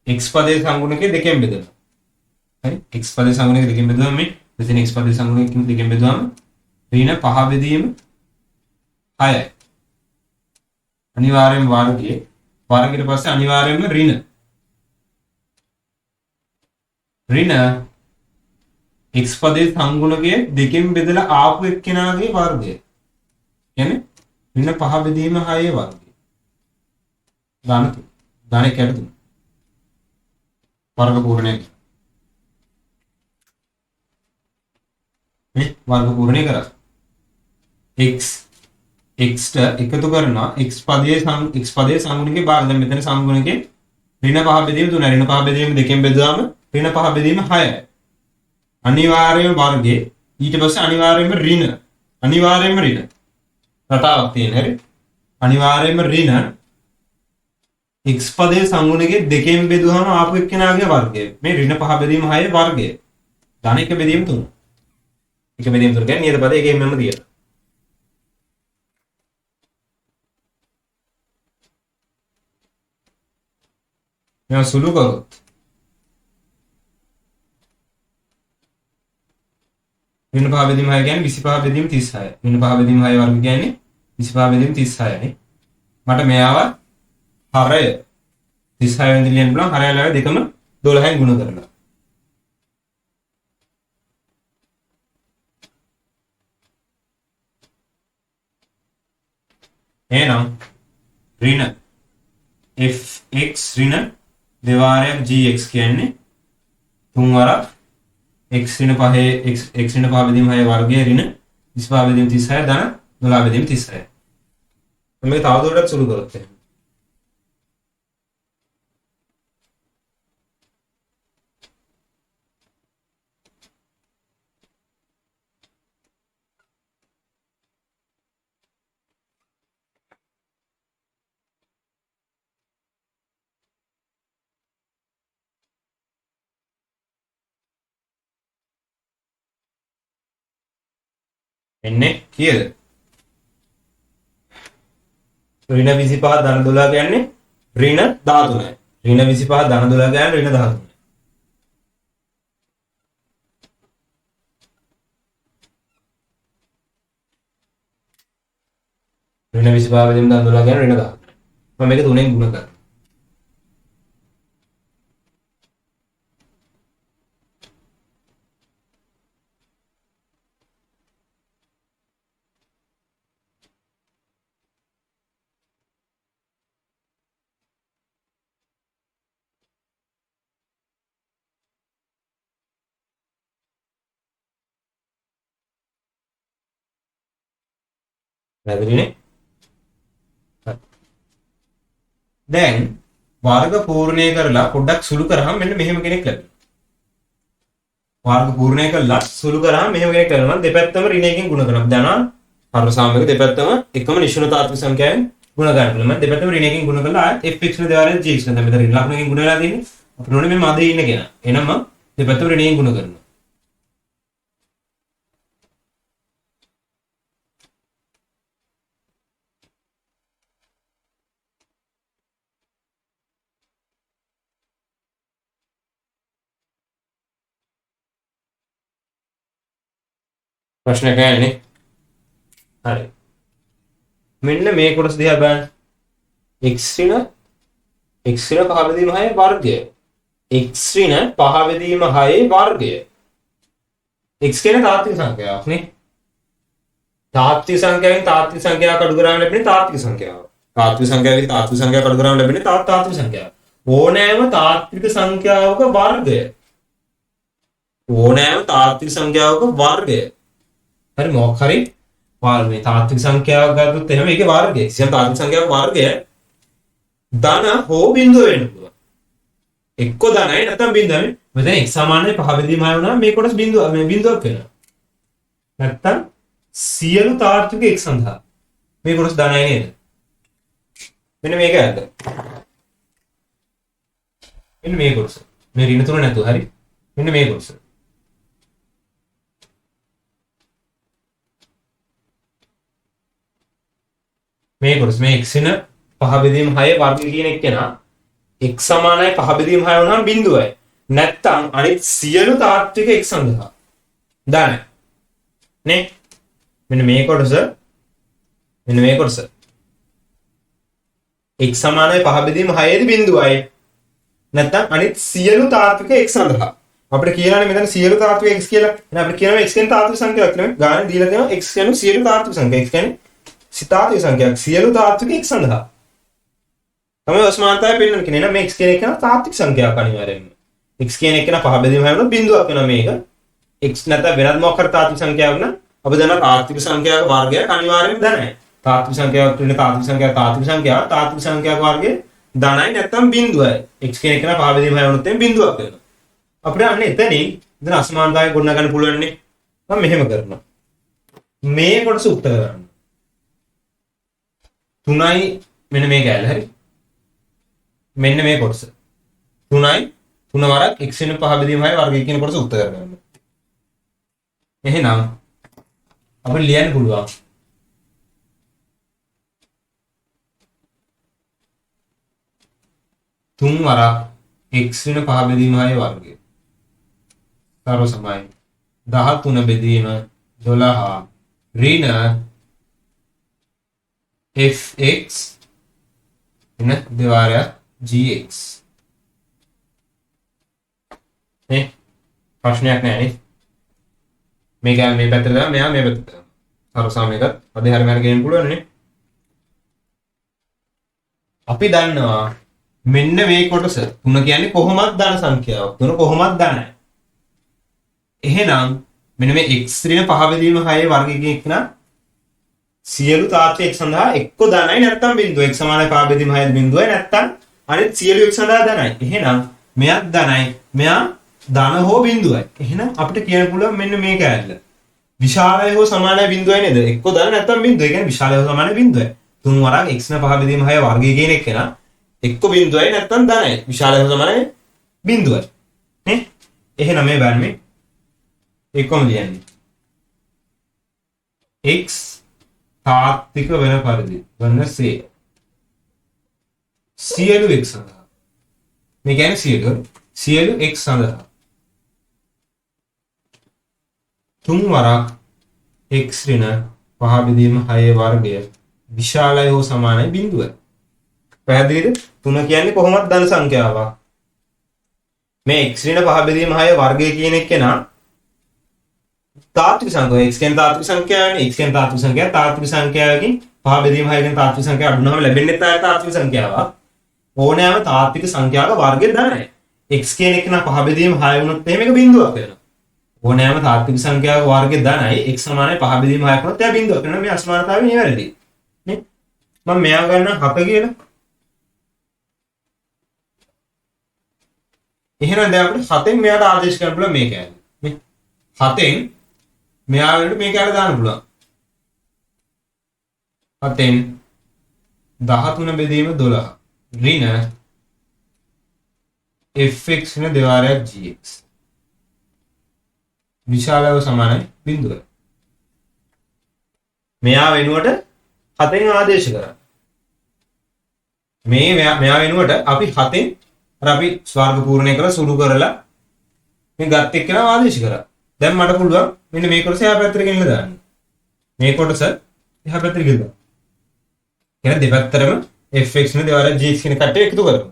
x පදයේ සංගුණකේ දෙකෙන් බෙදනවා. හරි x පදයේ සංගුණකේ දෙකෙන් බෙදුවම මේ දෙතින් x පදයේ සංගුණකේ දෙකෙන් බෙදුවම ඍණ 5 බෙදීම 6යි. අනිවාර්යෙන් වර්ගයේ වර්ගයට පස්සේ අනිවාර්යයෙන්ම ඍණ x පදයේ සංගුණකයේ දෙකෙන් බෙදලා ආපු එක්කෙනාගේ වර්ගය. කියන්නේ ඍණ 5 බෙදීම 6 වර්ගය. දාන එකට තුන. වර්ග පූර්ණය. මේ වර්ග පූර්ණය කරා. x ට එකතු කරනවා x පදයේ සංගුණකයේ භාග. දැන් මෙතන සංගුණකයේ ඍණ 5 බෙදීම 3. ඍණ 5 බෙදීම දෙකෙන් බෙදුවාම ඍණ 5 බෙදීම 6යි. අනිවාර්යයෙන්ම වර්ගයේ ඊට පස්සේ අනිවාර්යයෙන්ම ඍණ රටාවක් තියෙන හැරි අනිවාර්යයෙන්ම ඍණ x පදයේ සංගුණකයේ දෙකෙන් බෙදුවාම ආපු එක්කෙනාගේ වර්ගය. මේ ඍණ 5 බෙදීම 6 වර්ගය. ධන 1 බෙදීම 3. 1 බෙදීම 3 කියන්නේ නියත පදයේ එකෙන්ම තියෙනවා. මෙයා සුළු කරොත් ඍණ 5 බෙදීම 6 කියන්නේ 25 බෙදීම 36. ඍණ 5 බෙදීම 6 වර්ග කියන්නේ 25 බෙදීම 36 නේ. මට මෙයාව හරය 36 වෙනි ලියන්න පුළුවන්. හරය ලැබෙ දෙකම 12න් ගුණ කරලා. එහෙනම් ඍණ fx ඍණ දෙවාරයක් gx කියන්නේ 3 වරක් x ඍණ 5 x ඍණ 5 බෙදීම 6 වර්ගයේ ඍණ 25 බෙදීම 36 ධන 12 බෙදීම 36. මේක තවදුරටත් සුළු කරොත් එන්නේ කීයද? ඍණ 25 ධන 12 කියන්නේ ඍණ 13යි. ඍණ 25 ධන 12 කියන්නේ ඍණ 13යි. ඍණ 25 බෙදීම ධන 12 කියන්නේ ඍණ 13. මම මේක 3ෙන් ගුණ කරනවා. පැහැදිලිනේ? දැන් වර්ග පූර්ණය කරලා පොඩ්ඩක් සුළු කරාම මෙන්න මෙහෙම කෙනෙක් ලැබෙනවා. වර්ග පූර්ණය කරලා සුළු කරාම මෙහෙම කෙනෙක් ලැබෙනවා. දෙපැත්තම ඍණයකින් ගුණ කරනවා. දැන් හරව සාමයක දෙපැත්තම එකම නිශ්චලතාත්මක සංඛ්‍යාවෙන් ගුණ කරනවා. මම දෙපැත්තම ඍණයකින් ගුණ කරලා ආයෙත් fx න දෙවාරය gx න. දැන් මෙතන ඍණ ලකුණකින් ගුණ වෙලා තියෙන්නේ. අපිට ඕනේ මේ මැදේ ඉන්න කෙනා. එහෙනම් මම දෙපැත්තම ඍණයකින් ගුණ කරනවා. ප්‍රශ්න ගන්නේ හරි මෙන්න මේ කොටස දිහා බලන්න x ඍණ 5 බෙදීම 6 වර්ගය x ඍණ 5 බෙදීම 6 වර්ගය x කියන්නේ තාත්වික සංඛ්‍යාවක් නේ තාත්වික සංඛ්‍යාවෙන් තාත්වික සංඛ්‍යාවක් අඩු කරාම ලැබෙන්නේ තාත්වික සංඛ්‍යාව තාත්වික සංඛ්‍යාවෙන් තාත්වික සංඛ්‍යාවක් අඩු කරාම ලැබෙන්නේ තාත්වික සංඛ්‍යාව ඕනෑම තාත්වික සංඛ්‍යාවක වර්ගය ඕනෑම තාත්වික සංඛ්‍යාවක වර්ගය හරි මොකක් හරි මේ තාත්වික සංඛ්‍යාවක් ගත්තොත් එහෙම ඒකේ වර්ගය සියම් තාත්වික සංඛ්‍යාවක වර්ගය ධන හෝ බිඳුව වෙන්න පුළුවන් එක්ක ධනයි නැත්නම් බිඳුවයි මෙතන x සමානයි 5 බෙදීම 6 වුණා මේ කොටස් බිඳුව මේ බිඳුවක් වෙනවා නැත්නම් සියලු තාත්වික x සඳහා මේ කොටස් ධනයි නේද මෙන්න මේක ඇද්ද මෙන්න මේ කොටස මේ ඍණ තුන නැතුව හරි මෙන්න මේ කොටස මේ කොටස මේ x න 5 බෙදීම 6 වර්ගය කියන එක නා x සමානයි 5 බෙදීම 6 වුණාම බිඳුවයි නැත්තම් අනිත් සියලු තාත්වික x සඳහා දාන නේ මෙන්න මේ කොටස x සමානයි 5 බෙදීම 6 ද බිඳුවයි. නැත්නම් අනිත් සියලු තාත්වික x සඳහා. අපිට කියලානේ මෙතන සියලු තාත්වික x කියලා. එහෙනම් අපිට කියනවා x කියන්නේ තාත්වික සංඛ්‍යාවක් නෙමෙයි. ගානේ දීලා තියෙනවා x කියන්නේ සියලු තාත්වික සංඛ්‍යා. x කියන්නේ තාත්වික සංඛ්‍යාවක්. සියලු තාත්වික x සඳහා. තමයි අසමානතාවය පෙන්වන්න කියන්නේ. එහෙනම් මේ x කියන එක තාත්වික සංඛ්‍යාවක් අනිවාර්යයෙන්ම. x කියන එක න 5 බෙදීම 6 වුණොත් බිඳුවක් වෙනවා මේක. x නැත්නම් වෙනත් මොකක් කර තාත්වික සංඛ්‍යාවක් නම් අපි දන්නවා තාත්වික සංඛ්‍යාවක වර්ගයක් අනිවාර්යයෙන්ම ධනයි. තාත්වික සංඛ්‍යාවක් කියන තාත්වික සංඛ්‍යාවක් වර්ගය ධනයි නැත්නම් බිඳුවයි. x කියන එක න 5 බෙදීම 6 වුණොත් එම් බිඳුවක් වෙනවා. අපිට අන්න එතනින් ඉතින් අසමානතාවය ගොඩනගන්න පුළුවන් නේ. මම මෙහෙම කරනවා. මේ කොටස උත්තර කරන්න. 3යි මෙන්න මේ කැලේ හරි. මෙන්න මේ කොටස. 3යි 3 වරක් x වෙන 5 බෙදීම 6 වර්ගය කියන කොටස උත්තර කරගන්න. එහෙනම් අපිට ලියන්න පුළුවන් 3 වරක් x වෙන 5 බෙදීම 6 වර්ගය සරල සමයි 13 බෙදීම 12 ඍණ fx එන දෙවාරයක් gx නේ ප්‍රශ්නයක් නැහැ නේ මේක මේ පැත්තට දාලා මෙයා මේ පැත්තට දානවා සරල සමයක අධේ හරිය හරිය ගෙනින්න පුළුවන් නේ අපි දන්නවා මෙන්න මේ කොටස 3 කියන්නේ කොහොමද ධන සංඛ්‍යාවක් 3 කොහොමද ධනයි එහෙනම් මෙන්න මේ x ඍණ 5 බෙදීම 6 වර්ගයකින් එක්කන සියලු තාත්වික x සඳහා එක්ක ධනයි නැත්නම් බිඳුව x සමානයි 5 බෙදීම 6 බිඳුවයි නැත්නම් අනිත් සියලු x සඳහා ධනයි එහෙනම් මෙයක් ධනයි මෙයා ධන හෝ බිඳුවයි එහෙනම් අපිට කියන්න පුළුවන් මෙන්න මේක ඇල්ල විශාලය හෝ සමානයි බිඳුවයි නේද එක්ක ධන නැත්නම් බිඳුව ඒ කියන්නේ විශාලය හෝ සමානයි බිඳුවයි 3 වරක් x න 5 බෙදීම 6 වර්ගයකින් එක්කන එක්ක බිඳුවයි නැත්නම් ධනයි විශාලය හෝ සමානයි බිඳුවයි නේ එහෙනම් මේ බලන්න මේ එකම ලියන්නේ x තාත්වික වෙන පරිදි වන්නසේ සියලු x සඳහා මේ කියන්නේ සියලු x සඳහා 3 වරක් x ඍණ 5 බෙදීම 6 වර්ගය විශාලය හෝ සමානයි බිඳුවයි පැහැදිලිද 3 කියන්නේ කොහොමද ධන සංඛ්‍යාවක් මේ x ඍණ 5 බෙදීම 6 වර්ගය කියන එක නා තාත්වික සංඛ්‍යාව x කියන තාත්වික සංඛ්‍යාවනේ x කියන තාත්වික සංඛ්‍යාවකින් 5 බෙදීම 6 කියන තාත්වික සංඛ්‍යාව අඩුනම ලැබෙන්නේ තාත්වික සංඛ්‍යාවක් ඕනෑම තාත්වික සංඛ්‍යාවක වර්ගය ධනයි x කියන එක නම් 5 බෙදීම 6 වුණොත් එහෙම එක බිඳුවක් වෙනවා ඕනෑම තාත්වික සංඛ්‍යාවක වර්ගය ධනයි x සමානයි 5 බෙදීම 6 වුණොත් එයා බිඳුවක් වෙනවා මේ අසමානතාවය නිවැරදි නේ මම මෙයා ගන්න 7 කියලා එහෙනම් දැන් අපිට 7න් මෙයාට ආදේශ කරන්න පුළුවන් මේක ඇල්ල නේ 7න් මෙයා වලට මේක ඇල්ල දාන්න පුළුවන් 7න් 13 බෙදීම 12 ඍණ fx න දෙවාරයක් gx විශාලව සමානයි බිඳුව මෙයා වෙනුවට 7න් ආදේශ කරා මෙයා වෙනුවට අපි 7න් අර අපි ස්වර්ග පූර්ණය කරලා සුළු කරලා මේ ගත් එක්කන ආදේශ කරා දැන් මට පුළුවන් මෙන්න මේ කොටස එහා පැත්තට ගෙනල්ලා දාන්න මේ කොටස එහා පැත්තට ගෙනල්ලා එහෙනම් දෙපැත්තටම fx න දෙවාරයක් gx කියන කට්ටිය එකතු කරමු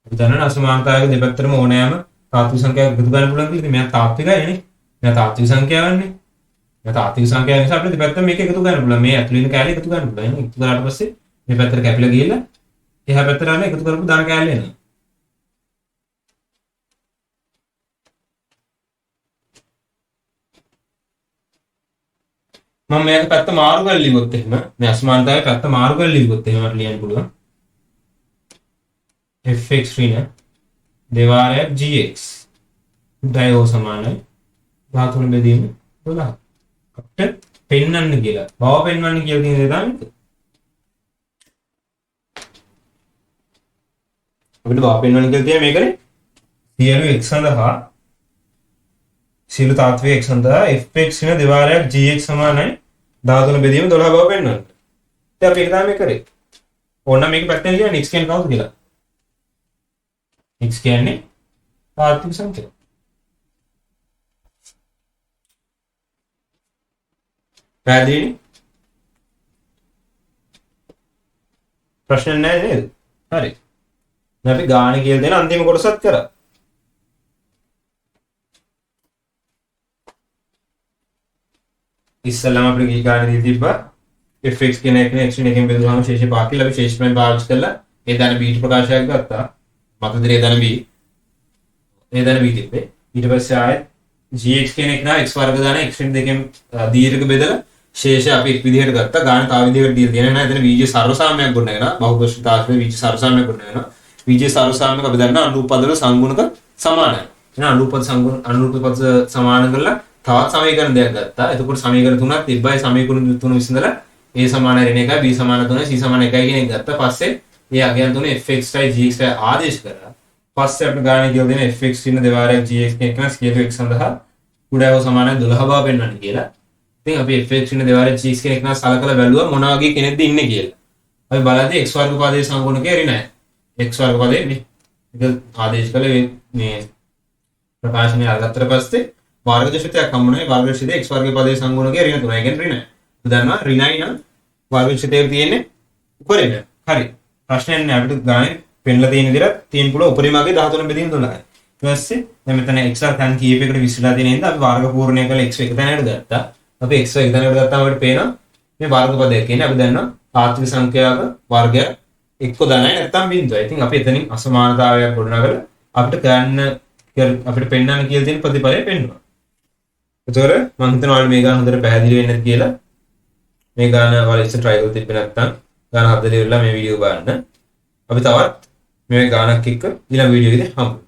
අපි දන්නවා අසමානතාවයක දෙපැත්තටම ඕනෑම තාත්වික සංඛ්‍යාවක් එකතු කරන්න පුළුවන් කියලා මෙයා තාත්විකයි නේ මෙයා තාත්වික සංඛ්‍යාවන්නේ මෙයා තාත්වික සංඛ්‍යාව නිසා අපිට දෙපැත්තම මේක එකතු කරන්න පුළුවන් මේ ඇතුළේ ඉන්න කැලේ එකතු කරන්න පුළුවන් එකතු කරාට පස්සේ මේ පැත්තට කැපිලා ගිහලා එහා පැත්තට යන එකතු කරපු ධන කැලේ එනවා මම මේක පැත්ත මාරු කරලා ලියුවොත් එහෙම මේ අසමානතාවයේ පැත්ත මාරු කරලා ලියුවොත් එහෙම මට ලියන්න පුළුවන් fx ඍණ දෙවාරයක් gx උදයෝ සමානයි 13 බෙදීම 12 අපිට පෙන්වන්න කියලා බව පෙන්වන්න කියලා කියන දේ තමයි අපිට බව පෙන්වන්න කියලා තියෙන්නේ මේකනේ සියලු x සඳහා සියලු තාත්වික x සඳහා fx න දෙවාරයක් gx සමානයි 13 බෙදීම 12 බව පෙන්වන්න. ඉතින් අපි ඒක තමයි කරේ. ඕන්න මේක පැත්තෙන් ලියන්න x කියන්නේ කවුද කියලා. x කියන්නේ තාත්වික සංඛ්‍යාව. පැහැදිලි? ප්‍රශ්න නැහැ නේද? හරි. දැන් අපි ගාන කියලා දෙන අන්තිම කොටසත් කරා. ඉස්සෙල්ලාම අපිට ගී ගාන දී තිබ්බා fx කියන එක නේ x එකෙන් බෙදුවාම ශේෂය පහ කියලා අපි ශේෂ ප්‍රමේය පාවිච්චි කරලා ඒ ධන b ට ප්‍රකාශයක් ගත්තා. මතකද ඒ ධන b? ඒ ධන b තිබ්බේ. ඊට පස්සේ ආයෙත් gx කියන එක නා x වර්ග දාන x දෙකෙන් දීර්ඝ බෙදලා ශේෂය අපි එක් විදිහට ගත්තා. ගාන තව විදිහකට දීලා තියෙනවා නේද? එතන වීජ සර්වසාම්‍යයක් ගොඩනගෙනවා. බහුපරිෂ්ඨතාවයේ වීජ සර්වසාම්‍යයක් ගොඩනගෙනවා. වීජ සර්වසාම්‍යක අපි දන්නා අනුරූපපදවල සංගුණක සමානයි. එහෙනම් අනුරූපපද සමාන කරලා තවත් සමීකරණ දෙකක් ගත්තා. එතකොට සමීකරණ තුනක් තිබ්බා. ඒ සමීකරණ තුන විසඳලා a සමාන ඍණ 1යි b සමාන 3යි c සමාන 1යි කියන එක ගත්තා. පස්සේ ඒ අගයන් තුනේ fx යි gx යි ආදේශ කරා. පස්සේ අපිට ගාන කියලා දෙන fx කියන දෙවාරයක් gx කියන එක ස්කේල x සඳහා උඩව සමාන 12 බව පෙන්වන්න කියලා. ඉතින් අපි fx කියන දෙවාරයක් gx කියන එක සලකලා බැලුවා මොන වගේ කෙනෙක්ද ඉන්නේ කියලා. අපි බලද්දී x වර්ග පදයේ සංගුණකේ ඍණයි. x වර්ග පදයේ මේ ඒක ආදේශ කළේ මේ ප්‍රකාශනය අරගත්තට පස්සේ වර්ග දශිතයක් හම්බුනේ වර්ග දශිතේ x වර්ග පදයේ සංගුණකේ ඍණ 3යි කියන්නේ ඍණයි. දන්නවා ඍණයි නම් වර්ග දශිතේ තියෙන්නේ උපරිම. හරි. ප්‍රශ්නයක් නෑ අපිට ගානේ පෙන්ලා තියෙන විදිහට තියෙන පුළුවන් උපරිමගේ 13 බෙදීම 12යි. ඊට පස්සේ දැන් මෙතන x තන් කීපයකට විශ්ලලා තියෙන හින්දා අපි වර්ග පූර්ණය කරලා x එක තැනකට ගත්තා. අපි x එක තැනකට ගත්තාම අපිට පේනවා මේ වර්ග පදයක් කියන්නේ අපි දන්නවා ආත්මික සංඛ්‍යාවක වර්ගය එක්ක ධනයි නැත්නම් බිඳුවයි. ඉතින් අපි එතනින් අසමානතාවයක් ගොඩනගලා අපිට පෙන්වන්න කියලා තියෙන ප්‍රතිඵලය පෙන්වනවා. ඒතොර මම හිතනවා ඔයාලට මේ ගාන හොඳට පැහැදිලි වෙන්නත් කියලා. මේ ගාන ඔයාලා ඉස්සර try කරලා තිබ්බේ නැත්නම් ගාන හදලා ඉවරලා මේ වීඩියෝ බලන්න. අපි තවත් මේ ගානක් එක්ක ඊළඟ වීඩියෝ එකේ හම්බ වෙමු.